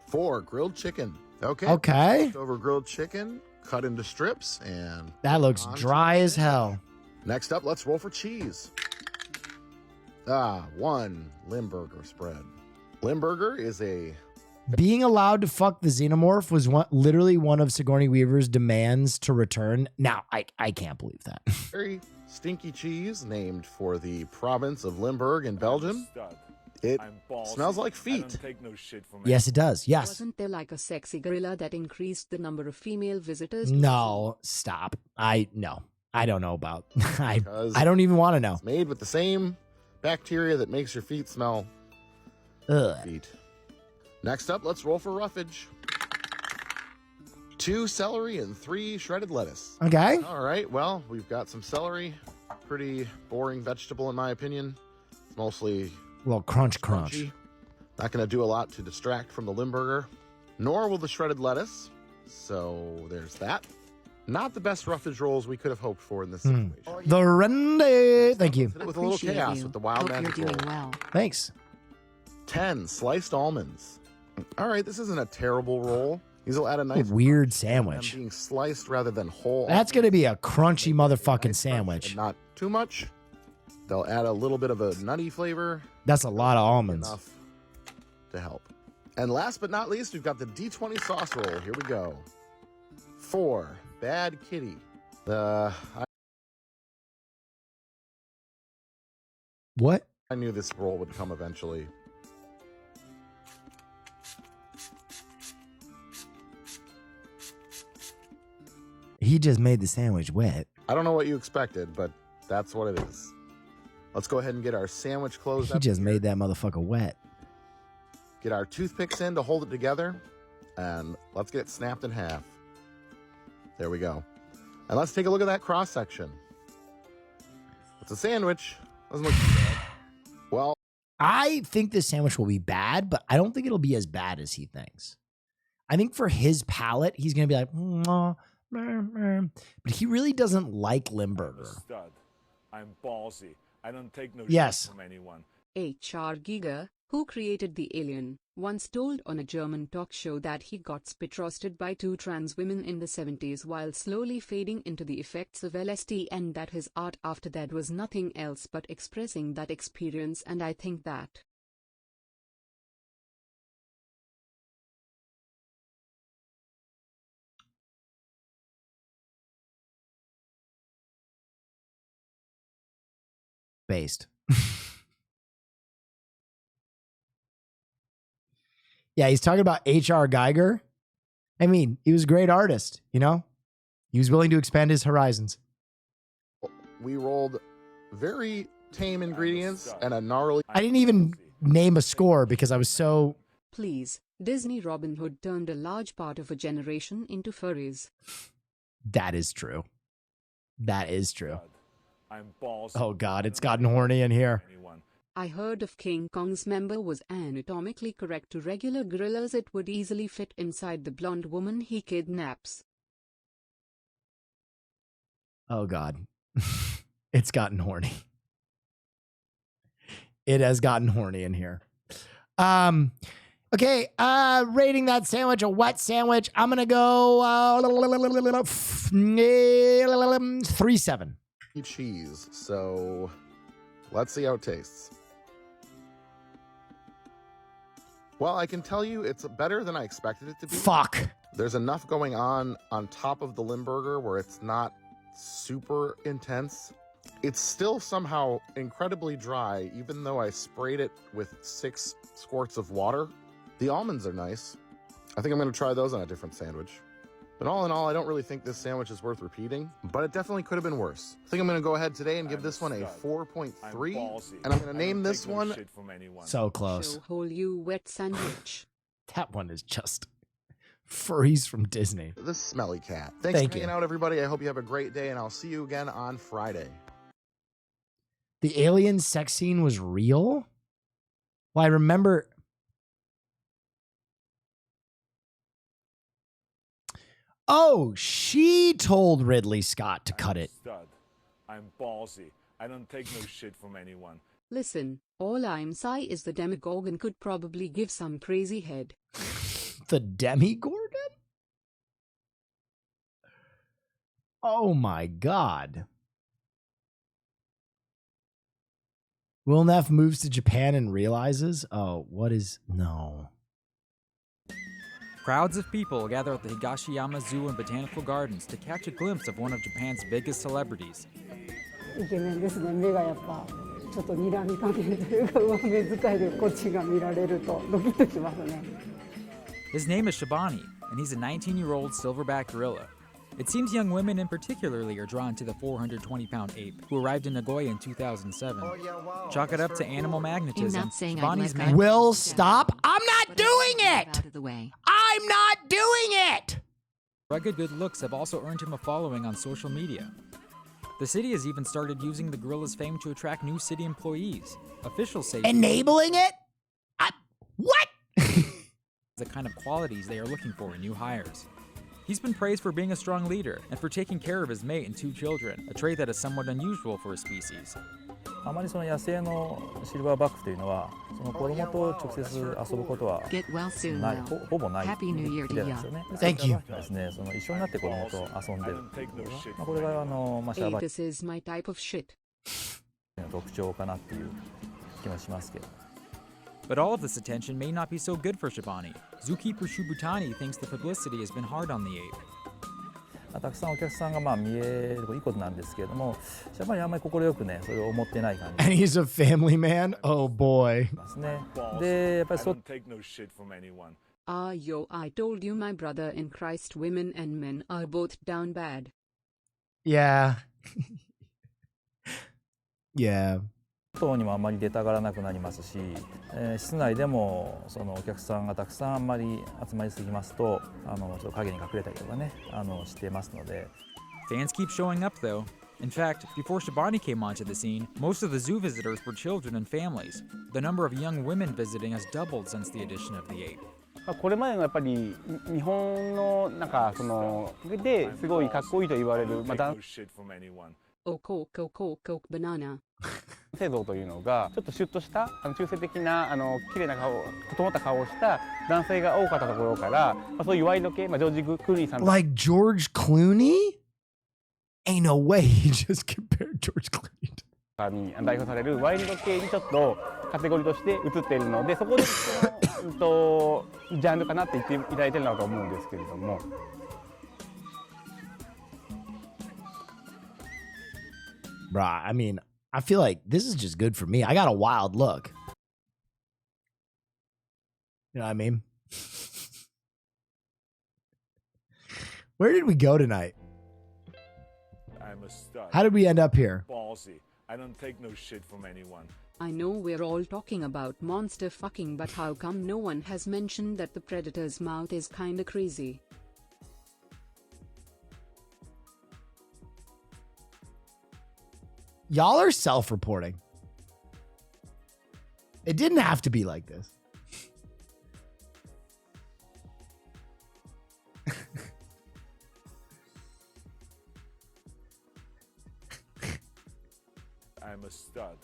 [SPEAKER 17] 4 grilled chicken. Okay. Leftover grilled chicken, cut into strips, and
[SPEAKER 9] that looks dry as hell.
[SPEAKER 17] Next up, let's roll for cheese. 1 Limburger spread. Limburger is a.
[SPEAKER 9] Being allowed to fuck the xenomorph was literally one of Sigourney Weaver's demands to return. Now, I can't believe that.
[SPEAKER 17] Very stinky cheese named for the province of Limburg in Belgium. It smells like feet.
[SPEAKER 9] Yes, it does. Yes.
[SPEAKER 14] Wasn't there like a sexy gorilla that increased the number of female visitors?
[SPEAKER 9] No, stop. No. I don't know about. I don't even want to know.
[SPEAKER 17] It's made with the same bacteria that makes your feet smell. Feet. Next up, let's roll for roughage. 2 celery and 3 shredded lettuce.
[SPEAKER 9] Okay.
[SPEAKER 17] All right. Well, we've got some celery. Pretty boring vegetable in my opinion. It's mostly
[SPEAKER 9] a little crunch.
[SPEAKER 17] Not going to do a lot to distract from the Limburger, nor will the shredded lettuce. So there's that. Not the best roughage rolls we could have hoped for in this situation.
[SPEAKER 9] The Rendy. Thank you.
[SPEAKER 17] With a little chaos with the wild magic roll.
[SPEAKER 15] Well.
[SPEAKER 9] Thanks.
[SPEAKER 17] 10 sliced almonds. All right, this isn't a terrible roll. These will add a nice
[SPEAKER 9] weird sandwich.
[SPEAKER 17] Being sliced rather than whole.
[SPEAKER 9] That's going to be a crunchy motherfucking sandwich.
[SPEAKER 17] Not too much. They'll add a little bit of a nutty flavor.
[SPEAKER 9] That's a lot of almonds.
[SPEAKER 17] Enough to help. And last but not least, we've got the D20 sauce roll. Here we go. 4 Bad Kitty.
[SPEAKER 9] What?
[SPEAKER 17] I knew this roll would come eventually.
[SPEAKER 9] He just made the sandwich wet.
[SPEAKER 17] I don't know what you expected, but that's what it is. Let's go ahead and get our sandwich closed up.
[SPEAKER 9] He just made that motherfucker wet.
[SPEAKER 17] Get our toothpicks in to hold it together, and let's get it snapped in half. There we go. And let's take a look at that cross section. It's a sandwich. Doesn't look too bad. Well,
[SPEAKER 9] I think this sandwich will be bad, but I don't think it'll be as bad as he thinks. I think for his palate, he's going to be like, but he really doesn't like Limburger.
[SPEAKER 11] I'm ballsy. I don't take no
[SPEAKER 9] Yes.
[SPEAKER 11] shit from anyone.
[SPEAKER 14] H.R. Giger, who created the alien, once told on a German talk show that he got spit roasted by 2 trans women in the 70s while slowly fading into the effects of LSD, and that his art after that was nothing else but expressing that experience, and I think that
[SPEAKER 9] based. Yeah, he's talking about H.R. Geiger. I mean, he was a great artist, you know? He was willing to expand his horizons.
[SPEAKER 17] We rolled very tame ingredients and a gnarly.
[SPEAKER 9] I didn't even name a score because I was so...
[SPEAKER 14] Please, Disney Robin Hood turned a large part of a generation into furries.
[SPEAKER 9] That is true. That is true.
[SPEAKER 11] I'm balls.
[SPEAKER 9] Oh, God, it's gotten horny in here.
[SPEAKER 14] I heard if King Kong's member was anatomically correct to regular gorillas, it would easily fit inside the blonde woman he kidnaps.
[SPEAKER 9] Oh, God. It's gotten horny. It has gotten horny in here. Okay, rating that sandwich a wet sandwich. I'm going to go 3.7.
[SPEAKER 17] Cheese. So let's see how it tastes. Well, I can tell you it's better than I expected it to be.
[SPEAKER 9] Fuck.
[SPEAKER 17] There's enough going on top of the Limburger where it's not super intense. It's still somehow incredibly dry, even though I sprayed it with 6 squirts of water. The almonds are nice. I think I'm going to try those on a different sandwich. But all in all, I don't really think this sandwich is worth repeating, but it definitely could have been worse. I think I'm going to go ahead today and give this one a 4.3, and I'm going to name this one...
[SPEAKER 9] So close.
[SPEAKER 14] So whole you wet sandwich.
[SPEAKER 9] That one is just furries from Disney.
[SPEAKER 17] The Smelly Cat. Thanks
[SPEAKER 9] Thank
[SPEAKER 17] for
[SPEAKER 9] you.
[SPEAKER 17] hanging out, everybody. I hope you have a great day, and I'll see you again on Friday.
[SPEAKER 9] The alien sex scene was real? Well, I remember... Oh, she told Ridley Scott to cut it.
[SPEAKER 11] Stud. I'm ballsy. I don't take no shit from anyone.
[SPEAKER 14] Listen, all I'm say is the Demogorgon could probably give some crazy head.
[SPEAKER 9] The Demigorgon? Oh my God. Will Neff moves to Japan and realizes, oh, what is, no.
[SPEAKER 18] Crowds of people gather at the Higashiyama Zoo and Botanical Gardens to catch a glimpse of one of Japan's biggest celebrities.
[SPEAKER 19] イケメンですね。目がやっぱちょっと睨みかけるというか、上目遣いでこっちが見られるとドキッとしますね。
[SPEAKER 18] His name is Shabani, and he's a 19-year-old silverback gorilla. It seems young women in particularly are drawn to the 420-pound ape, who arrived in Nagoya in 2007. Chalk it up to animal magnetism.
[SPEAKER 15] I'm not saying I'd
[SPEAKER 18] Shabani's
[SPEAKER 15] let that
[SPEAKER 9] Will stop. I'm not doing it.
[SPEAKER 15] out of the way.
[SPEAKER 9] I'm not doing it.
[SPEAKER 18] rugged good looks have also earned him a following on social media. The city has even started using the gorilla's fame to attract new city employees. Officials say
[SPEAKER 9] enabling it? What?
[SPEAKER 18] the kind of qualities they are looking for in new hires. He's been praised for being a strong leader and for taking care of his mate and 2 children, a trait that is somewhat unusual for a species.
[SPEAKER 20] あまりその野生のシルバーバックというのは、その子供と直接遊ぶことは
[SPEAKER 15] Get well soon,
[SPEAKER 20] ない、
[SPEAKER 15] Will.
[SPEAKER 20] ほぼない
[SPEAKER 15] Happy New Year to
[SPEAKER 20] ですよね。
[SPEAKER 9] Thank you.
[SPEAKER 20] ですね、その一緒になって子供と遊んでるっていうのは、まあ、これがシャ
[SPEAKER 14] Hey,
[SPEAKER 20] バ
[SPEAKER 14] this is my type of shit.
[SPEAKER 20] の特徴かなっていう気もしますけど。
[SPEAKER 18] But all of this attention may not be so good for Shabani. Zookeeper Shubutani thinks the publicity has been hard on the ape.
[SPEAKER 20] たくさんお客さんが見えるいいことなんですけれども、やっぱりあんまり快くね、それを思ってない感じ
[SPEAKER 9] And he's a family man? Oh boy.
[SPEAKER 20] ですね。で、やっぱり
[SPEAKER 11] I don't take no shit from anyone.
[SPEAKER 14] Yo, I told you my brother in Christ, women and men are both down bad.
[SPEAKER 9] Yeah. Yeah.
[SPEAKER 20] 外にもあんまり出たがらなくなりますし、室内でもそのお客さんがたくさんあんまり集まりすぎますと、ちょっと影に隠れたりとかね、してますので。
[SPEAKER 18] Fans keep showing up though. In fact, before Shabani came onto the scene, most of the zoo visitors were children and families. The number of young women visiting has doubled since the addition of the ape.
[SPEAKER 21] これまでのやっぱり日本のなんかそのですごいかっこいいと言われる、
[SPEAKER 14] Oh, coke, banana.
[SPEAKER 21] 性像というのがちょっとシュッとした中性的な綺麗な顔、整った顔をした男性が多かったところから、そういうワイド系、ジョージ・クルーニーさん
[SPEAKER 9] Like George Clooney? Ain't no way he just compared George Clooney to
[SPEAKER 21] に代表されるワイルド系にちょっとカテゴリーとして映っているので、そこでジャンルかなって言っていただいてるのだと思うんですけれども。
[SPEAKER 9] Bruh, I mean, I feel like this is just good for me. I got a wild look. You know what I mean? Where did we go tonight?
[SPEAKER 11] I'm a stud.
[SPEAKER 9] How did we end up here?
[SPEAKER 11] Ballsy. I don't take no shit from anyone.
[SPEAKER 14] I know we're all talking about monster fucking, but how come no one has mentioned that the predator's mouth is kinda crazy?
[SPEAKER 9] Y'all are self-reporting. It didn't have to be like this.
[SPEAKER 11] I'm a stud.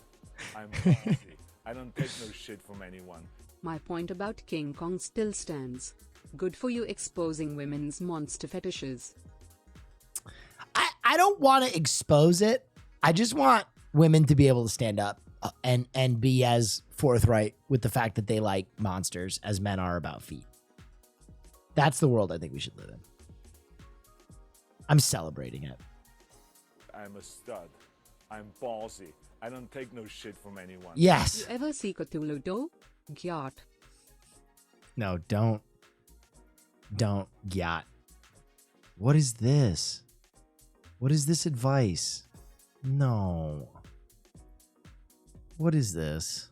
[SPEAKER 11] I'm ballsy. I don't take no shit from anyone.
[SPEAKER 14] My point about King Kong still stands. Good for you exposing women's monster fetishes.
[SPEAKER 9] I don't want to expose it. I just want women to be able to stand up and be as forthright with the fact that they like monsters as men are about feet. That's the world I think we should live in. I'm celebrating it.
[SPEAKER 11] I'm a stud. I'm ballsy. I don't take no shit from anyone.
[SPEAKER 9] Yes.
[SPEAKER 14] You ever see Cthulhu though? Gyat.
[SPEAKER 9] No, don't. Gyat. What is this? What is this advice? No. What is this?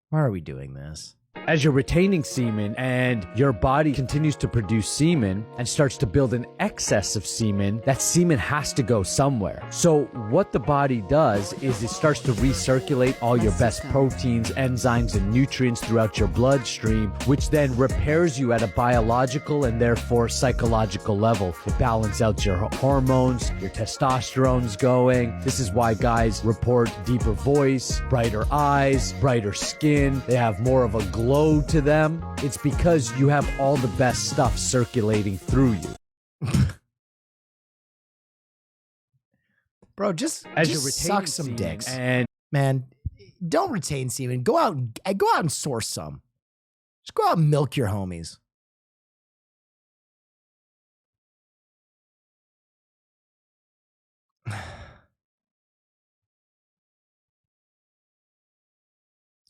[SPEAKER 9] Why are we doing this?
[SPEAKER 2] As you're retaining semen and your body continues to produce semen and starts to build an excess of semen, that semen has to go somewhere. So what the body does is it starts to recirculate all your best proteins, enzymes, and nutrients throughout your bloodstream, which then repairs you at a biological and therefore psychological level to balance out your hormones, your testosterone's going. This is why guys report deeper voice, brighter eyes, brighter skin. They have more of a glow to them. It's because you have all the best stuff circulating through you.
[SPEAKER 9] Bro, just
[SPEAKER 2] you're
[SPEAKER 9] suck
[SPEAKER 2] retaining
[SPEAKER 9] some
[SPEAKER 2] semen
[SPEAKER 9] dicks.
[SPEAKER 2] and
[SPEAKER 9] Man, don't retain semen. Go out and source some. Just go out and milk your homies.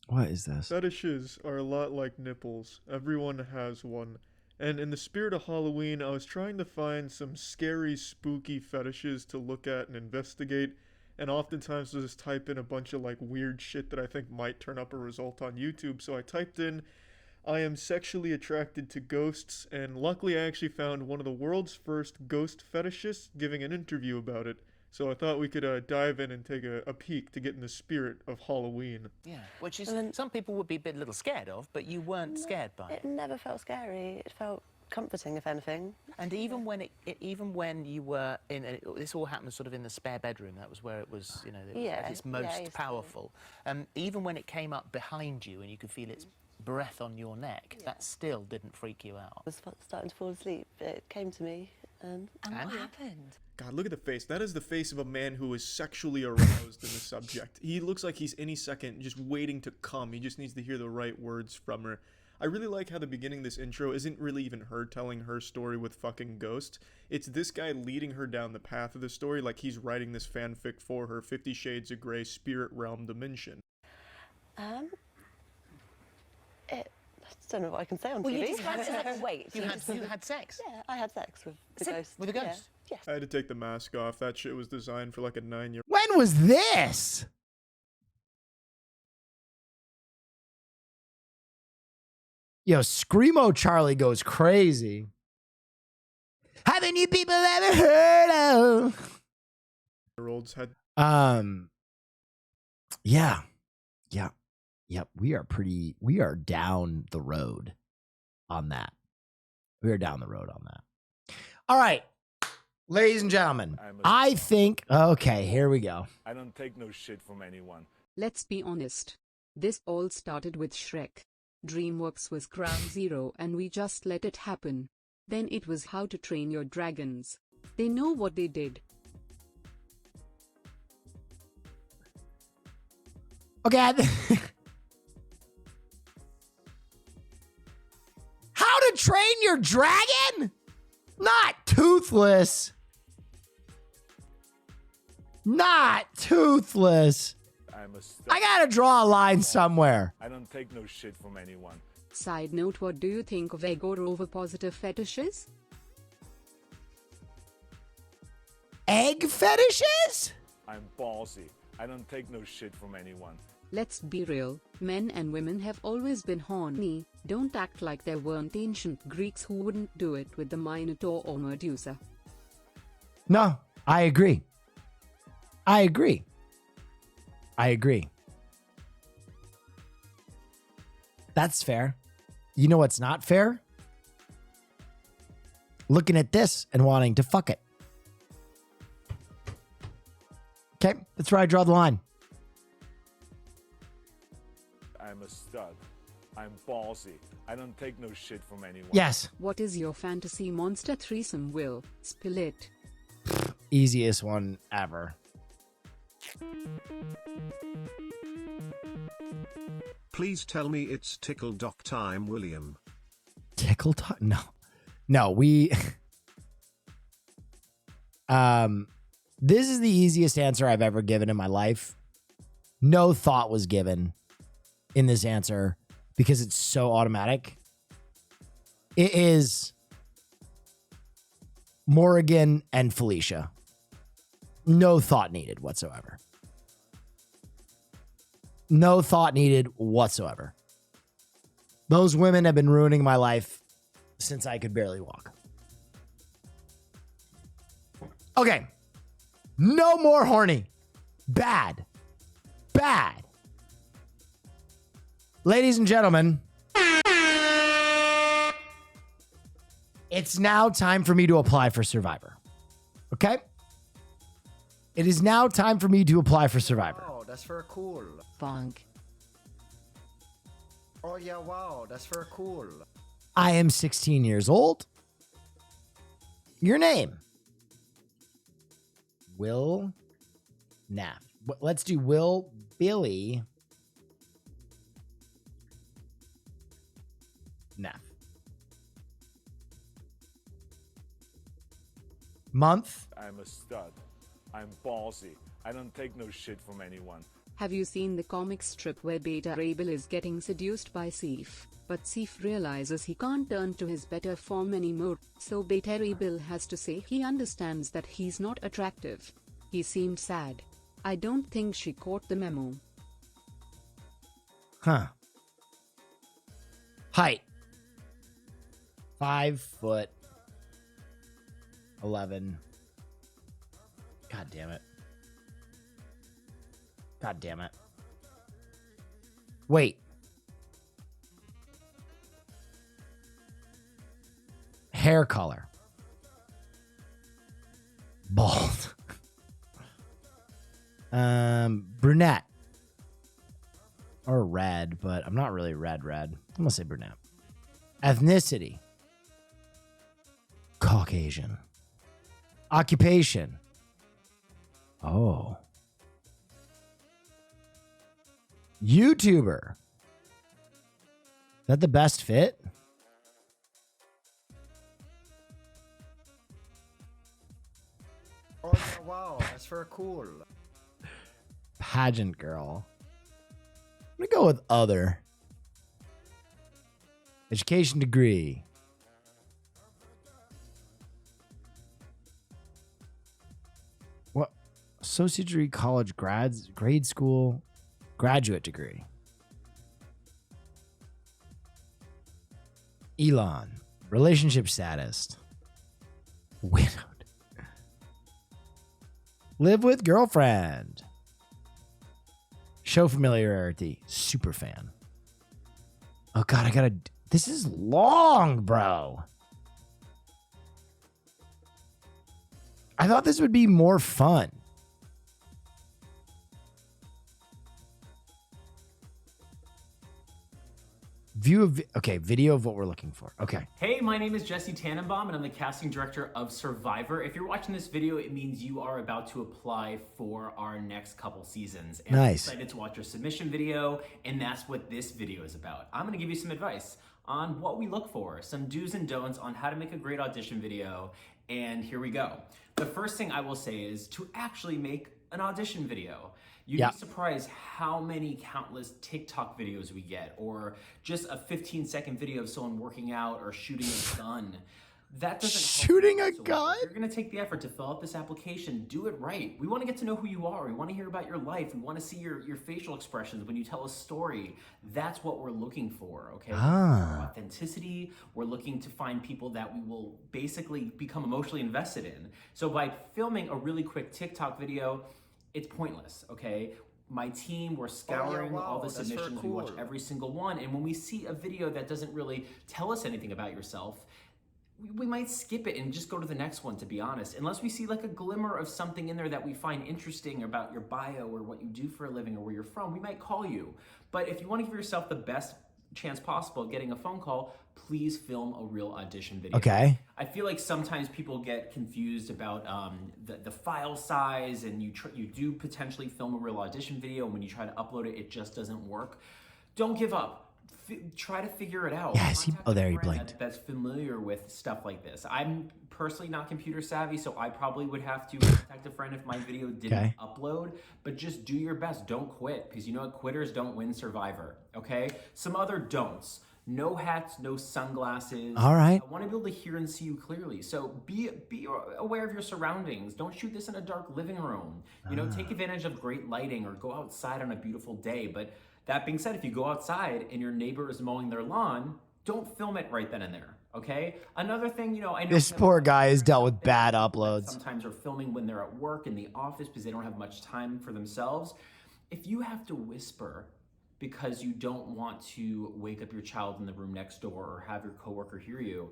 [SPEAKER 9] What is this?
[SPEAKER 22] Fetishes are a lot like nipples. Everyone has one. And in the spirit of Halloween, I was trying to find some scary, spooky fetishes to look at and investigate. And oftentimes I'll just type in a bunch of like weird shit that I think might turn up a result on YouTube. So I typed in, I am sexually attracted to ghosts. And luckily I actually found one of the world's first ghost fetishists giving an interview about it. So I thought we could dive in and take a peek to get in the spirit of Halloween.
[SPEAKER 23] Yeah, which is some people would be a little scared of, but you weren't scared by it.
[SPEAKER 24] It never felt scary. It felt comforting, if anything.
[SPEAKER 23] And even when even when you were in, this all happened sort of in the spare bedroom. That was where it was, you know, at its most powerful. Even when it came up behind you and you could feel its breath on your neck, that still didn't freak you out.
[SPEAKER 24] I was starting to fall asleep. It came to me, and
[SPEAKER 23] what
[SPEAKER 24] happened?
[SPEAKER 22] God, look at the face. That is the face of a man who is sexually aroused in the subject. He looks like he's any second just waiting to come. He just needs to hear the right words from her. I really like how the beginning of this intro isn't really even her telling her story with fucking ghosts. It's this guy leading her down the path of the story like he's writing this fanfic for her, 50 Shades of Grey spirit realm dimension.
[SPEAKER 24] I don't know what I can say on
[SPEAKER 23] Well,
[SPEAKER 24] TV.
[SPEAKER 23] you just had sex.
[SPEAKER 24] Wait,
[SPEAKER 23] you had sex?
[SPEAKER 24] Yeah, I had sex with the ghost.
[SPEAKER 23] With a ghost?
[SPEAKER 24] Yeah.
[SPEAKER 22] I had to take the mask off. That shit was designed for like a 9-year-old.
[SPEAKER 9] When was this? Yo, Screamo Charlie goes crazy. Haven't you people ever heard of?
[SPEAKER 22] Year-olds had.
[SPEAKER 9] Yeah. Yep. We are down the road on that. We are down the road on that. All right. Ladies and gentlemen, I think, okay, here we go.
[SPEAKER 11] I don't take no shit from anyone.
[SPEAKER 14] Let's be honest. This all started with Shrek. DreamWorks was ground zero and we just let it happen. Then it was How to Train Your Dragons. They know what they did.
[SPEAKER 9] Okay. How to Train Your Dragon? Not Toothless. Not Toothless. I gotta draw a line somewhere.
[SPEAKER 11] I don't take no shit from anyone.
[SPEAKER 14] Side note, what do you think of egg or ovipositor fetishes?
[SPEAKER 9] Egg fetishes?
[SPEAKER 11] I'm ballsy. I don't take no shit from anyone.
[SPEAKER 14] Let's be real, men and women have always been horny. Don't act like there weren't ancient Greeks who wouldn't do it with the Minotaur or Medusa.
[SPEAKER 9] No, I agree. I agree. I agree. That's fair. You know what's not fair? Looking at this and wanting to fuck it. Okay, that's where I draw the line.
[SPEAKER 11] I'm a stud. I'm ballsy. I don't take no shit from anyone.
[SPEAKER 9] Yes.
[SPEAKER 14] What is your fantasy monster threesome, Will? Spill it.
[SPEAKER 9] Easiest one ever.
[SPEAKER 16] Please tell me it's tickle dock time, William.
[SPEAKER 9] Tickle dock? No. No, we... This is the easiest answer I've ever given in my life. No thought was given in this answer because it's so automatic. It is Morrigan and Felicia. No thought needed whatsoever. No thought needed whatsoever. Those women have been ruining my life since I could barely walk. Okay. No more horny. Bad. Bad. Ladies and gentlemen, it's now time for me to apply for Survivor. Okay? It is now time for me to apply for Survivor.
[SPEAKER 1] Oh, that's very cool.
[SPEAKER 15] Bonk.
[SPEAKER 1] Oh yeah, wow, that's very cool.
[SPEAKER 9] I am 16 years old. Your name? Will Neff. Let's do Will Billy Neff. Month?
[SPEAKER 11] I'm a stud. I'm ballsy. I don't take no shit from anyone.
[SPEAKER 14] Have you seen the comic strip where Beta Ray Bill is getting seduced by Sif, but Sif realizes he can't turn to his better form anymore, so Beta Ray Bill has to say he understands that he's not attractive. He seemed sad. I don't think she caught the memo.
[SPEAKER 9] Huh. Height. 5'11". God damn it. God damn it. Wait. Hair color. Bald. Brunette. Or red, but I'm not really red. I'm gonna say brunette. Ethnicity. Caucasian. Occupation. Oh. YouTuber. Is that the best fit?
[SPEAKER 1] Oh yeah, wow, that's very cool.
[SPEAKER 9] Pageant girl. I'm gonna go with other. Education degree. What? Associate degree, college, grade school, graduate degree. Elon. Relationship status. Widowed. Live with girlfriend. Show familiarity. Super fan. Oh God, I gotta... This is long, bro. I thought this would be more fun. Video of what we're looking for. Okay.
[SPEAKER 5] Hey, my name is Jesse Tannenbaum, and I'm the casting director of Survivor. If you're watching this video, it means you are about to apply for our next couple seasons. And
[SPEAKER 9] Nice.
[SPEAKER 5] I'm excited to watch your submission video, and that's what this video is about. I'm gonna give you some advice on what we look for, some do's and don'ts on how to make a great audition video, and here we go. The first thing I will say is to actually make an audition video. You'd be surprised how many countless TikTok videos we get, or just a 15-second video of someone working out or shooting a gun. That doesn't
[SPEAKER 9] shooting a gun.
[SPEAKER 5] If you're gonna take the effort to fill out this application, do it right. We want to get to know who you are. We want to hear about your life. We want to see your facial expressions when you tell a story. That's what we're looking for, okay? Authenticity. We're looking to find people that we will basically become emotionally invested in. So by filming a really quick TikTok video, it's pointless, okay? My team, we're scouring all the submissions. We watch every single one. And when we see a video that doesn't really tell us anything about yourself, we might skip it and just go to the next one, to be honest. Unless we see like a glimmer of something in there that we find interesting about your bio or what you do for a living or where you're from, we might call you. But if you want to give yourself the best chance possible at getting a phone call, please film a real audition video.
[SPEAKER 9] Okay.
[SPEAKER 5] I feel like sometimes people get confused about the file size, and you do potentially film a real audition video, and when you try to upload it, it just doesn't work. Don't give up. Try to figure it out.
[SPEAKER 9] Yes. There you blinked.
[SPEAKER 5] That's familiar with stuff like this. I'm personally not computer savvy, so I probably would have to contact a friend if my video didn't upload, but just do your best. Don't quit, because you know what? Quitters don't win Survivor, okay? Some other don'ts. No hats, no sunglasses.
[SPEAKER 9] All right.
[SPEAKER 5] I want to be able to hear and see you clearly. So be aware of your surroundings. Don't shoot this in a dark living room. You know, take advantage of great lighting or go outside on a beautiful day. But that being said, if you go outside and your neighbor is mowing their lawn, don't film it right then and there, okay? Another thing, you know, I know
[SPEAKER 9] This poor guy has dealt with bad uploads.
[SPEAKER 5] sometimes are filming when they're at work in the office because they don't have much time for themselves. If you have to whisper because you don't want to wake up your child in the room next door or have your coworker hear you,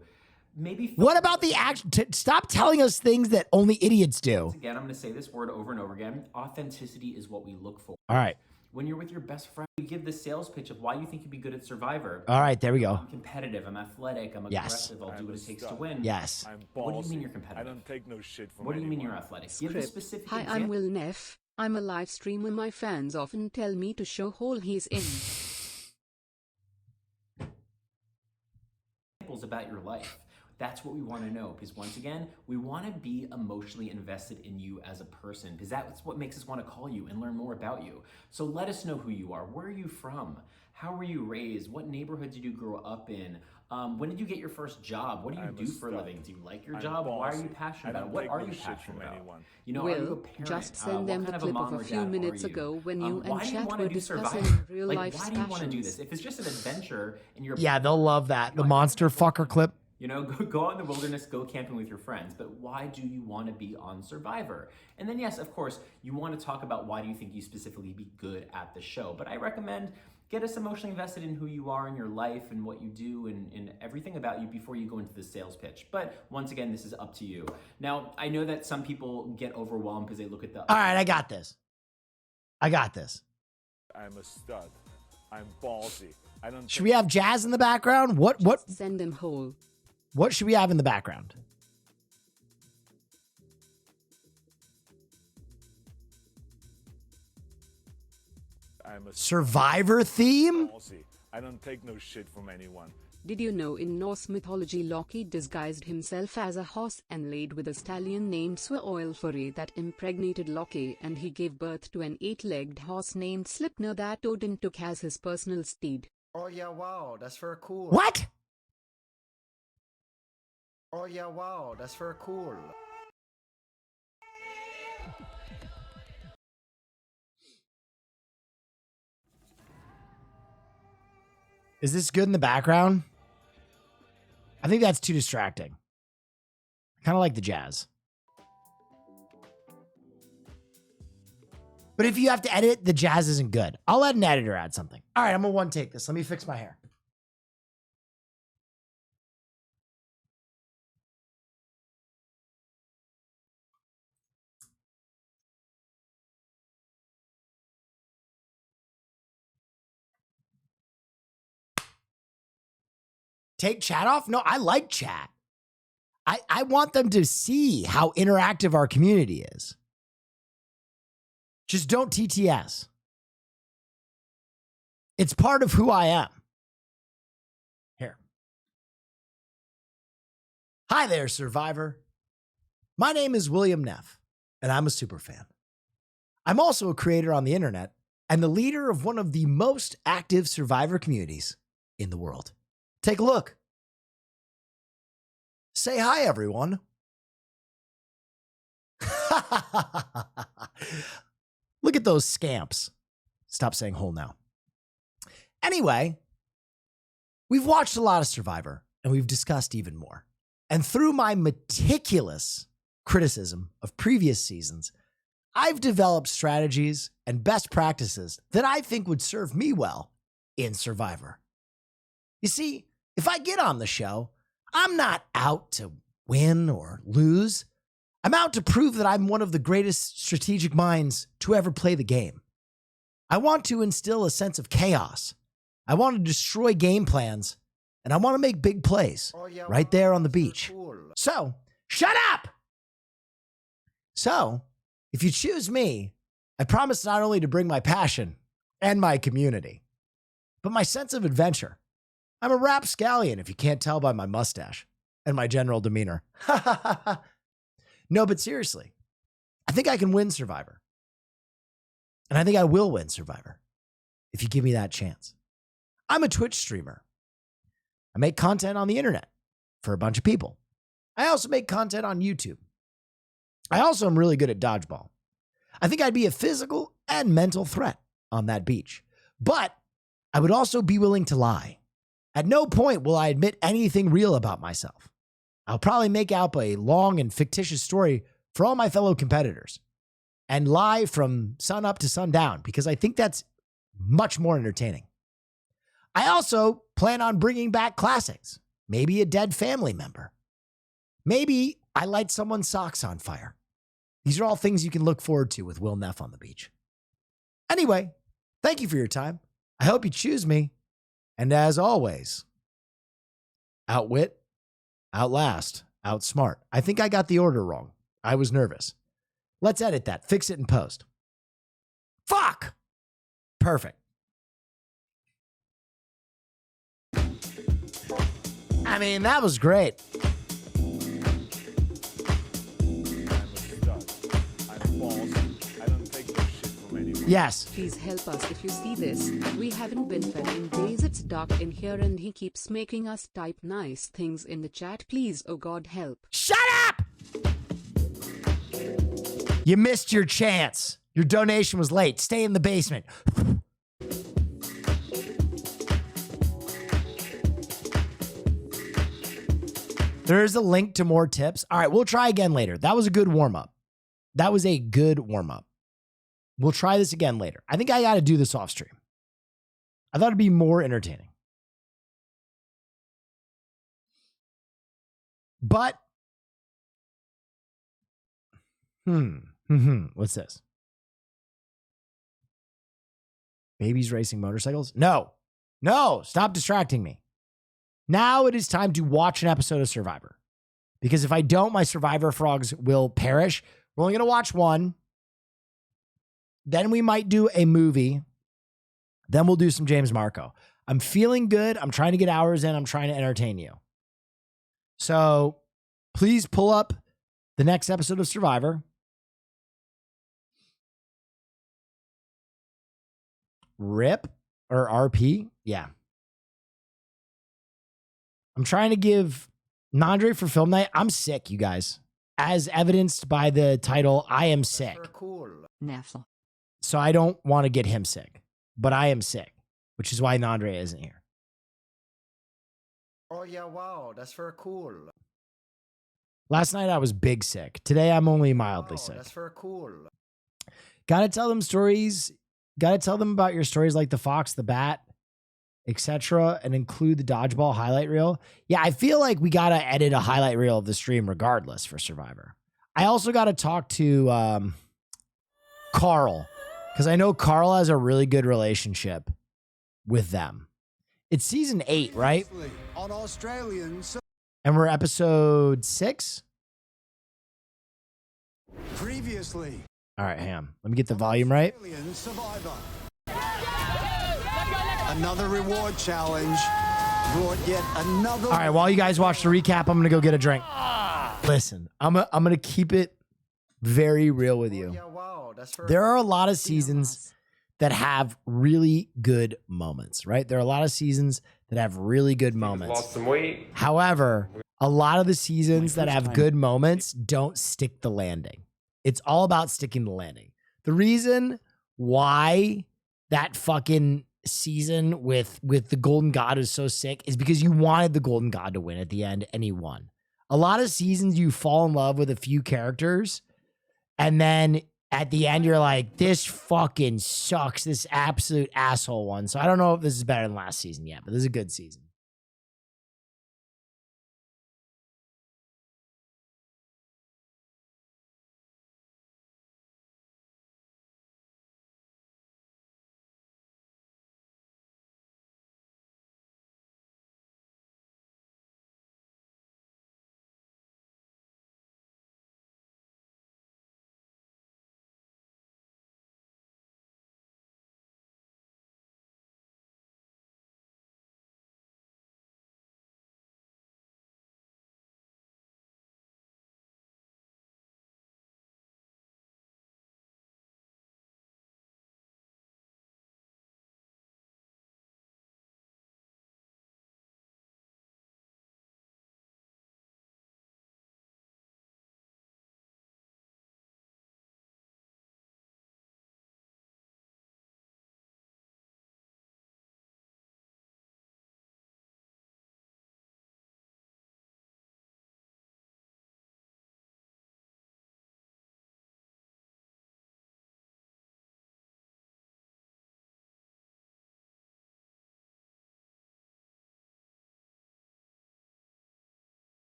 [SPEAKER 5] maybe...
[SPEAKER 9] What about the action? Stop telling us things that only idiots do.
[SPEAKER 5] Again, I'm going to say this word over and over again. Authenticity is what we look for.
[SPEAKER 9] All right.
[SPEAKER 5] When you're with your best friend, you give the sales pitch of why you think you'd be good at Survivor.
[SPEAKER 9] All right, there we go.
[SPEAKER 5] I'm competitive, I'm athletic, I'm aggressive, I'll do what it takes to win.
[SPEAKER 9] Yes.
[SPEAKER 5] What do you mean you're competitive?
[SPEAKER 11] I don't take no shit from
[SPEAKER 5] What do you mean
[SPEAKER 11] anyone.
[SPEAKER 5] you're athletic? Give a specific
[SPEAKER 14] Hi,
[SPEAKER 5] example.
[SPEAKER 14] I'm Will Neff. I'm a live streamer. My fans often tell me to show hole he's in.
[SPEAKER 5] About your life. That's what we want to know, because once again, we want to be emotionally invested in you as a person, because that's what makes us want to call you and learn more about you. So let us know who you are. Where are you from? How were you raised? What neighborhood did you grow up in? When did you get your first job? What do you do for a living? Do you like your job? Why are you passionate about it? What are you passionate about? You know, are you a
[SPEAKER 14] Will,
[SPEAKER 5] parent?
[SPEAKER 14] just send
[SPEAKER 5] What
[SPEAKER 14] them
[SPEAKER 5] kind
[SPEAKER 14] the
[SPEAKER 5] of
[SPEAKER 14] clip
[SPEAKER 5] mom
[SPEAKER 14] of a
[SPEAKER 5] or
[SPEAKER 14] few
[SPEAKER 5] dad are
[SPEAKER 14] minutes
[SPEAKER 5] you?
[SPEAKER 14] ago when you
[SPEAKER 5] Why
[SPEAKER 14] and
[SPEAKER 5] do you
[SPEAKER 14] chat
[SPEAKER 5] wanna
[SPEAKER 14] were
[SPEAKER 5] do
[SPEAKER 14] discussing
[SPEAKER 5] Survivor?
[SPEAKER 14] real
[SPEAKER 5] Like,
[SPEAKER 14] life
[SPEAKER 5] why do you want to do
[SPEAKER 14] passions.
[SPEAKER 5] this? If it's just an adventure and you're
[SPEAKER 9] Yeah, they'll love that. The monster fucker clip.
[SPEAKER 5] you know, go out in the wilderness, go camping with your friends, but why do you want to be on Survivor? And then yes, of course, you want to talk about why do you think you specifically be good at the show. But I recommend get us emotionally invested in who you are in your life and what you do and everything about you before you go into the sales pitch. But once again, this is up to you. Now, I know that some people get overwhelmed because they look at the...
[SPEAKER 9] All right, I got this. I got this.
[SPEAKER 11] I'm a stud. I'm ballsy. I don't.
[SPEAKER 9] Should we have jazz in the background? What
[SPEAKER 14] Send them whole.
[SPEAKER 9] What should we have in the background?
[SPEAKER 11] I'm a
[SPEAKER 9] Survivor theme?
[SPEAKER 11] ballsy. I don't take no shit from anyone.
[SPEAKER 14] Did you know in Norse mythology Loki disguised himself as a horse and laid with a stallion named Svaolfari that impregnated Loki, and he gave birth to an 8-legged horse named Sleipnir that Odin took as his personal steed.
[SPEAKER 1] Oh yeah, wow, that's very cool.
[SPEAKER 9] What?
[SPEAKER 1] Oh yeah, wow, that's very cool.
[SPEAKER 9] Is this good in the background? I think that's too distracting. I kind of like the jazz. But if you have to edit, the jazz isn't good. I'll let an editor add something. All right, I'm gonna one take this. Let me fix my hair. Take chat off? No, I like chat. I want them to see how interactive our community is. Just don't TTS. It's part of who I am. Here. Hi there, Survivor. My name is William Neff, and I'm a super fan. I'm also a creator on the internet and the leader of one of the most active Survivor communities in the world. Take a look. Say hi, everyone. Look at those scamps. Stop saying hole now. Anyway, we've watched a lot of Survivor, and we've discussed even more. And through my meticulous criticism of previous seasons, I've developed strategies and best practices that I think would serve me well in Survivor. You see, if I get on the show, I'm not out to win or lose. I'm out to prove that I'm one of the greatest strategic minds to ever play the game. I want to instill a sense of chaos. I want to destroy game plans, and I want to make big plays right there on the beach. So, shut up! So, if you choose me, I promise not only to bring my passion and my community, but my sense of adventure. I'm a rapscallion, if you can't tell by my mustache and my general demeanor. No, but seriously, I think I can win Survivor. And I think I will win Survivor if you give me that chance. I'm a Twitch streamer. I make content on the internet for a bunch of people. I also make content on YouTube. I also am really good at dodgeball. I think I'd be a physical and mental threat on that beach. But I would also be willing to lie. At no point will I admit anything real about myself. I'll probably make up a long and fictitious story for all my fellow competitors and lie from sun up to sundown because I think that's much more entertaining. I also plan on bringing back classics, maybe a dead family member. Maybe I light someone's socks on fire. These are all things you can look forward to with Will Neff on the beach. Anyway, thank you for your time. I hope you choose me. And as always, outwit, outlast, outsmart. I think I got the order wrong. I was nervous. Let's edit that. Fix it in post. Fuck! Perfect. I mean, that was great. Yes.
[SPEAKER 14] Please help us if you see this. We haven't been fed in days. It's dark in here and he keeps making us type nice things in the chat. Please, oh God, help.
[SPEAKER 9] Shut up! You missed your chance. Your donation was late. Stay in the basement. There's a link to more tips. All right, we'll try again later. That was a good warm-up. That was a good warm-up. We'll try this again later. I think I got to do this off stream. I thought it'd be more entertaining. But, what's this? Babies racing motorcycles? No, stop distracting me. Now it is time to watch an episode of Survivor. Because if I don't, my Survivor frogs will perish. We're only going to watch one. Then we might do a movie. Then we'll do some James Marco. I'm feeling good. I'm trying to get hours in. I'm trying to entertain you. So please pull up the next episode of Survivor. RIP or RP? Yeah. I'm trying to give Nandre for film night. I'm sick, you guys. As evidenced by the title, I am sick.
[SPEAKER 15] Neff.
[SPEAKER 9] So I don't want to get him sick, but I am sick, which is why Nandre isn't here.
[SPEAKER 1] Oh yeah, wow, that's very cool.
[SPEAKER 9] Last night I was big sick. Today I'm only mildly sick.
[SPEAKER 1] That's very cool.
[SPEAKER 9] Gotta tell them stories. Gotta tell them about your stories like the fox, the bat, etc., and include the dodgeball highlight reel. Yeah, I feel like we gotta edit a highlight reel of the stream regardless for Survivor. I also gotta talk to Carl, because I know Carl has a really good relationship with them. It's season 8, right?
[SPEAKER 4] On Australians.
[SPEAKER 9] And we're episode 6?
[SPEAKER 4] Previously.
[SPEAKER 9] All right, Ham. Let me get the volume right.
[SPEAKER 4] Australian Survivor. Another reward challenge brought yet another.
[SPEAKER 9] All right, while you guys watch the recap, I'm going to go get a drink. Listen, I'm going to keep it very real with you. There are a lot of seasons that have really good moments, right? There are a lot of seasons that have really good moments.
[SPEAKER 6] Lost some weight.
[SPEAKER 9] However, a lot of the seasons that have good moments don't stick the landing. It's all about sticking the landing. The reason why that fucking season with the Golden God is so sick is because you wanted the Golden God to win at the end, and he won. A lot of seasons you fall in love with a few characters, and then at the end you're like, this fucking sucks, this absolute asshole one. So I don't know if this is better than last season yet, but this is a good season.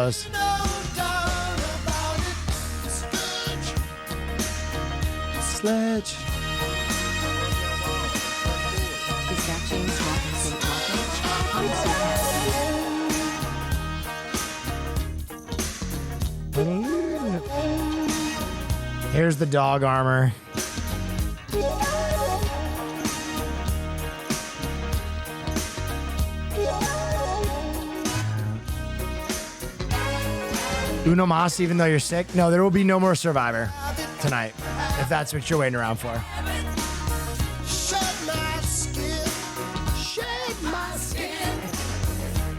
[SPEAKER 9] Sledge.
[SPEAKER 15] Is that James Robinson talking? I'm so happy.
[SPEAKER 9] Here's the dog armor. Uno mas, even though you're sick? No, there will be no more Survivor tonight, if that's what you're waiting around for.
[SPEAKER 4] Shed my skin. Shed my skin.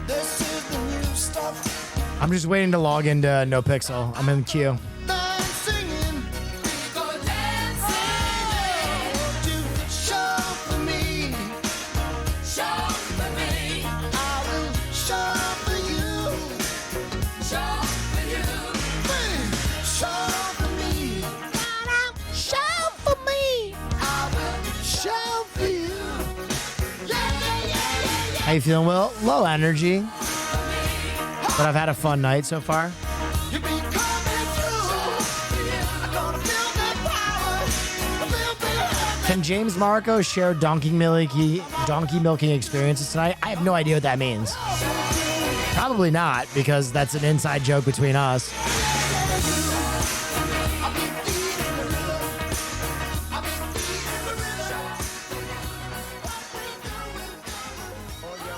[SPEAKER 4] This is the new stuff.
[SPEAKER 9] I'm just waiting to log into NoPixel. I'm in the queue.
[SPEAKER 4] I'm singing. Go dancing. Show for me. Show for me. I will show
[SPEAKER 3] How you feeling, Will? Low energy, but I've had a fun night so far. Can James Marco share donkey milking experiences tonight? I have no idea what that means. Probably not, because that's an inside joke between us.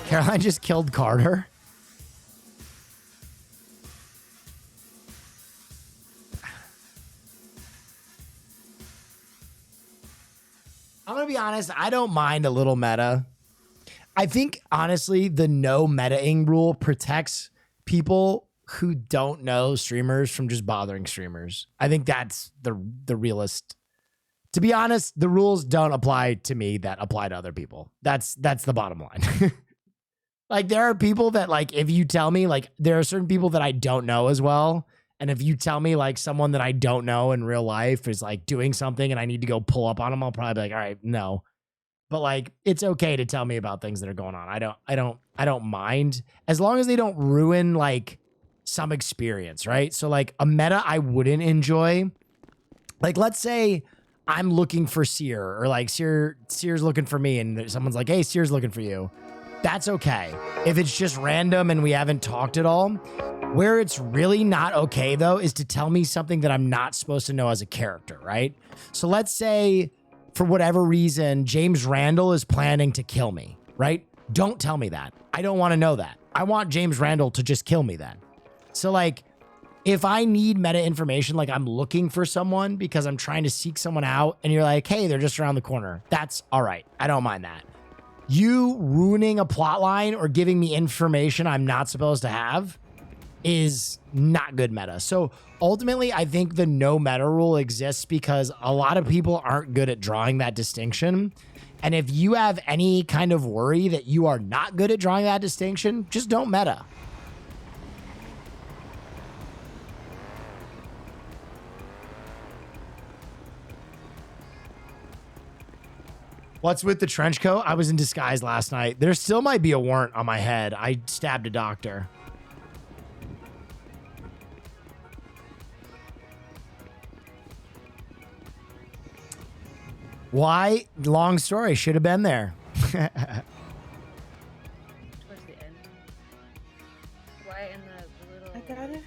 [SPEAKER 3] Caroline just killed Carter. I'm going to be honest, I don't mind a little meta. I think, honestly, the no metaing rule protects people who don't know streamers from just bothering streamers. I think that's the realist. To be honest, the rules don't apply to me that apply to other people. That's the bottom line. Like, there are people that, like, if you tell me, like, there are certain people that I don't know as well. And if you tell me, like, someone that I don't know in real life is, like, doing something and I need to go pull up on them, I'll probably be like, all right, no. But, like, it's okay to tell me about things that are going on. I don't mind, as long as they don't ruin, like, some experience, right? So, like, a meta I wouldn't enjoy, like, let's say I'm looking for Seer, or, like, Seer's looking for me, and someone's like, hey, Seer's looking for you. That's okay. If it's just random and we haven't talked at all. Where it's really not okay, though, is to tell me something that I'm not supposed to know as a character, right? So let's say, for whatever reason, James Randall is planning to kill me, right? Don't tell me that. I don't want to know that. I want James Randall to just kill me then. So, like, if I need meta information, like I'm looking for someone because I'm trying to seek someone out, and you're like, hey, they're just around the corner. That's all right. I don't mind that. You ruining a plot line or giving me information I'm not supposed to have is not good meta. So ultimately, I think the no meta rule exists because a lot of people aren't good at drawing that distinction. And if you have any kind of worry that you are not good at drawing that distinction, just don't meta. What's with the trench coat? I was in disguise last night. There still might be a warrant on my head. I stabbed a doctor. Why? Long story. Should have been there.
[SPEAKER 6] Towards the end. Why in the little...
[SPEAKER 7] I got it.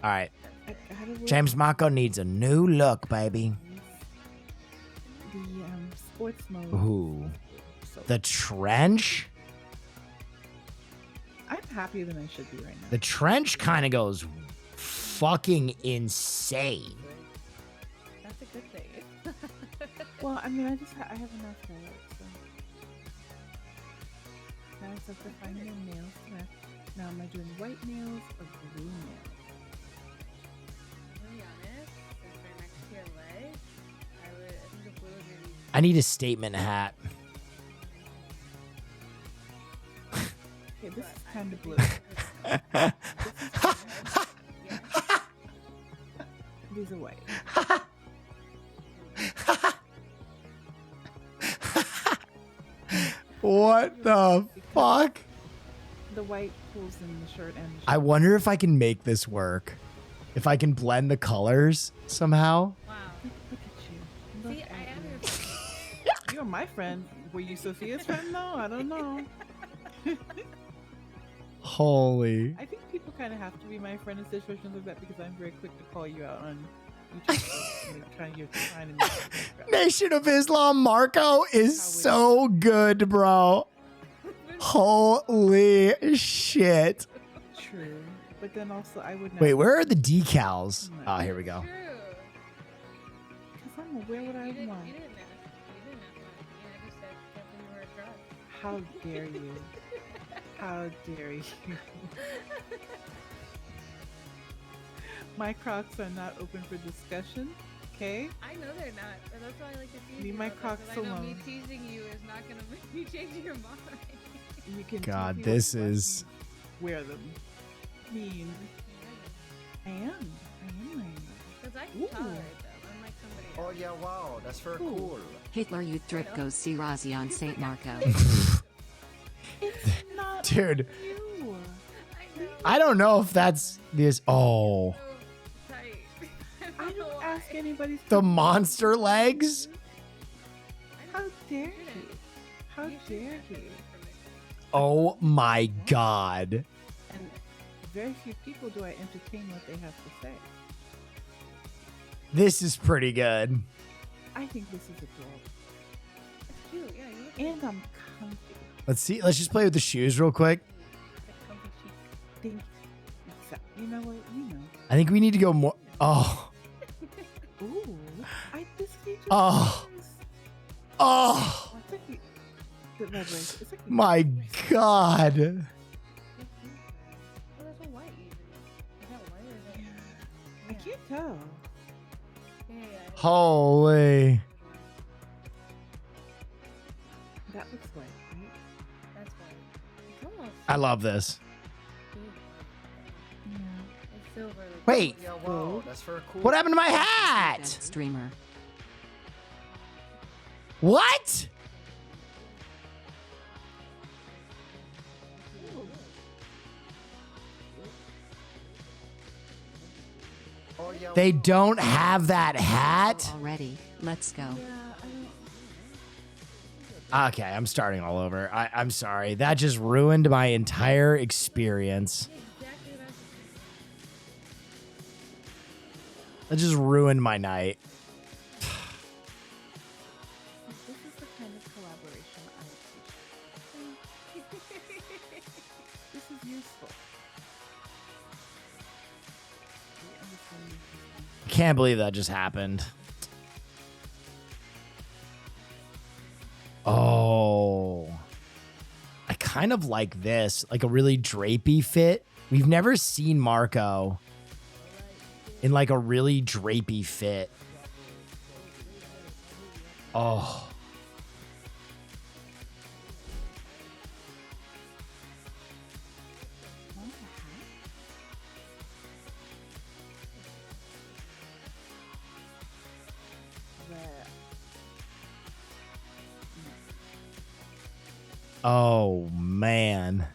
[SPEAKER 3] All right.
[SPEAKER 7] I got it.
[SPEAKER 3] James Marco needs a new look, baby.
[SPEAKER 7] The sports mode.
[SPEAKER 3] Ooh. The trench?
[SPEAKER 7] I'm happier than I should be right now.
[SPEAKER 3] The trench kind of goes fucking insane.
[SPEAKER 6] That's a good thing.
[SPEAKER 7] Well, I mean, I have enough hair, so. Now it's up to finding the nails. Now am I doing white nails or blue nails?
[SPEAKER 6] To be honest, since they're next to your leg, I think the blue would maybe...
[SPEAKER 3] I need a statement hat.
[SPEAKER 7] Okay, this is kind of blue. These are white.
[SPEAKER 3] What the fuck?
[SPEAKER 7] The white pulls in the shirt and the shirt.
[SPEAKER 3] I wonder if I can make this work. If I can blend the colors somehow.
[SPEAKER 6] Wow.
[SPEAKER 7] Look at you. Look
[SPEAKER 6] See, I am your
[SPEAKER 7] friend. You're my friend. Were you Sophia's friend though? I don't know.
[SPEAKER 3] Holy.
[SPEAKER 7] I think people kind of have to be my friend in situations like that because I'm very quick to call you out on you're trying to make
[SPEAKER 3] Nation of Islam Marco is so good, bro. Holy shit.
[SPEAKER 7] True. But then also I would not.
[SPEAKER 3] Wait, where are the decals? Oh, here we go.
[SPEAKER 7] Because I'm aware what I want.
[SPEAKER 6] You didn't ask. You didn't ask. You just said that we were drunk.
[SPEAKER 7] How dare you? How dare you? My Crocs are not open for discussion, okay?
[SPEAKER 6] I know they're not, but that's why I like to tease
[SPEAKER 7] Leave
[SPEAKER 6] you
[SPEAKER 7] my
[SPEAKER 6] about
[SPEAKER 7] Crocs
[SPEAKER 6] them, 'cause I know me
[SPEAKER 7] alone.
[SPEAKER 6] teasing you is not going to make me change your mind.
[SPEAKER 7] You can
[SPEAKER 3] God,
[SPEAKER 7] tell me
[SPEAKER 3] this
[SPEAKER 7] what you
[SPEAKER 3] is...
[SPEAKER 7] wear them. Mean. I am wearing them.
[SPEAKER 6] Because I can tolerate them, unlike somebody else.
[SPEAKER 1] Oh yeah, wow, that's very cool.
[SPEAKER 15] Hitler Youth Drip goes see Razi on St. Marco.
[SPEAKER 7] It's
[SPEAKER 3] Dude. I don't know if that's this. Oh.
[SPEAKER 7] I don't ask anybody.
[SPEAKER 3] The monster legs?
[SPEAKER 7] How dare he? How dare he?
[SPEAKER 3] Oh my God.
[SPEAKER 7] And very few people do I entertain what they have to say.
[SPEAKER 3] This is pretty good.
[SPEAKER 7] I think this is adorable. It's cute, yeah. And I'm comfy.
[SPEAKER 3] Let's see. Let's just play with the shoes real quick.
[SPEAKER 7] Think, you know what? You know.
[SPEAKER 3] I think we need to go more. Oh.
[SPEAKER 7] Ooh. This feature.
[SPEAKER 3] Oh. Oh.
[SPEAKER 7] It's like the vibration. It's like
[SPEAKER 3] My God.
[SPEAKER 6] Oh, that's a white even. Is that white or is that?
[SPEAKER 7] I can't tell.
[SPEAKER 6] Yeah.
[SPEAKER 3] Holy.
[SPEAKER 7] That looks white, right?
[SPEAKER 6] That's white. It's almost.
[SPEAKER 3] I love this.
[SPEAKER 6] Yeah. It's silver. Like
[SPEAKER 3] Wait.
[SPEAKER 1] Yeah, wow, that's for a cool.
[SPEAKER 3] What happened to my hat?
[SPEAKER 15] Streamer.
[SPEAKER 3] What?
[SPEAKER 1] Oh, yeah,
[SPEAKER 3] They don't have that hat?
[SPEAKER 15] Already. Let's go.
[SPEAKER 3] Okay, I'm starting all over. I'm sorry. That just ruined my entire experience. That just ruined my night.
[SPEAKER 7] This is the kind of collaboration I appreciate. This is useful.
[SPEAKER 3] I can't believe that just happened. Oh. I kind of like this, like a really drapey fit. We've never seen Marco in like a really drapey fit. Oh. Oh, man.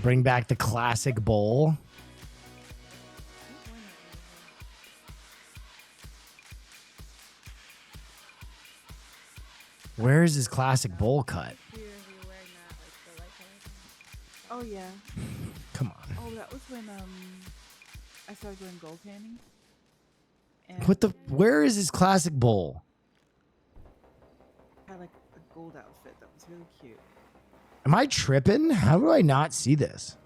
[SPEAKER 3] Bring back the classic bowl. Where is his classic bowl cut?
[SPEAKER 7] Oh yeah.
[SPEAKER 3] Come on.
[SPEAKER 7] Oh, that was when I started doing gold panning.
[SPEAKER 3] What the? Where is his classic bowl?
[SPEAKER 7] I had like a gold outfit that was really cute.
[SPEAKER 3] Am I tripping? How do I not see this?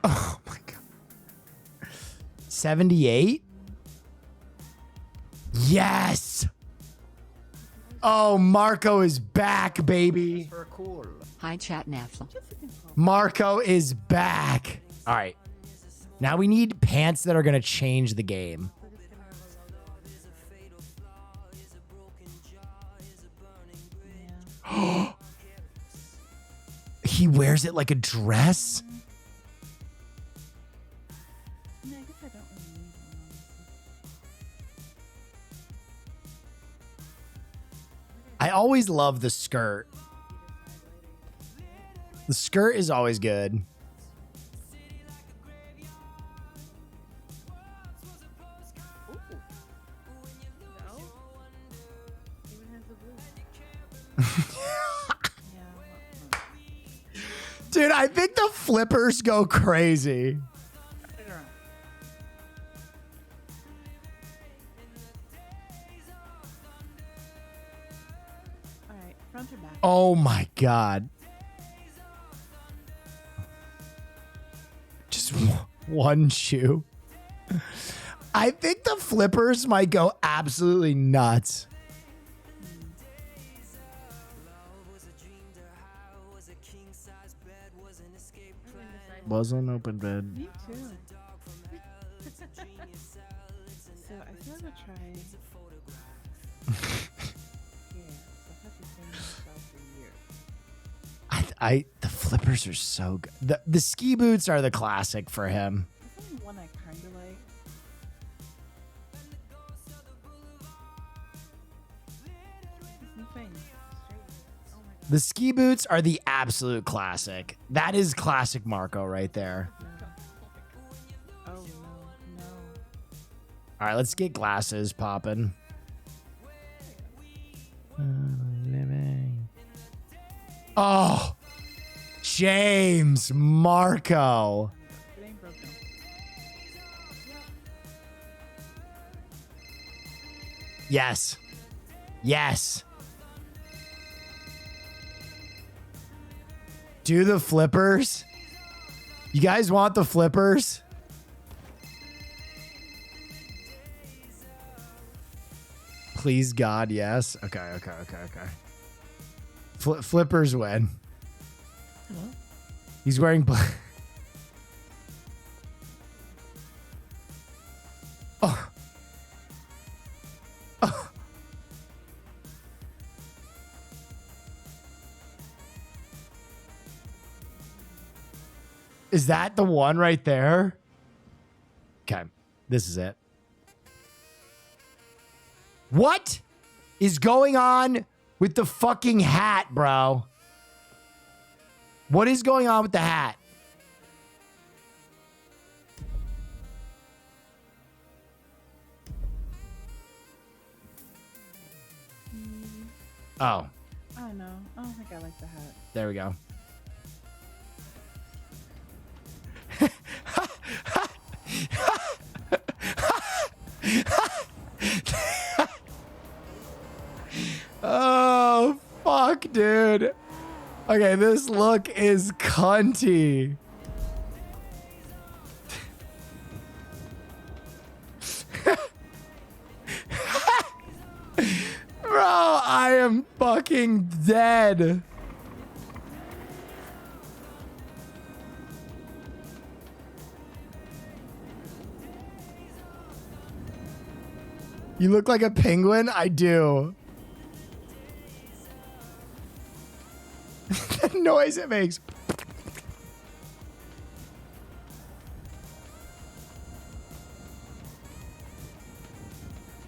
[SPEAKER 3] Oh my God. 78? Yes. Oh, Marco is back, baby.
[SPEAKER 15] Hi, chat Neff.
[SPEAKER 3] Marco is back. All right. Now we need pants that are going to change the game. He wears it like a dress?
[SPEAKER 7] No, I guess I don't really need one.
[SPEAKER 3] I always love the skirt. The skirt is always good. Dude, I think the flippers go crazy.
[SPEAKER 7] All right, front or back?
[SPEAKER 3] Oh my God. Just one shoe. I think the flippers might go absolutely nuts. Was an open bed.
[SPEAKER 7] Me too. So I feel like I'll try. Yeah, I've had the same myself for years.
[SPEAKER 9] The flippers are so good. The ski boots are the classic for him.
[SPEAKER 7] There's only one I kind of like. There's nothing straight. Oh my God.
[SPEAKER 9] The ski boots are the absolute classic. That is classic Marco right there.
[SPEAKER 7] Oh no, no.
[SPEAKER 9] All right, let's get glasses popping. Oh, James Marco.
[SPEAKER 7] It ain't broken.
[SPEAKER 9] Yes. Yes. Do the flippers. You guys want the flippers? Please, God, yes. Okay. Flippers win.
[SPEAKER 7] Hello?
[SPEAKER 9] He's wearing black. Oh. Oh. Is that the one right there? Okay, this is it. What is going on with the fucking hat, bro? What is going on with the hat? Oh,
[SPEAKER 7] I don't know. I don't think I like the hat.
[SPEAKER 9] there we go. Oh, fuck, dude. Okay, this look is cunty. Bro, I am fucking dead. You look like a penguin? I do. The noise it makes.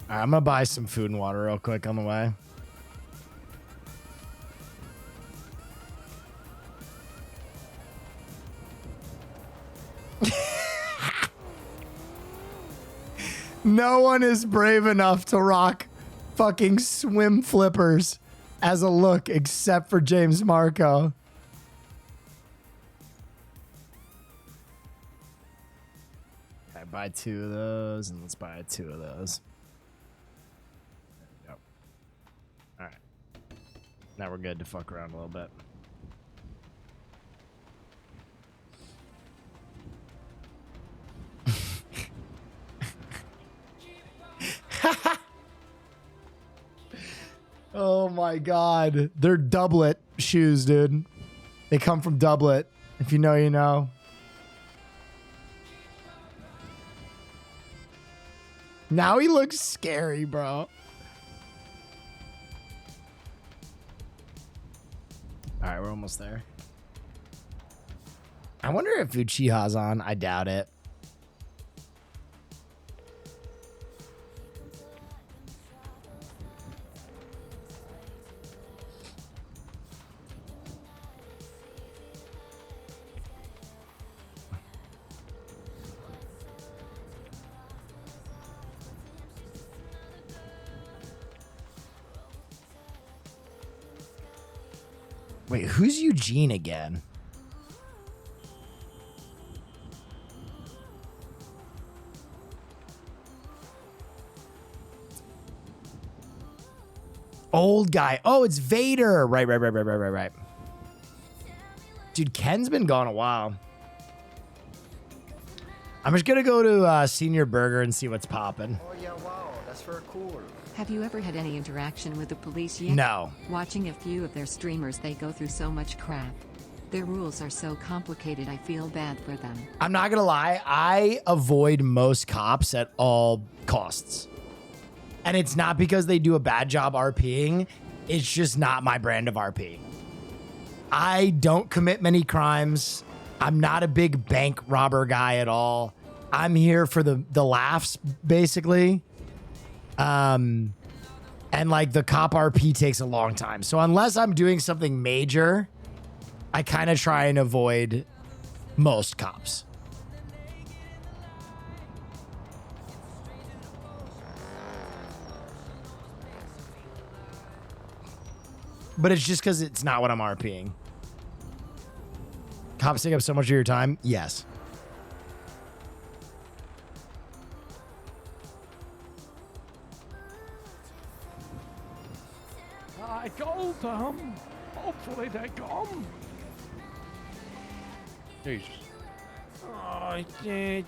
[SPEAKER 9] I'm gonna buy some food and water real quick on the way. No one is brave enough to rock fucking swim flippers as a look except for James Marco. Okay, buy 2 of those, and let's buy 2 of those. There we go. All right. Now we're good to fuck around a little bit. Oh my God. They're doublet shoes, dude. They come from Doublet. If you know, you know. Now he looks scary, bro. All right, we're almost there. I wonder if Uchiha's on. I doubt it. Wait, who's Eugene again? Old guy. Oh, it's Vader. Right. Dude, Ken's been gone a while. I'm just going to go to Senior Burger and see what's popping.
[SPEAKER 1] Oh, yeah, wow. That's very cool.
[SPEAKER 15] Have you ever had any interaction with the police yet?
[SPEAKER 9] No.
[SPEAKER 15] Watching a few of their streamers, they go through so much crap. Their rules are so complicated, I feel bad for them.
[SPEAKER 9] I'm not going to lie. I avoid most cops at all costs. And it's not because they do a bad job RPing. It's just not my brand of RP. I don't commit many crimes. I'm not a big bank robber guy at all. I'm here for the laughs, basically. And like the cop RP takes a long time. So unless I'm doing something major, I kind of try and avoid most cops. But it's just because it's not what I'm RPing. Cops take up so much of your time? Yes.
[SPEAKER 8] I told them. Hopefully they come.
[SPEAKER 10] Jesus.
[SPEAKER 8] I did.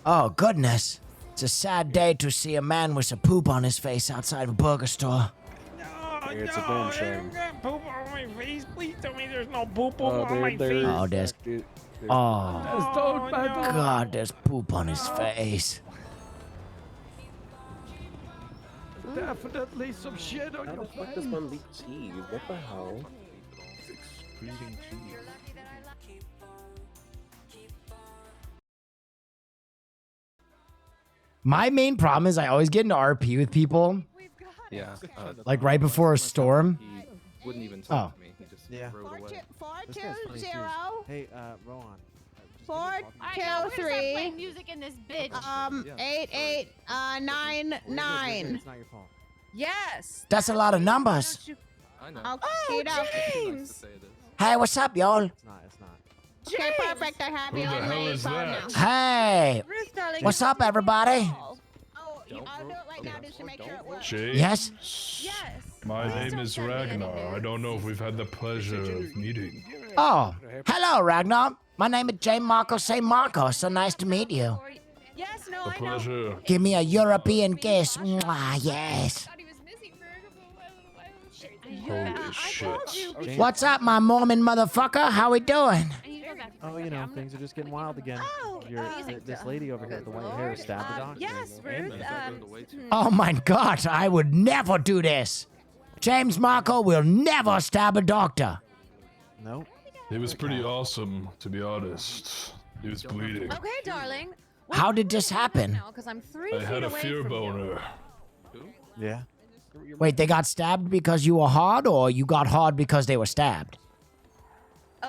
[SPEAKER 9] Oh, goodness. It's a sad day to see a man with a poop on his face outside of a burger store.
[SPEAKER 10] It's a damn shame.
[SPEAKER 8] Poop on my face. Please tell me there's no poop on my face.
[SPEAKER 9] Oh, there's... Oh, God, there's poop on his face.
[SPEAKER 8] Definitely some shit on your face.
[SPEAKER 10] How the fuck does one leak cheese? What the hell? It's excreting cheese.
[SPEAKER 9] My main problem is I always get into RP with people.
[SPEAKER 10] Yeah.
[SPEAKER 9] Like right before a storm.
[SPEAKER 10] He wouldn't even talk to me. He just
[SPEAKER 12] Yeah.
[SPEAKER 10] wrote away.
[SPEAKER 12] 420.
[SPEAKER 13] Hey, Rowan.
[SPEAKER 12] 423.
[SPEAKER 6] Music in this bitch.
[SPEAKER 12] 8899.
[SPEAKER 13] It's not your fault.
[SPEAKER 6] Yes.
[SPEAKER 9] That's a lot of numbers.
[SPEAKER 10] I know.
[SPEAKER 12] Oh,
[SPEAKER 6] James.
[SPEAKER 9] Hey, what's up, y'all?
[SPEAKER 13] It's not. It's not.
[SPEAKER 12] Okay, perfect. I have you on my phone now.
[SPEAKER 9] Hey.
[SPEAKER 6] Ruth, darling.
[SPEAKER 9] What's up, everybody?
[SPEAKER 12] Oh, I'll do it right now just to make sure it works.
[SPEAKER 25] Jay?
[SPEAKER 9] Yes?
[SPEAKER 6] Yes.
[SPEAKER 25] My name is Ragnar. I don't know if we've had the pleasure of meeting.
[SPEAKER 9] Oh, hello, Ragnar. My name is J. Marco St. Marco. So nice to meet you.
[SPEAKER 6] Yes, no,
[SPEAKER 25] A
[SPEAKER 6] I know.
[SPEAKER 25] pleasure.
[SPEAKER 9] Give me a European kiss. Mwah, yes.
[SPEAKER 25] Holy shit.
[SPEAKER 9] What's up, my Mormon motherfucker? How we doing?
[SPEAKER 13] Oh, you know, things are just getting wild again. This lady over here with the white hair stabbed the doctor.
[SPEAKER 6] Yes, Ruth.
[SPEAKER 9] Oh my God, I would never do this. James Marco will never stab a doctor.
[SPEAKER 13] Nope.
[SPEAKER 25] It was pretty awesome, to be honest. He was bleeding.
[SPEAKER 6] Okay, darling.
[SPEAKER 9] How did this happen?
[SPEAKER 6] Because I'm 3
[SPEAKER 25] I
[SPEAKER 6] feet
[SPEAKER 25] had a
[SPEAKER 6] away
[SPEAKER 25] fear
[SPEAKER 6] from you.
[SPEAKER 25] boner.
[SPEAKER 13] Yeah.
[SPEAKER 9] Wait, they got stabbed because you were hard, or you got hard because they were stabbed?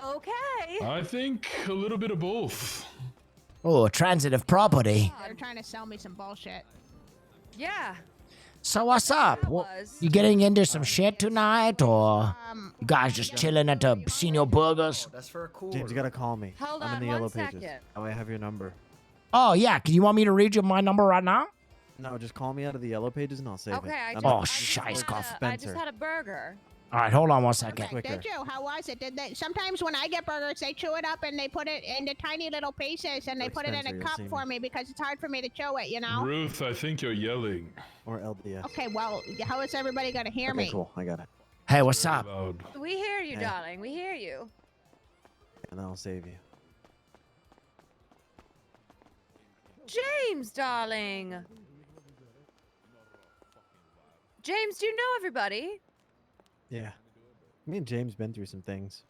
[SPEAKER 6] Okay.
[SPEAKER 25] I think a little bit of both.
[SPEAKER 9] Oh, transitive property.
[SPEAKER 12] They're trying to sell me some bullshit.
[SPEAKER 6] Yeah.
[SPEAKER 9] So what's up? You getting into some shit tonight, or you guys just chilling at the Senior Burgers?
[SPEAKER 1] That's for a cool.
[SPEAKER 13] James, you gotta call me.
[SPEAKER 6] Hold
[SPEAKER 13] I'm in
[SPEAKER 6] on
[SPEAKER 13] the
[SPEAKER 6] one
[SPEAKER 13] yellow pages.
[SPEAKER 6] second.
[SPEAKER 13] Oh, I have your number.
[SPEAKER 9] Oh, yeah. Do you want me to read you my number right now?
[SPEAKER 13] No, just call me out of the yellow pages and I'll save
[SPEAKER 6] Okay,
[SPEAKER 13] it.
[SPEAKER 6] I
[SPEAKER 9] Oh,
[SPEAKER 6] just
[SPEAKER 9] scheisskopf.
[SPEAKER 6] I just had a burger.
[SPEAKER 9] All right, hold on one second.
[SPEAKER 12] Did you? How was it? Did they? Sometimes when I get burgers, they chew it up and they put it into tiny little pieces and they put it in
[SPEAKER 13] Spencer,
[SPEAKER 12] a
[SPEAKER 13] you'll
[SPEAKER 12] cup
[SPEAKER 13] see me.
[SPEAKER 12] for me because it's hard for me to chew it, you know?
[SPEAKER 25] Ruth, I think you're yelling.
[SPEAKER 13] Or LDS.
[SPEAKER 12] Okay, well, how is everybody going to hear
[SPEAKER 13] Okay,
[SPEAKER 12] me?
[SPEAKER 13] cool. I got it.
[SPEAKER 9] Hey, what's up?
[SPEAKER 25] Loud.
[SPEAKER 6] We hear you,
[SPEAKER 13] Hey.
[SPEAKER 6] darling. We hear you.
[SPEAKER 13] And then I'll save you.
[SPEAKER 6] James, darling. James, do you know everybody?
[SPEAKER 13] Yeah. Me and James been through some things.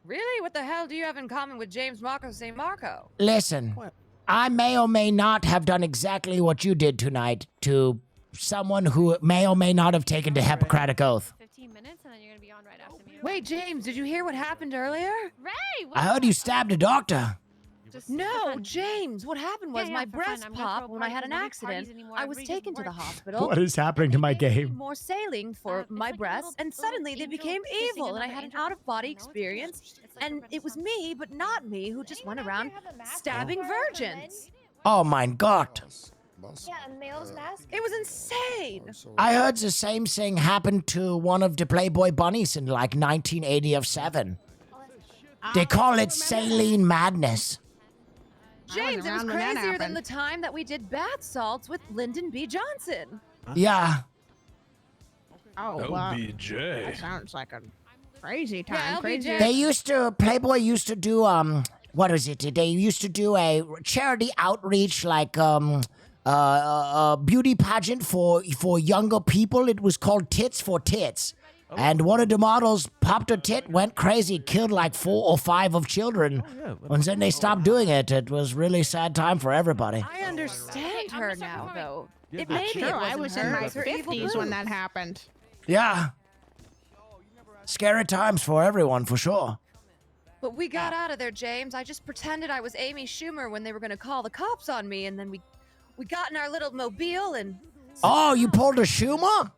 [SPEAKER 6] Really? What the hell do you have in common with James Marco St. Marco?
[SPEAKER 9] Listen, I may or may not have done exactly what you did tonight to someone who may or may not have taken the Hippocratic Oath.
[SPEAKER 6] 15 minutes and then you're going to be on right after me. Wait, James, did you hear what happened earlier?
[SPEAKER 26] Ray!
[SPEAKER 9] I heard you stabbed a doctor.
[SPEAKER 6] No, James, what happened was
[SPEAKER 26] Yeah,
[SPEAKER 6] my
[SPEAKER 26] for fun.
[SPEAKER 6] breast
[SPEAKER 26] I'm gonna
[SPEAKER 6] popped
[SPEAKER 26] throw
[SPEAKER 6] when I had
[SPEAKER 26] parties.
[SPEAKER 6] an
[SPEAKER 26] I don't do parties
[SPEAKER 6] accident.
[SPEAKER 26] anymore.
[SPEAKER 6] I was
[SPEAKER 26] Everybody just
[SPEAKER 6] taken to the
[SPEAKER 26] works.
[SPEAKER 6] hospital.
[SPEAKER 9] What is happening to my game?
[SPEAKER 6] More saline for my breasts, and suddenly they became evil, and I had an out-of-body experience, and it was me, but not me, who just went around stabbing virgins.
[SPEAKER 9] Oh my God.
[SPEAKER 26] Yeah, a male's mask.
[SPEAKER 6] It was insane.
[SPEAKER 9] I heard the same thing happened to one of the Playboy bunnies in like 1987. They call it saline madness.
[SPEAKER 6] James, it was
[SPEAKER 12] around when that
[SPEAKER 6] crazier than
[SPEAKER 12] happened.
[SPEAKER 6] the time that we did bath salts with Lyndon B. Johnson.
[SPEAKER 9] Yeah.
[SPEAKER 12] Oh, well,
[SPEAKER 25] LBJ.
[SPEAKER 12] that sounds like a crazy time.
[SPEAKER 6] Yeah,
[SPEAKER 12] crazy.
[SPEAKER 9] They used to, Playboy used to do, what was it? They used to do a charity outreach, like, a beauty pageant for younger people. It was called Tits for Tits. And one of the models popped a tit, went crazy, killed like 4 or 5 of children. And then they stopped doing it. It was really sad time for everybody.
[SPEAKER 6] I understand her now, though. It
[SPEAKER 12] That's
[SPEAKER 6] maybe
[SPEAKER 12] true.
[SPEAKER 6] it
[SPEAKER 12] I
[SPEAKER 6] wasn't
[SPEAKER 12] was
[SPEAKER 6] her,
[SPEAKER 12] in
[SPEAKER 6] it
[SPEAKER 12] my
[SPEAKER 6] was her evil
[SPEAKER 12] 50s when
[SPEAKER 6] boobs.
[SPEAKER 12] that happened.
[SPEAKER 9] Yeah. Scary times for everyone, for sure.
[SPEAKER 6] But we got out of there, James. I just pretended I was Amy Schumer when they were gonna call the cops on me, and then we got in our little mobile and.
[SPEAKER 9] Oh, you pulled a Schumer?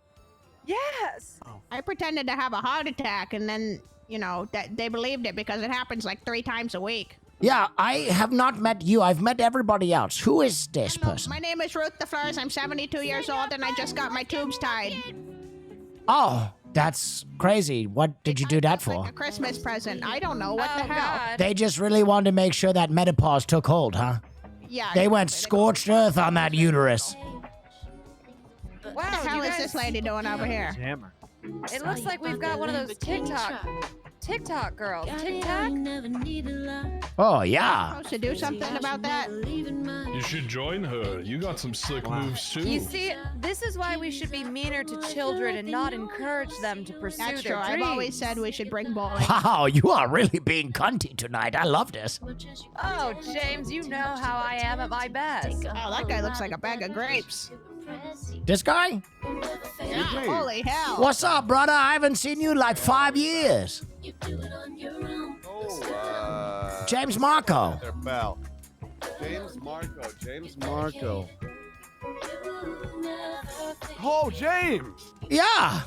[SPEAKER 6] Yes.
[SPEAKER 12] I pretended to have a heart attack, and then, you know, that they believed it because it happens like 3 times a week.
[SPEAKER 9] Yeah, I have not met you. I've met everybody else. Who is this person?
[SPEAKER 12] My name is Ruth DeFleurs. I'm 72 years old, and I just got my tubes tied.
[SPEAKER 9] Oh, that's crazy. What did you do that for?
[SPEAKER 12] A Christmas present. I don't know. What the hell?
[SPEAKER 9] They just really wanted to make sure that menopause took hold, huh?
[SPEAKER 12] Yeah.
[SPEAKER 9] They went scorched earth on that uterus.
[SPEAKER 12] What the hell is this lady doing over here?
[SPEAKER 13] Hammer.
[SPEAKER 6] It looks like we've got one of those TikTok girls. TikTok?
[SPEAKER 9] Oh, yeah.
[SPEAKER 12] Supposed to do something about that?
[SPEAKER 25] You should join her. You got some slick moves too.
[SPEAKER 6] You see, this is why we should be meaner to children and not encourage them to pursue
[SPEAKER 12] That's
[SPEAKER 6] their
[SPEAKER 12] true.
[SPEAKER 6] dreams.
[SPEAKER 12] I've always said we should bring bowling.
[SPEAKER 9] Wow, you are really being cunty tonight. I love this.
[SPEAKER 6] Oh, James, you know how I am at my best.
[SPEAKER 12] Oh, that guy looks like a bag of grapes.
[SPEAKER 9] This guy?
[SPEAKER 12] Yeah, holy hell.
[SPEAKER 9] What's up, brother? I haven't seen you in like 5 years. James Marco.
[SPEAKER 2] There, pal. James Marco. James Marco. Oh, James!
[SPEAKER 9] Yeah.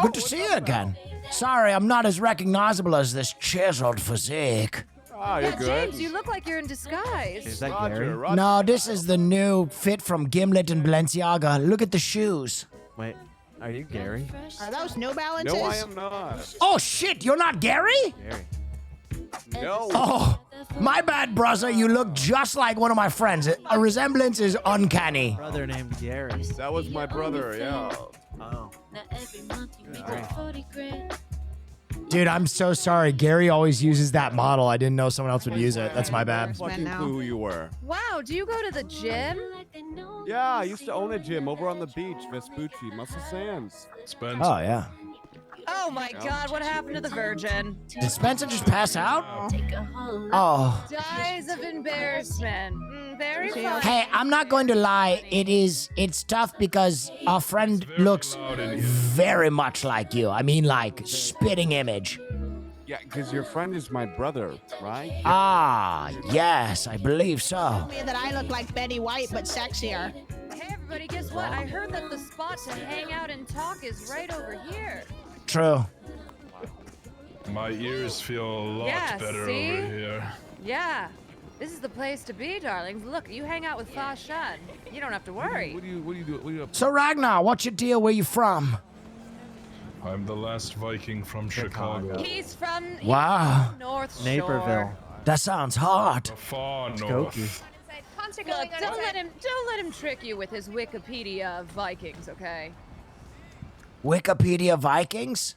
[SPEAKER 9] Good to see you again. Sorry, I'm not as recognizable as this chiseled physique.
[SPEAKER 2] Ah, you're
[SPEAKER 6] Yeah,
[SPEAKER 2] good.
[SPEAKER 6] James, you look like you're in disguise.
[SPEAKER 13] Is that Gary?
[SPEAKER 9] No, this is the new fit from Gimlet and Balenciaga. Look at the shoes.
[SPEAKER 13] Wait, are you Gary?
[SPEAKER 12] Are those New Balances?
[SPEAKER 2] No, I am not.
[SPEAKER 9] Oh, shit, you're not Gary?
[SPEAKER 13] Gary.
[SPEAKER 2] No.
[SPEAKER 9] Oh, my bad, brother. You look just like one of my friends. A resemblance is uncanny.
[SPEAKER 13] Brother named Gary.
[SPEAKER 2] That was my brother, yeah.
[SPEAKER 13] Oh.
[SPEAKER 3] Dude, I'm so sorry. Gary always uses that model. I didn't know someone else would use it. That's my bad.
[SPEAKER 2] Fucking clue who you were.
[SPEAKER 6] Wow, do you go to the gym?
[SPEAKER 2] Yeah, I used to own a gym over on the beach, Vespucci, Muscle Sands.
[SPEAKER 25] Spencer.
[SPEAKER 9] Oh, yeah.
[SPEAKER 6] Oh my God, what happened to the Virgin?
[SPEAKER 9] Did Spencer just pass out? Oh.
[SPEAKER 6] Dies of embarrassment. Very fun.
[SPEAKER 9] Hey, I'm not going to lie. It's tough because our friend looks very much like you. I mean, like, spitting image.
[SPEAKER 2] Yeah, because your friend is my brother, right?
[SPEAKER 9] Ah, yes, I believe so.
[SPEAKER 12] Told me that I look like Betty White, but sexier.
[SPEAKER 6] Hey everybody, guess what? I heard that the spot to hang out and talk is right over here.
[SPEAKER 9] True.
[SPEAKER 25] My ears feel a lot better
[SPEAKER 6] see?
[SPEAKER 25] over here.
[SPEAKER 6] Yeah. This is the place to be, darlings. Look, you hang out with Fa Shun. You don't have to worry.
[SPEAKER 2] What do you do?
[SPEAKER 9] So, Ragnar, what's your deal? Where you from?
[SPEAKER 25] I'm the last Viking from Chicago.
[SPEAKER 6] He's from
[SPEAKER 9] Wow.
[SPEAKER 6] North Shore.
[SPEAKER 13] Naperville.
[SPEAKER 9] That sounds hard.
[SPEAKER 25] Far
[SPEAKER 13] Skokie.
[SPEAKER 25] north.
[SPEAKER 6] Look, don't let him trick you with his Wikipedia of Vikings, okay?
[SPEAKER 9] Wikipedia Vikings?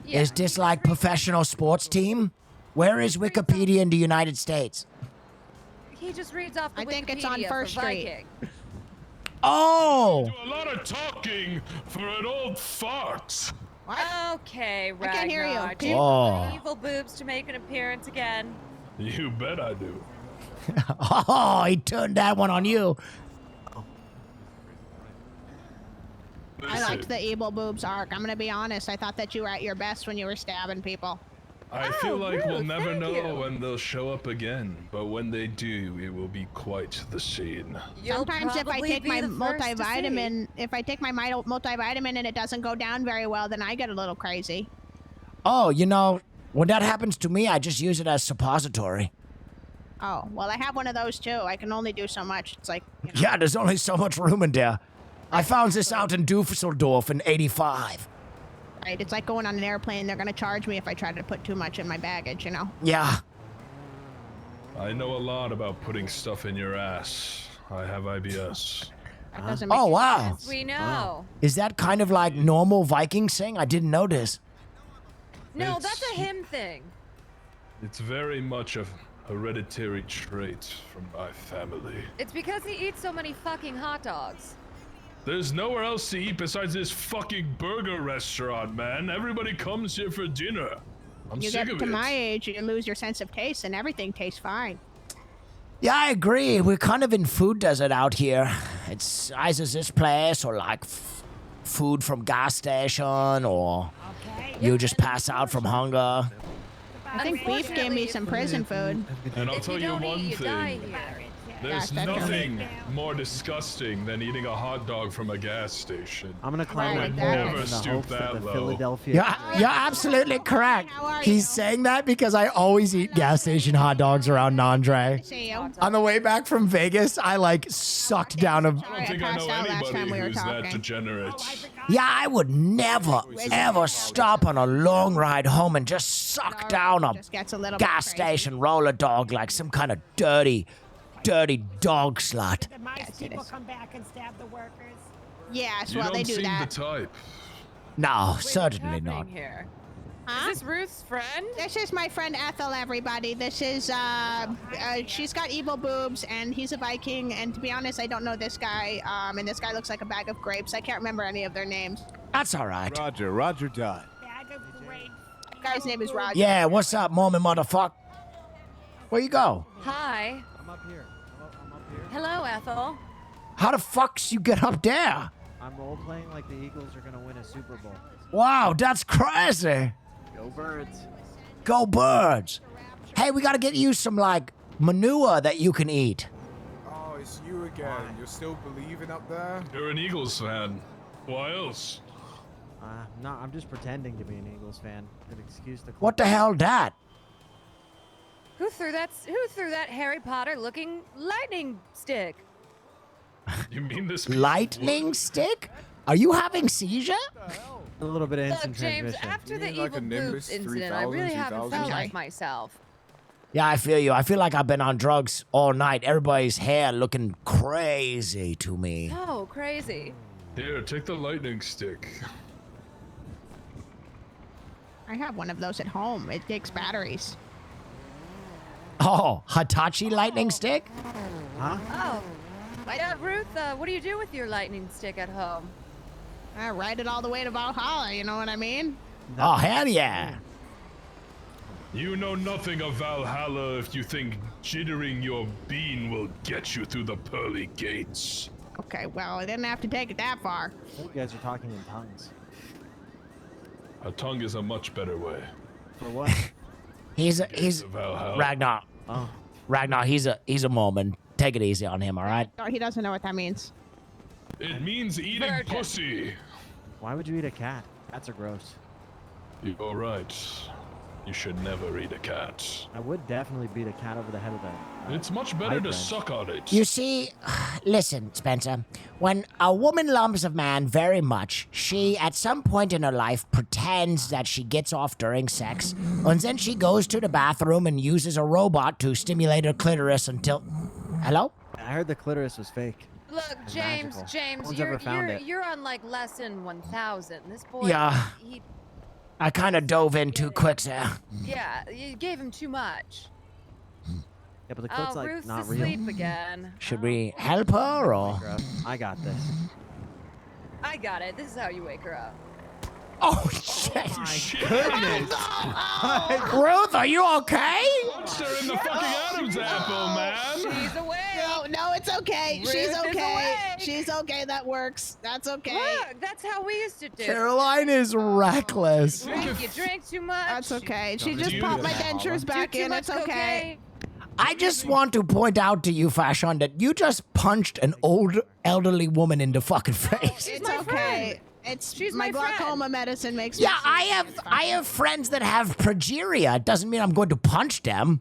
[SPEAKER 6] Yeah.
[SPEAKER 9] Is this like professional sports team? Where is Wikipedia in the United States?
[SPEAKER 6] He just reads off the
[SPEAKER 12] I think
[SPEAKER 6] Wikipedia
[SPEAKER 12] it's on First
[SPEAKER 6] for
[SPEAKER 12] Street.
[SPEAKER 6] Viking.
[SPEAKER 9] Oh!
[SPEAKER 25] Do a lot of talking for an old fox.
[SPEAKER 6] Okay, Ragnar.
[SPEAKER 12] I can't hear you.
[SPEAKER 6] Do you
[SPEAKER 9] Oh.
[SPEAKER 6] want evil boobs to make an appearance again?
[SPEAKER 25] You bet I do.
[SPEAKER 9] Oh, he turned that one on you.
[SPEAKER 12] I liked the evil boobs arc. I'm gonna be honest. I thought that you were at your best when you were stabbing people.
[SPEAKER 25] I feel like we'll
[SPEAKER 6] Ruth,
[SPEAKER 25] never
[SPEAKER 6] thank
[SPEAKER 25] know
[SPEAKER 6] you.
[SPEAKER 25] when they'll show up again, but when they do, it will be quite the scene.
[SPEAKER 6] You'll
[SPEAKER 12] Sometimes if I
[SPEAKER 6] probably
[SPEAKER 12] take
[SPEAKER 6] be
[SPEAKER 12] my
[SPEAKER 6] the first to see.
[SPEAKER 12] multivitamin, multivitamin and it doesn't go down very well, then I get a little crazy.
[SPEAKER 9] Oh, you know, when that happens to me, I just use it as suppository.
[SPEAKER 12] Oh, well, I have one of those too. I can only do so much. It's like, you know,
[SPEAKER 9] Yeah, there's only so much room in there. I found this out in Dusseldorf in '85.
[SPEAKER 12] right? It's like going on an airplane. They're gonna charge me if I try to put too much in my baggage, you know?
[SPEAKER 9] Yeah.
[SPEAKER 25] I know a lot about putting stuff in your ass. I have IBS.
[SPEAKER 12] That doesn't make
[SPEAKER 9] Oh,
[SPEAKER 12] any
[SPEAKER 9] wow.
[SPEAKER 12] sense.
[SPEAKER 6] We know.
[SPEAKER 9] Is that kind of like normal Viking thing? I didn't know this.
[SPEAKER 6] No,
[SPEAKER 25] It's-
[SPEAKER 6] that's a him thing.
[SPEAKER 25] It's very much a hereditary trait from my family.
[SPEAKER 6] It's because he eats so many fucking hot dogs.
[SPEAKER 25] There's nowhere else to eat besides this fucking burger restaurant, man. Everybody comes here for dinner. I'm
[SPEAKER 12] You
[SPEAKER 25] sick
[SPEAKER 12] get
[SPEAKER 25] of
[SPEAKER 12] to
[SPEAKER 25] it.
[SPEAKER 12] my age, you lose your sense of taste, and everything tastes fine.
[SPEAKER 9] Yeah, I agree. We're kind of in food desert out here. It's either this place or like food from gas station, or you just pass out from hunger.
[SPEAKER 12] I think beef gave me some prison food.
[SPEAKER 25] And I'll tell you one thing. There's
[SPEAKER 12] Gosh, that's
[SPEAKER 25] nothing more disgusting than eating a hot dog from a gas station.
[SPEAKER 13] I'm gonna climb
[SPEAKER 25] I
[SPEAKER 13] that
[SPEAKER 25] would
[SPEAKER 13] pole
[SPEAKER 25] never
[SPEAKER 13] in the
[SPEAKER 25] stoop
[SPEAKER 13] hopes that
[SPEAKER 25] that
[SPEAKER 13] the
[SPEAKER 25] low.
[SPEAKER 13] Philadelphia.
[SPEAKER 9] You're absolutely correct. He's saying that because I always eat gas station hot dogs around Nandre.
[SPEAKER 12] See you.
[SPEAKER 9] On the way back from Vegas, I like sucked down a.
[SPEAKER 25] I don't think I know anybody who's that degenerate.
[SPEAKER 9] Yeah, I would never, ever stop on a long ride home and just suck down a
[SPEAKER 12] Gets a little
[SPEAKER 9] gas station roller dog like some kind of dirty dog slut.
[SPEAKER 8] The mice people come back and stab the workers.
[SPEAKER 12] Yes,
[SPEAKER 25] You
[SPEAKER 12] well, they
[SPEAKER 25] don't
[SPEAKER 12] do
[SPEAKER 25] seem
[SPEAKER 12] that.
[SPEAKER 25] the type.
[SPEAKER 9] No, certainly not.
[SPEAKER 6] Happening here?
[SPEAKER 12] Huh?
[SPEAKER 6] Is this Ruth's friend?
[SPEAKER 12] This is my friend Ethel, everybody. This is, she's got evil boobs, and he's a Viking, and to be honest, I don't know this guy, and this guy looks like a bag of grapes. I can't remember any of their names.
[SPEAKER 9] That's all right.
[SPEAKER 2] Roger Dunn.
[SPEAKER 8] Bag of grapes.
[SPEAKER 12] The guy's name is Roger.
[SPEAKER 9] Yeah, what's up, Mormon motherfucker? Where you go?
[SPEAKER 6] Hi.
[SPEAKER 13] I'm up here. I'm up here.
[SPEAKER 6] Hello, Ethel.
[SPEAKER 9] How the fucks you get up there?
[SPEAKER 13] I'm role playing like the Eagles are gonna win a Super Bowl.
[SPEAKER 9] Wow, that's crazy.
[SPEAKER 13] Go Birds.
[SPEAKER 9] Go Birds. Hey, we gotta get you some like manure that you can eat.
[SPEAKER 2] Oh, it's you again. You're still believing up there?
[SPEAKER 25] You're an Eagles fan. Why else?
[SPEAKER 13] No, I'm just pretending to be an Eagles fan. An excuse to.
[SPEAKER 9] What the hell that?
[SPEAKER 6] Who threw that Harry Potter looking lightning stick?
[SPEAKER 25] You mean this
[SPEAKER 9] Lightning stick? Are you having seizure?
[SPEAKER 13] A little bit of
[SPEAKER 6] Look,
[SPEAKER 13] instant
[SPEAKER 6] James,
[SPEAKER 13] transmission.
[SPEAKER 6] after the
[SPEAKER 2] mean like
[SPEAKER 6] evil
[SPEAKER 2] a Nimbus
[SPEAKER 6] boobs incident, I really
[SPEAKER 2] 3000,
[SPEAKER 6] haven't felt
[SPEAKER 2] 2000?
[SPEAKER 6] like myself.
[SPEAKER 9] Yeah, I feel you. I feel like I've been on drugs all night. Everybody's hair looking crazy to me.
[SPEAKER 6] Oh, crazy.
[SPEAKER 25] Here, take the lightning stick.
[SPEAKER 12] I have one of those at home. It takes batteries.
[SPEAKER 9] Oh, Hitachi lightning stick?
[SPEAKER 13] Huh?
[SPEAKER 6] Oh. Yeah, Ruth, what do you do with your lightning stick at home?
[SPEAKER 12] I ride it all the way to Valhalla, you know what I mean?
[SPEAKER 9] Oh, hell yeah.
[SPEAKER 25] You know nothing of Valhalla if you think jittering your bean will get you through the pearly gates.
[SPEAKER 12] Okay, well, I didn't have to take it that far.
[SPEAKER 13] You guys are talking in tongues.
[SPEAKER 25] A tongue is a much better way.
[SPEAKER 13] For what?
[SPEAKER 9] He's
[SPEAKER 25] Valhalla.
[SPEAKER 9] Ragnar.
[SPEAKER 13] Oh.
[SPEAKER 9] Ragnar, he's a Mormon. Take it easy on him, all right?
[SPEAKER 12] Oh, he doesn't know what that means.
[SPEAKER 25] It means eating pussy.
[SPEAKER 13] Why would you eat a cat? Cats are gross.
[SPEAKER 25] You're right. You should never eat a cat.
[SPEAKER 13] I would definitely beat a cat over the head with that.
[SPEAKER 25] It's much better to suck on it.
[SPEAKER 9] You see, listen, Spencer. When a woman loves a man very much, she, at some point in her life, pretends that she gets off during sex, and then she goes to the bathroom and uses a robot to stimulate her clitoris until... Hello?
[SPEAKER 13] I heard the clitoris was fake.
[SPEAKER 6] Look,
[SPEAKER 13] It's
[SPEAKER 6] James,
[SPEAKER 13] magical.
[SPEAKER 6] James,
[SPEAKER 13] No one's ever found it.
[SPEAKER 6] you're on like lesson 1000. This boy,
[SPEAKER 9] Yeah.
[SPEAKER 6] he,
[SPEAKER 9] I kind of dove in too quick there.
[SPEAKER 6] yeah, you gave him too much.
[SPEAKER 13] Yeah, but the clit's
[SPEAKER 6] Oh,
[SPEAKER 13] like
[SPEAKER 6] Ruth's
[SPEAKER 13] not real.
[SPEAKER 6] asleep again.
[SPEAKER 9] Should we help her, or...
[SPEAKER 13] I got this.
[SPEAKER 6] I got it. This is how you wake her up.
[SPEAKER 9] Oh, shit.
[SPEAKER 13] Goodness.
[SPEAKER 9] Ruth, are you okay?
[SPEAKER 25] Punch her in the fucking Adam's apple, man.
[SPEAKER 6] She's awake.
[SPEAKER 12] No, it's okay.
[SPEAKER 6] Ruth
[SPEAKER 12] She's
[SPEAKER 6] is
[SPEAKER 12] okay.
[SPEAKER 6] awake.
[SPEAKER 12] She's okay. That works. That's okay.
[SPEAKER 6] Look, that's how we used to do.
[SPEAKER 9] Caroline is reckless.
[SPEAKER 6] You drank too much.
[SPEAKER 12] That's okay. She just
[SPEAKER 25] you
[SPEAKER 12] popped my
[SPEAKER 25] do that,
[SPEAKER 12] dentures back
[SPEAKER 6] Too
[SPEAKER 12] in.
[SPEAKER 6] much
[SPEAKER 12] It's okay.
[SPEAKER 9] I just want to point out to you, Fashion, that you just punched an old elderly woman in the fucking face.
[SPEAKER 12] It's okay. She's my
[SPEAKER 6] my friend.
[SPEAKER 12] glaucoma medicine makes me.
[SPEAKER 9] Yeah,
[SPEAKER 12] see
[SPEAKER 9] I have friends that have progeria. It doesn't mean I'm going to punch them.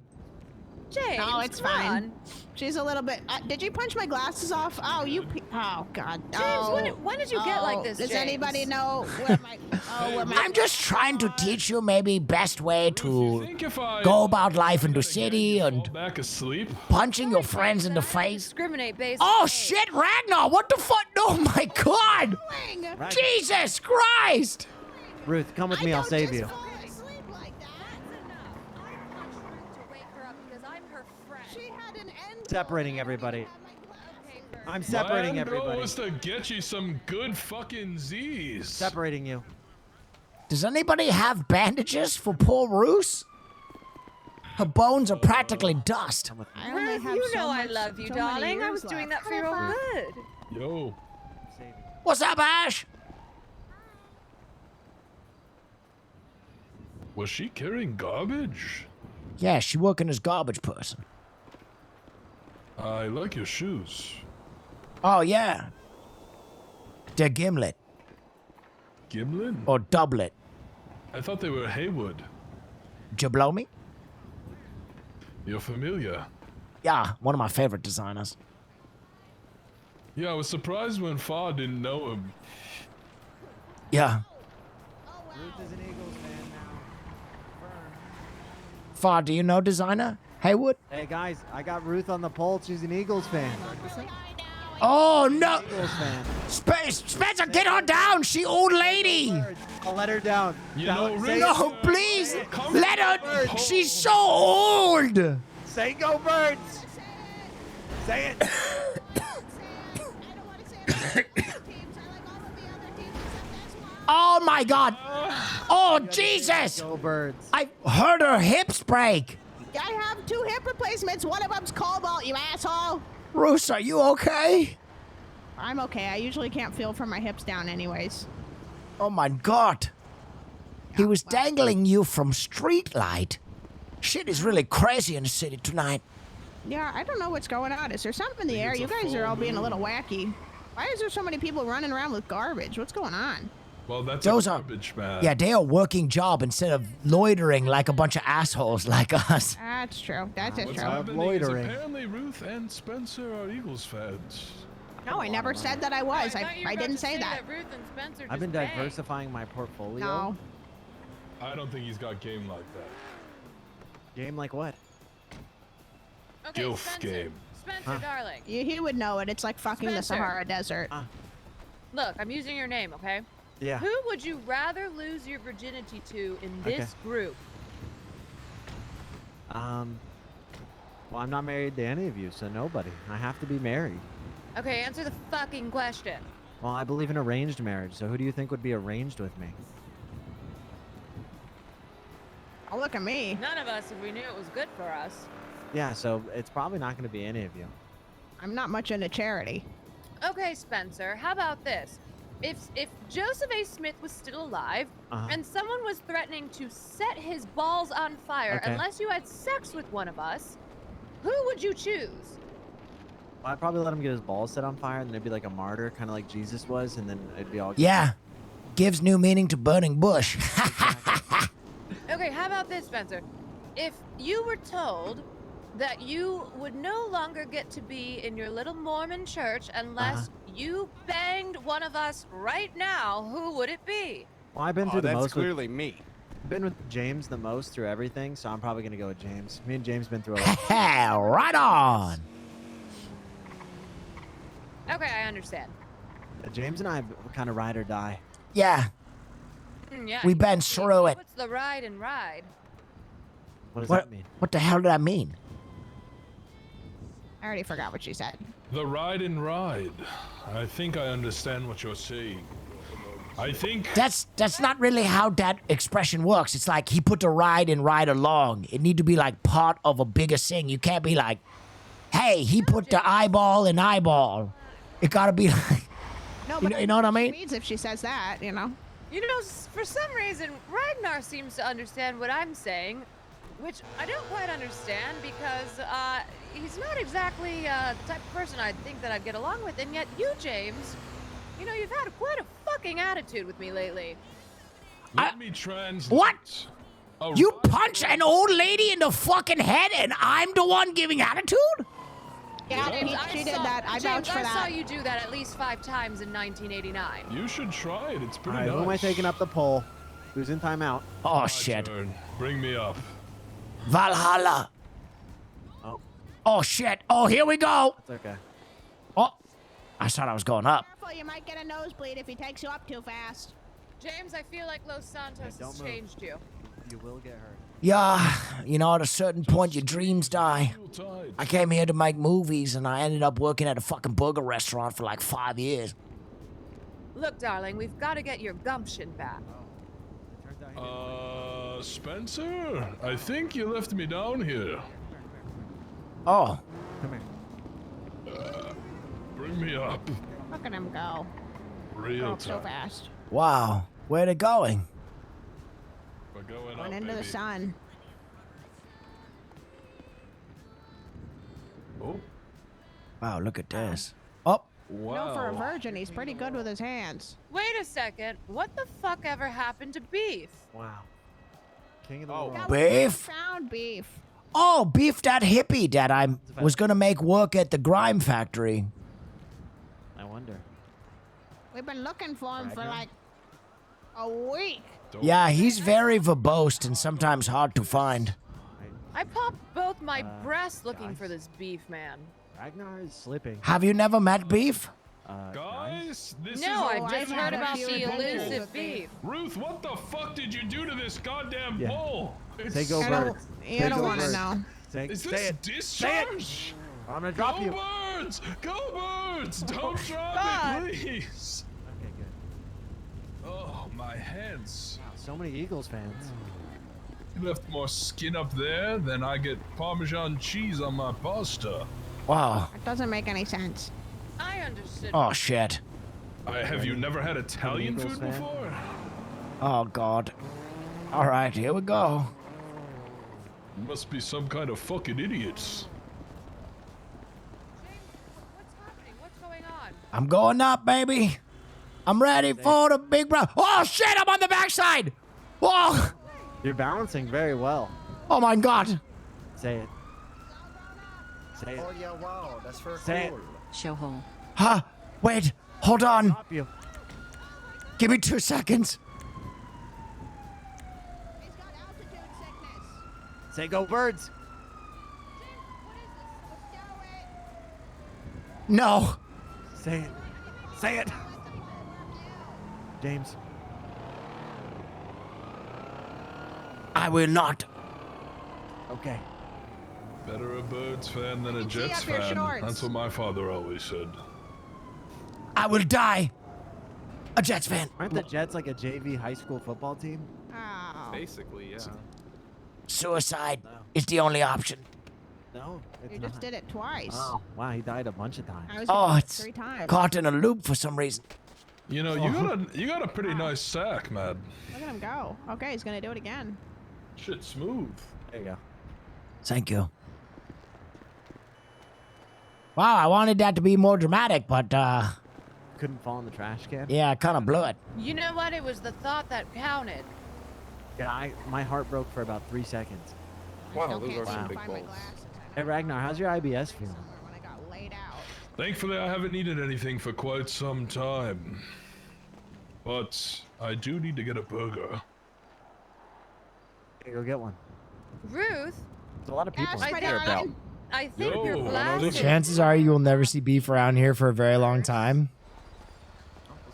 [SPEAKER 6] James,
[SPEAKER 12] No, it's
[SPEAKER 6] come
[SPEAKER 12] fine.
[SPEAKER 6] on.
[SPEAKER 12] She's a little bit. Did you punch my glasses off? Oh, oh God.
[SPEAKER 6] James, when did you get like this,
[SPEAKER 12] Does
[SPEAKER 6] James?
[SPEAKER 12] anybody know where my? Oh, where my?
[SPEAKER 9] I'm just trying to teach you maybe best way to
[SPEAKER 25] Think if I
[SPEAKER 9] go about life in the city and
[SPEAKER 25] fall back asleep?
[SPEAKER 9] punching your friends in the face.
[SPEAKER 6] Discriminate based.
[SPEAKER 9] Oh shit, Ragnar! What the fuck? Oh my God! Jesus Christ!
[SPEAKER 13] Ruth, come with me. I'll save you.
[SPEAKER 6] To wake her up because I'm her friend.
[SPEAKER 12] She had an end.
[SPEAKER 13] Separating everybody.
[SPEAKER 6] Okay, Bert.
[SPEAKER 13] I'm separating
[SPEAKER 25] My
[SPEAKER 13] everybody.
[SPEAKER 25] goal was to get you some good fucking Z's.
[SPEAKER 13] Separating you.
[SPEAKER 9] Does anybody have bandages for poor Roos? Her bones are practically dust.
[SPEAKER 12] I only
[SPEAKER 6] Ruth,
[SPEAKER 12] have
[SPEAKER 6] you
[SPEAKER 12] so
[SPEAKER 6] know I
[SPEAKER 12] much-
[SPEAKER 6] love you,
[SPEAKER 12] so many
[SPEAKER 6] darling. I
[SPEAKER 12] years
[SPEAKER 6] was doing
[SPEAKER 12] left.
[SPEAKER 6] that for your own good.
[SPEAKER 25] Yo.
[SPEAKER 9] What's up, Ash?
[SPEAKER 25] Was she carrying garbage?
[SPEAKER 9] Yeah, she working as garbage person.
[SPEAKER 25] I like your shoes.
[SPEAKER 9] Oh, yeah. They're gimlet.
[SPEAKER 25] Gimlin?
[SPEAKER 9] Or doublet.
[SPEAKER 25] I thought they were Haywood.
[SPEAKER 9] Did you blow me?
[SPEAKER 25] You're familiar.
[SPEAKER 9] Yeah, one of my favorite designers.
[SPEAKER 25] Yeah, I was surprised when Fa didn't know him.
[SPEAKER 9] Yeah.
[SPEAKER 13] Ruth is an Eagles fan now.
[SPEAKER 9] Far, do you know designer? Haywood?
[SPEAKER 13] Hey guys, I got Ruth on the poll. She's an Eagles fan.
[SPEAKER 9] Oh, no.
[SPEAKER 13] Eagles fan.
[SPEAKER 9] Spencer, get her down. She old lady.
[SPEAKER 13] I'll let her down.
[SPEAKER 25] You know, Ruth,
[SPEAKER 9] No, please. Let her. She's so old.
[SPEAKER 13] Say go birds. Say it.
[SPEAKER 9] Oh, my God. Oh, Jesus.
[SPEAKER 13] Go birds.
[SPEAKER 9] I heard her hips break.
[SPEAKER 12] I have 2 hip replacements. One of them's cobalt, you asshole.
[SPEAKER 9] Roos, are you okay?
[SPEAKER 12] I'm okay. I usually can't feel from my hips down anyways.
[SPEAKER 9] Oh, my God. He was dangling you from street light. Shit is really crazy in the city tonight.
[SPEAKER 12] Yeah, I don't know what's going on. Is there something in the air?
[SPEAKER 25] it's
[SPEAKER 12] You
[SPEAKER 25] a
[SPEAKER 12] guys are
[SPEAKER 25] full
[SPEAKER 12] all being a
[SPEAKER 25] moon.
[SPEAKER 12] little wacky. Why is there so many people running around with garbage? What's going on?
[SPEAKER 25] Well, that's
[SPEAKER 9] Those
[SPEAKER 25] a
[SPEAKER 9] are-
[SPEAKER 25] garbage man.
[SPEAKER 9] Yeah, they are working job instead of loitering like a bunch of assholes like us.
[SPEAKER 12] That's true. That's
[SPEAKER 25] What's
[SPEAKER 12] true.
[SPEAKER 25] happening
[SPEAKER 13] loitering.
[SPEAKER 25] is apparently Ruth and Spencer are Eagles fans.
[SPEAKER 12] No, I never said that I was. I didn't say that.
[SPEAKER 6] Ruth and Spencer
[SPEAKER 13] I've been
[SPEAKER 6] just bang.
[SPEAKER 13] diversifying my portfolio.
[SPEAKER 12] No.
[SPEAKER 25] I don't think he's got game like that.
[SPEAKER 13] Game like what?
[SPEAKER 6] Okay,
[SPEAKER 25] Gilf
[SPEAKER 6] Spencer,
[SPEAKER 25] game.
[SPEAKER 6] Spencer, darling.
[SPEAKER 12] He would know it. It's like fucking the
[SPEAKER 6] Spencer.
[SPEAKER 12] Sahara Desert.
[SPEAKER 6] Look, I'm using your name, okay?
[SPEAKER 13] Yeah.
[SPEAKER 6] Who would you rather lose your virginity to in this group?
[SPEAKER 13] Well, I'm not married to any of you, so nobody. I have to be married.
[SPEAKER 6] Okay, answer the fucking question.
[SPEAKER 13] Well, I believe in arranged marriage, so who do you think would be arranged with me?
[SPEAKER 12] Oh, look at me.
[SPEAKER 6] None of us if we knew it was good for us.
[SPEAKER 13] Yeah, so it's probably not going to be any of you.
[SPEAKER 12] I'm not much into charity.
[SPEAKER 6] Okay, Spencer, how about this? If Joseph A. Smith was still alive and someone was threatening to set his balls on fire unless you had sex with one of us, who would you choose?
[SPEAKER 13] Well, I'd probably let him get his balls set on fire, and then it'd be like a martyr, kind of like Jesus was, and then it'd be all good.
[SPEAKER 9] Yeah. Gives new meaning to burning bush.
[SPEAKER 6] Okay, how about this, Spencer? If you were told that you would no longer get to be in your little Mormon church unless you banged one of us right now, who would it be?
[SPEAKER 13] Well, I've been through the
[SPEAKER 2] that's
[SPEAKER 13] most.
[SPEAKER 2] clearly me.
[SPEAKER 13] I've been with James the most through everything, so I'm probably going to go with James. Me and James been through a lot.
[SPEAKER 9] Right on.
[SPEAKER 6] Okay, I understand.
[SPEAKER 13] James and I kind of ride or die.
[SPEAKER 9] Yeah.
[SPEAKER 6] Yeah,
[SPEAKER 9] We've been through it.
[SPEAKER 6] What's the ride and ride?
[SPEAKER 13] What does
[SPEAKER 9] What,
[SPEAKER 13] that mean?
[SPEAKER 9] what the hell did that mean?
[SPEAKER 12] I already forgot what she said.
[SPEAKER 25] The ride and ride. I think I understand what you're saying. I think
[SPEAKER 9] That's not really how that expression works. It's like he put the ride and ride along. It need to be like part of a bigger thing. You can't be like, hey, he put the eyeball in eyeball. It gotta be like,
[SPEAKER 12] No,
[SPEAKER 9] you know what I mean?
[SPEAKER 12] She means if she says that, you know.
[SPEAKER 6] You know, for some reason, Ragnar seems to understand what I'm saying, which I don't quite understand because he's not exactly the type of person I'd think that I'd get along with, and yet you, James, you know, you've had quite a fucking attitude with me lately.
[SPEAKER 25] let me translate.
[SPEAKER 9] What? You punch an old lady in the fucking head and I'm the one giving attitude?
[SPEAKER 12] Yeah,
[SPEAKER 6] James,
[SPEAKER 12] she did that. I vouch for
[SPEAKER 6] I saw
[SPEAKER 12] that.
[SPEAKER 6] you do that at least 5 times in 1989.
[SPEAKER 25] You should try it. It's
[SPEAKER 13] All
[SPEAKER 25] pretty
[SPEAKER 13] right,
[SPEAKER 25] nice.
[SPEAKER 13] who am I taking up the poll? Who's in timeout?
[SPEAKER 9] Oh,
[SPEAKER 25] My
[SPEAKER 9] shit.
[SPEAKER 25] turn. Bring me up.
[SPEAKER 9] Valhalla.
[SPEAKER 13] Oh.
[SPEAKER 9] Oh, shit. Oh, here we go.
[SPEAKER 13] It's okay.
[SPEAKER 9] Oh, I thought I was going up.
[SPEAKER 12] Careful, you might get a nosebleed if he takes you up too fast.
[SPEAKER 6] James, I feel like Los Santos
[SPEAKER 13] don't
[SPEAKER 6] has
[SPEAKER 13] move.
[SPEAKER 6] changed you.
[SPEAKER 13] You will get hurt.
[SPEAKER 9] Yeah, you know, at a certain point, your dreams die. I came here to make movies, and I ended up working at a fucking burger restaurant for like 5 years.
[SPEAKER 6] Look, darling, we've got to get your gumption back.
[SPEAKER 25] Spencer? I think you left me down here.
[SPEAKER 9] Oh.
[SPEAKER 13] Come here.
[SPEAKER 25] Bring me up.
[SPEAKER 12] Look at him go.
[SPEAKER 25] Real
[SPEAKER 12] Up so
[SPEAKER 25] time.
[SPEAKER 12] fast.
[SPEAKER 9] Wow. Where they going?
[SPEAKER 25] We're going
[SPEAKER 12] Going
[SPEAKER 25] up,
[SPEAKER 12] into
[SPEAKER 25] baby.
[SPEAKER 12] the sun.
[SPEAKER 25] Oh.
[SPEAKER 9] Wow, look at this. Oh.
[SPEAKER 12] No, for a virgin, he's pretty good with his hands.
[SPEAKER 6] Wait a second. What the fuck ever happened to Beef?
[SPEAKER 13] Wow. King of the world.
[SPEAKER 9] Beef?
[SPEAKER 12] Found beef.
[SPEAKER 9] Oh, Beef, that hippie that I was gonna make work at the grime factory.
[SPEAKER 13] I wonder.
[SPEAKER 12] We've been looking for him for like a week.
[SPEAKER 9] Yeah, he's very verbose and sometimes hard to find.
[SPEAKER 6] I popped both my breasts looking for this Beef man.
[SPEAKER 13] Ragnar is slipping.
[SPEAKER 9] Have you never met Beef?
[SPEAKER 25] Guys, this
[SPEAKER 6] No,
[SPEAKER 25] is
[SPEAKER 6] I've just heard about the elusive Beef.
[SPEAKER 25] Ruth, what the fuck did you do to this goddamn bull?
[SPEAKER 13] Say go birds.
[SPEAKER 12] You don't want to know.
[SPEAKER 25] Is
[SPEAKER 13] say
[SPEAKER 25] this
[SPEAKER 13] it.
[SPEAKER 25] discharge?
[SPEAKER 13] I'm gonna drop you.
[SPEAKER 25] Birds! Go birds! Don't drop me, please!
[SPEAKER 13] Okay, good.
[SPEAKER 25] Oh, my hands.
[SPEAKER 13] Wow, so many Eagles fans.
[SPEAKER 25] You left more skin up there than I get Parmesan cheese on my pasta.
[SPEAKER 9] Wow.
[SPEAKER 12] It doesn't make any sense.
[SPEAKER 6] I understood.
[SPEAKER 9] Oh, shit.
[SPEAKER 25] Have you never had Italian
[SPEAKER 13] Eagles
[SPEAKER 25] food
[SPEAKER 13] fan?
[SPEAKER 25] before?
[SPEAKER 9] Oh, God. All right, here we go.
[SPEAKER 25] You must be some kind of fucking idiots.
[SPEAKER 6] What's happening? What's going on?
[SPEAKER 9] I'm going up, baby. I'm ready for the big bro. Oh, shit, I'm on the backside. Whoa.
[SPEAKER 13] You're balancing very well.
[SPEAKER 9] Oh, my God.
[SPEAKER 13] Say it. Say it.
[SPEAKER 1] Oh yeah, wow, that's very
[SPEAKER 13] Say
[SPEAKER 1] cool.
[SPEAKER 15] Showhole.
[SPEAKER 9] Huh? Wait, hold on.
[SPEAKER 13] Drop you.
[SPEAKER 9] Give me 2 seconds.
[SPEAKER 12] He's got altitude sickness.
[SPEAKER 13] Say go birds.
[SPEAKER 9] No.
[SPEAKER 13] Say it. Say it. James.
[SPEAKER 9] I will not.
[SPEAKER 13] Okay.
[SPEAKER 25] Better a Birds fan than a
[SPEAKER 12] See
[SPEAKER 25] Jets
[SPEAKER 12] up your
[SPEAKER 25] fan.
[SPEAKER 12] shorts.
[SPEAKER 25] That's what my father always said.
[SPEAKER 9] I will die. A Jets fan.
[SPEAKER 13] Aren't the Jets like a JV high school football team?
[SPEAKER 12] Oh.
[SPEAKER 2] Basically, yeah.
[SPEAKER 9] Suicide is the only option.
[SPEAKER 13] No, it's
[SPEAKER 12] You
[SPEAKER 13] not.
[SPEAKER 12] just did it twice.
[SPEAKER 13] Oh, wow, he died a bunch of times.
[SPEAKER 12] I was
[SPEAKER 9] Oh,
[SPEAKER 12] hit
[SPEAKER 9] it's
[SPEAKER 12] 3 times.
[SPEAKER 9] caught in a loop for some reason.
[SPEAKER 25] You know, you got a pretty nice sack, man.
[SPEAKER 12] Look at him go. Okay, he's gonna do it again.
[SPEAKER 25] Shit smooth.
[SPEAKER 13] There you go.
[SPEAKER 9] Thank you. Wow, I wanted that to be more dramatic, but
[SPEAKER 13] Couldn't fall in the trash can?
[SPEAKER 9] yeah, I kind of blew it.
[SPEAKER 6] You know what? It was the thought that counted.
[SPEAKER 13] Yeah, my heart broke for about 3 seconds.
[SPEAKER 2] Wow, those are some
[SPEAKER 12] Wow.
[SPEAKER 2] big
[SPEAKER 12] Find my
[SPEAKER 2] balls.
[SPEAKER 12] glasses.
[SPEAKER 13] Hey, Ragnar, how's your IBS feeling?
[SPEAKER 12] When I got laid out.
[SPEAKER 25] Thankfully, I haven't eaten anything for quite some time. But I do need to get a burger.
[SPEAKER 13] Hey, go get one.
[SPEAKER 6] Ruth,
[SPEAKER 13] There's a lot of people
[SPEAKER 12] Yes,
[SPEAKER 13] in
[SPEAKER 12] my
[SPEAKER 13] here.
[SPEAKER 12] darling.
[SPEAKER 6] I think
[SPEAKER 25] Yo,
[SPEAKER 6] your
[SPEAKER 25] hello.
[SPEAKER 6] glasses.
[SPEAKER 3] Chances are you will never see Beef around here for a very long time.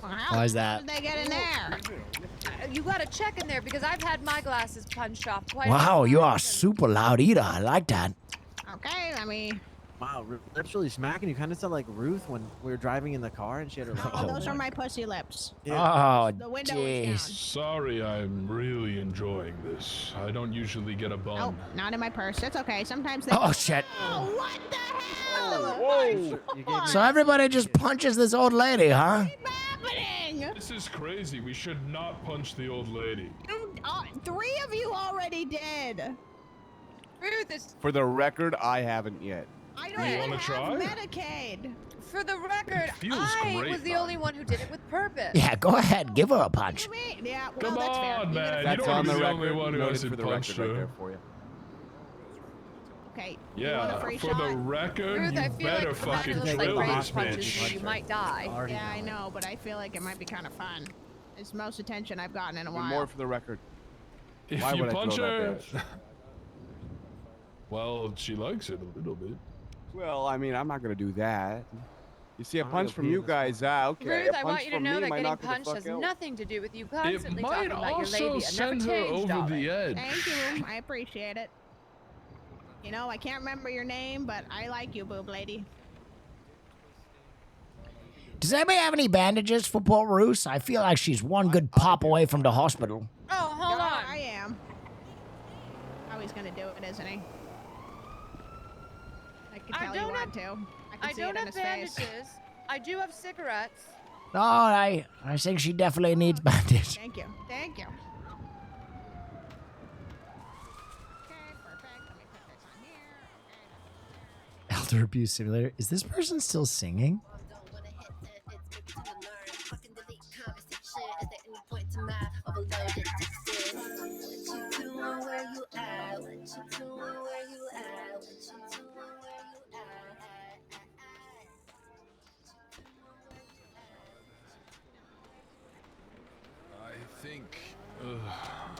[SPEAKER 12] Wow.
[SPEAKER 3] Why is
[SPEAKER 12] How
[SPEAKER 3] that?
[SPEAKER 12] did they get in there?
[SPEAKER 6] You gotta check in there because I've had my glasses punched off quite.
[SPEAKER 9] Wow,
[SPEAKER 6] a
[SPEAKER 9] you
[SPEAKER 6] few
[SPEAKER 9] are
[SPEAKER 6] times.
[SPEAKER 9] super loud eater. I like that.
[SPEAKER 12] Okay, I mean,
[SPEAKER 13] Wow, lips really smacking. You kind of sound like Ruth when we were driving in the car and she had her lips.
[SPEAKER 12] oh, those are my pussy lips.
[SPEAKER 9] Oh,
[SPEAKER 12] The window is
[SPEAKER 9] jeez.
[SPEAKER 12] down.
[SPEAKER 25] Sorry, I'm really enjoying this. I don't usually get a bun.
[SPEAKER 12] Oh, not in my purse. It's okay. Sometimes they.
[SPEAKER 9] Oh, shit.
[SPEAKER 12] Oh, what the hell?
[SPEAKER 13] Whoa! You gave me
[SPEAKER 9] So everybody just punches this old lady, huh?
[SPEAKER 12] What's happening?
[SPEAKER 25] This is crazy. We should not punch the old lady.
[SPEAKER 12] 3 of you already did.
[SPEAKER 6] Ruth, it's
[SPEAKER 2] For the record, I haven't yet.
[SPEAKER 12] I
[SPEAKER 25] You
[SPEAKER 12] don't even
[SPEAKER 25] wanna
[SPEAKER 12] have
[SPEAKER 25] try?
[SPEAKER 12] Medicaid.
[SPEAKER 6] for the record.
[SPEAKER 25] feels
[SPEAKER 6] I
[SPEAKER 25] great,
[SPEAKER 6] was the
[SPEAKER 25] man.
[SPEAKER 6] only one who did it with purpose.
[SPEAKER 9] Yeah, go ahead. Give her a punch.
[SPEAKER 12] Yeah, well,
[SPEAKER 25] Come
[SPEAKER 12] that's fair.
[SPEAKER 25] on,
[SPEAKER 12] Even
[SPEAKER 25] man.
[SPEAKER 12] if
[SPEAKER 25] You
[SPEAKER 2] That's
[SPEAKER 25] don't
[SPEAKER 2] on
[SPEAKER 25] want to
[SPEAKER 2] the
[SPEAKER 25] be the
[SPEAKER 2] record.
[SPEAKER 25] only one who
[SPEAKER 2] Noted
[SPEAKER 25] hasn't
[SPEAKER 2] for the
[SPEAKER 25] punched
[SPEAKER 2] record right
[SPEAKER 25] her.
[SPEAKER 2] there for you.
[SPEAKER 12] Okay. You want
[SPEAKER 25] Yeah,
[SPEAKER 12] a free
[SPEAKER 25] for
[SPEAKER 12] shot?
[SPEAKER 25] the record,
[SPEAKER 6] Ruth, I
[SPEAKER 25] you
[SPEAKER 6] feel
[SPEAKER 25] better
[SPEAKER 6] like
[SPEAKER 25] fucking
[SPEAKER 6] looks
[SPEAKER 13] take
[SPEAKER 6] like
[SPEAKER 25] kill
[SPEAKER 13] the
[SPEAKER 6] rabies
[SPEAKER 25] this
[SPEAKER 13] hostage.
[SPEAKER 6] punches,
[SPEAKER 25] bitch.
[SPEAKER 6] so you might die.
[SPEAKER 13] Already
[SPEAKER 12] Yeah, I
[SPEAKER 13] know.
[SPEAKER 12] know, but I feel like it might be kind of fun. It's the most attention I've gotten in a
[SPEAKER 2] And
[SPEAKER 12] while.
[SPEAKER 2] more for the record.
[SPEAKER 25] If
[SPEAKER 2] Why
[SPEAKER 25] you
[SPEAKER 2] would I
[SPEAKER 25] punch
[SPEAKER 2] throw
[SPEAKER 25] her,
[SPEAKER 2] that bitch?
[SPEAKER 25] well, she likes it a little bit.
[SPEAKER 2] Well, I mean, I'm not gonna do that. You see, a punch from you guys, okay.
[SPEAKER 6] Ruth,
[SPEAKER 2] a
[SPEAKER 6] I
[SPEAKER 2] punch
[SPEAKER 6] want you to
[SPEAKER 2] from
[SPEAKER 6] know
[SPEAKER 2] me
[SPEAKER 6] that
[SPEAKER 2] might
[SPEAKER 6] getting
[SPEAKER 2] knock me the
[SPEAKER 6] punched
[SPEAKER 2] fuck
[SPEAKER 6] has
[SPEAKER 2] out.
[SPEAKER 6] nothing to do with you
[SPEAKER 25] It
[SPEAKER 6] constantly
[SPEAKER 25] might
[SPEAKER 6] talking about your
[SPEAKER 25] also
[SPEAKER 6] labia. Never
[SPEAKER 25] send her
[SPEAKER 6] changed,
[SPEAKER 25] over
[SPEAKER 6] darling.
[SPEAKER 25] the edge.
[SPEAKER 12] Thank you. I appreciate it. You know, I can't remember your name, but I like you, boob lady.
[SPEAKER 9] Does anybody have any bandages for poor Roos? I feel like she's one good pop away from the hospital.
[SPEAKER 6] Oh, hold on.
[SPEAKER 12] I am. Oh, he's gonna do it, isn't he? I can tell you want to.
[SPEAKER 6] I
[SPEAKER 12] see
[SPEAKER 6] don't
[SPEAKER 12] it on
[SPEAKER 6] have
[SPEAKER 12] his face.
[SPEAKER 6] bandages. I do have cigarettes.
[SPEAKER 9] No, I think she definitely needs bandages.
[SPEAKER 12] Thank you. Thank you. Okay, perfect. Let me put this on here.
[SPEAKER 9] Elder Abuse Simulator. Is this person still singing?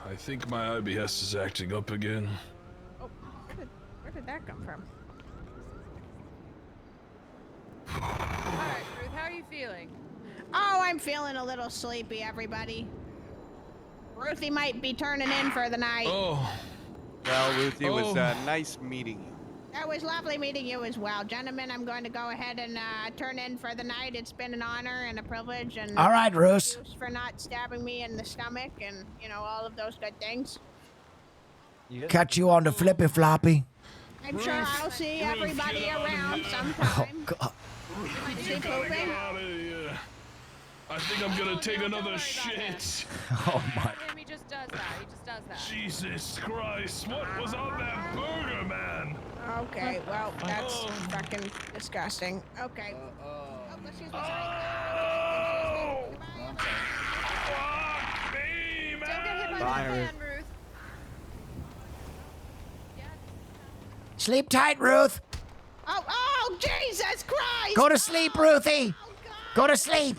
[SPEAKER 25] I think my IBS is acting up again.
[SPEAKER 12] Oh, where did that come from?
[SPEAKER 6] All right, Ruth, how are you feeling?
[SPEAKER 12] Oh, I'm feeling a little sleepy, everybody. Ruthie might be turning in for the night.
[SPEAKER 25] Oh.
[SPEAKER 2] Well, Ruthie, it was nice meeting you.
[SPEAKER 12] It was lovely meeting you as well. Gentlemen, I'm going to go ahead and turn in for the night. It's been an honor and a privilege. And
[SPEAKER 9] all right, Roos.
[SPEAKER 12] Thanks for not stabbing me in the stomach and, you know, all of those good things.
[SPEAKER 9] Catch you on the flippy floppy.
[SPEAKER 12] I'm sure I'll see everybody around sometime.
[SPEAKER 9] Oh, God.
[SPEAKER 12] Is he pooping?
[SPEAKER 25] I think I'm gonna take another shit.
[SPEAKER 9] Oh, my.
[SPEAKER 6] He just does that. He just does that.
[SPEAKER 25] Jesus Christ, what was on that burger, man?
[SPEAKER 12] Okay, well, that's fucking disgusting. Okay. Excuse me, sorry.
[SPEAKER 25] Fuck me, man!
[SPEAKER 6] Don't get hit by the fan, Ruth.
[SPEAKER 9] Sleep tight, Ruth.
[SPEAKER 12] Oh, Jesus Christ!
[SPEAKER 9] Go to sleep, Ruthie. Go to sleep.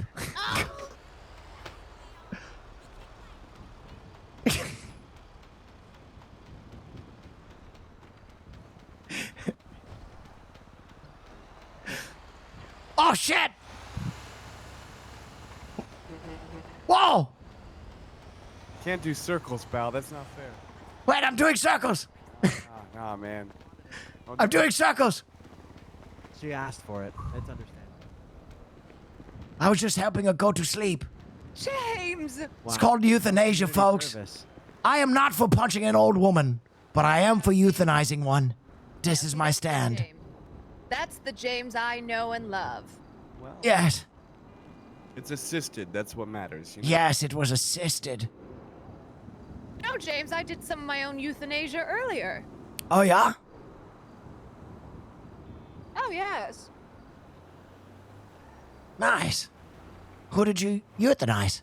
[SPEAKER 9] Oh, shit. Whoa.
[SPEAKER 2] Can't do circles, pal. That's not fair.
[SPEAKER 9] Wait, I'm doing circles.
[SPEAKER 2] Nah, man.
[SPEAKER 9] I'm doing circles.
[SPEAKER 13] She asked for it. It's understandable.
[SPEAKER 9] I was just helping her go to sleep.
[SPEAKER 6] James!
[SPEAKER 9] It's called euthanasia, folks. I am not for punching an old woman, but I am for euthanizing one. This is my stand.
[SPEAKER 6] That's the James I know and love.
[SPEAKER 2] Well,
[SPEAKER 9] Yes.
[SPEAKER 2] it's assisted. That's what matters. You know?
[SPEAKER 9] Yes, it was assisted.
[SPEAKER 6] No, James, I did some of my own euthanasia earlier.
[SPEAKER 9] Oh, yeah?
[SPEAKER 6] Oh, yes.
[SPEAKER 9] Nice. Who did you euthanize?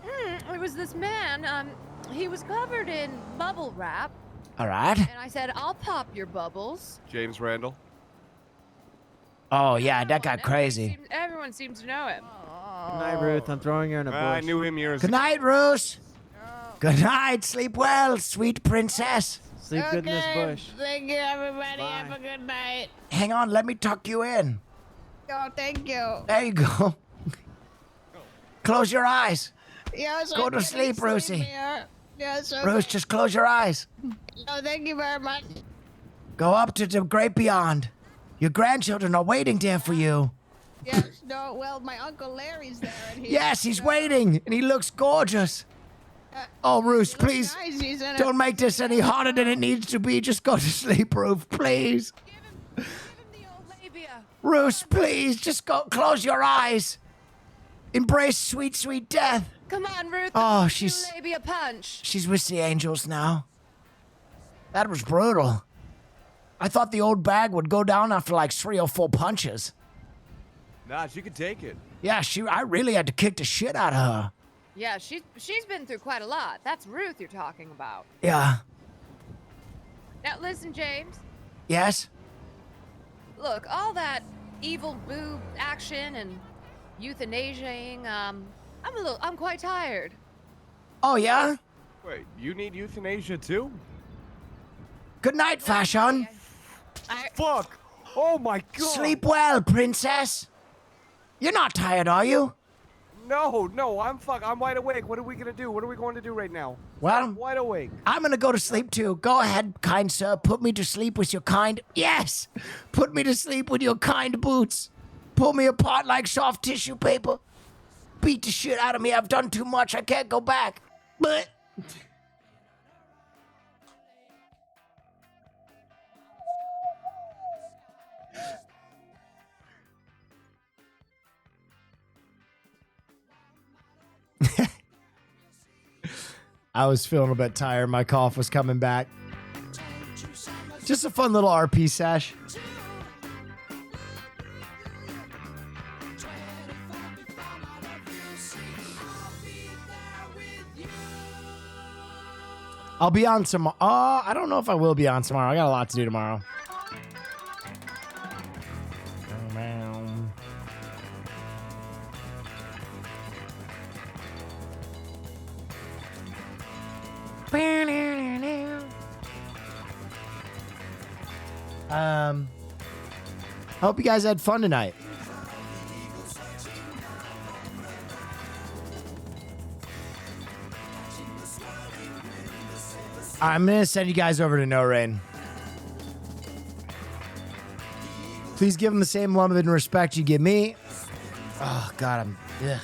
[SPEAKER 6] It was this man. He was covered in bubble wrap.
[SPEAKER 9] All right.
[SPEAKER 6] And I said, I'll pop your bubbles.
[SPEAKER 2] James Randall.
[SPEAKER 9] Oh, yeah, that got crazy.
[SPEAKER 6] Everyone seems to know him.
[SPEAKER 13] Good night, Ruth. I'm throwing her in a bush.
[SPEAKER 2] I knew him years
[SPEAKER 9] Good
[SPEAKER 2] ago.
[SPEAKER 9] night, Roos. Good night. Sleep well, sweet princess.
[SPEAKER 13] Sleep good in this bush.
[SPEAKER 12] Thank you, everybody. Have a good night.
[SPEAKER 9] Hang on, let me tuck you in.
[SPEAKER 12] Oh, thank you.
[SPEAKER 9] There you go. Close your eyes.
[SPEAKER 12] Yes,
[SPEAKER 9] Go
[SPEAKER 12] I'm
[SPEAKER 9] to
[SPEAKER 12] getting
[SPEAKER 9] sleep, Rosie.
[SPEAKER 12] sleepier. Yes, okay.
[SPEAKER 9] Roos, just close your eyes.
[SPEAKER 12] Oh, thank you very much.
[SPEAKER 9] Go up to the great beyond. Your grandchildren are waiting there for you.
[SPEAKER 12] Yes, no, well, my Uncle Larry's there. And
[SPEAKER 9] Yes, he's waiting, and he looks gorgeous. Oh, Roos, please,
[SPEAKER 12] nice. He's in
[SPEAKER 9] don't make this any harder than it needs to be. Just go to sleep, Ruth, please. Roos, please, just go. Close your eyes. Embrace sweet, sweet death.
[SPEAKER 6] Come on, Ruth.
[SPEAKER 9] Oh, she's
[SPEAKER 6] Labia punch.
[SPEAKER 9] she's with the angels now. That was brutal. I thought the old bag would go down after like 3 or 4 punches.
[SPEAKER 2] Nah, she could take it.
[SPEAKER 9] Yeah, I really had to kick the shit out of her.
[SPEAKER 6] Yeah, she's been through quite a lot. That's Ruth you're talking about.
[SPEAKER 9] Yeah.
[SPEAKER 6] Now listen, James.
[SPEAKER 9] Yes?
[SPEAKER 6] Look, all that evil boob action and euthanasiaing, I'm quite tired.
[SPEAKER 9] Oh, yeah?
[SPEAKER 2] Wait, you need euthanasia too?
[SPEAKER 9] Good night, fashion.
[SPEAKER 2] Fuck! Oh my god.
[SPEAKER 9] Sleep well, princess. You're not tired, are you?
[SPEAKER 2] No, I'm wide awake. What are we gonna do? What are we going to do right now?
[SPEAKER 9] Well,
[SPEAKER 2] I'm wide awake.
[SPEAKER 9] I'm gonna go to sleep too. Go ahead, kind sir. Put me to sleep with your kind. Yes! Put me to sleep with your kind boots. Pull me apart like soft tissue paper. Beat the shit out of me. I've done too much. I can't go back. But. I was feeling a bit tired. My cough was coming back. Just a fun little RP sesh. I'll be on tomorrow. I don't know if I will be on tomorrow. I got a lot to do tomorrow. I hope you guys had fun tonight. I'm going to send you guys over to No Rain. Please give him the same love and respect you give me. Oh, God, yeah.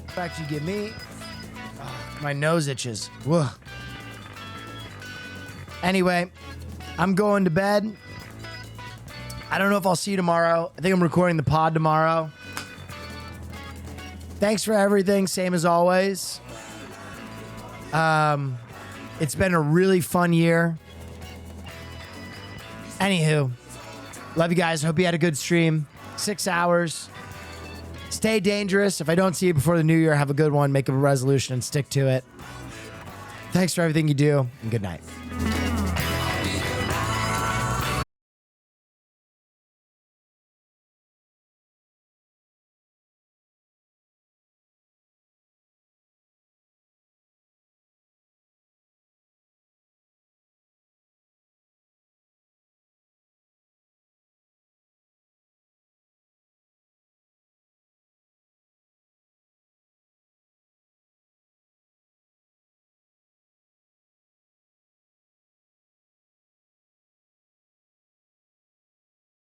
[SPEAKER 9] Respect you give me. Oh, my nose itches. Whoa. Anyway, I'm going to bed. I don't know if I'll see you tomorrow. I think I'm recording the pod tomorrow. Thanks for everything, same as always. It's been a really fun year. Anywho, love you guys. Hope you had a good stream. 6 hours. Stay dangerous. If I don't see you before the new year, have a good one. Make a resolution and stick to it. Thanks for everything you do, and good night.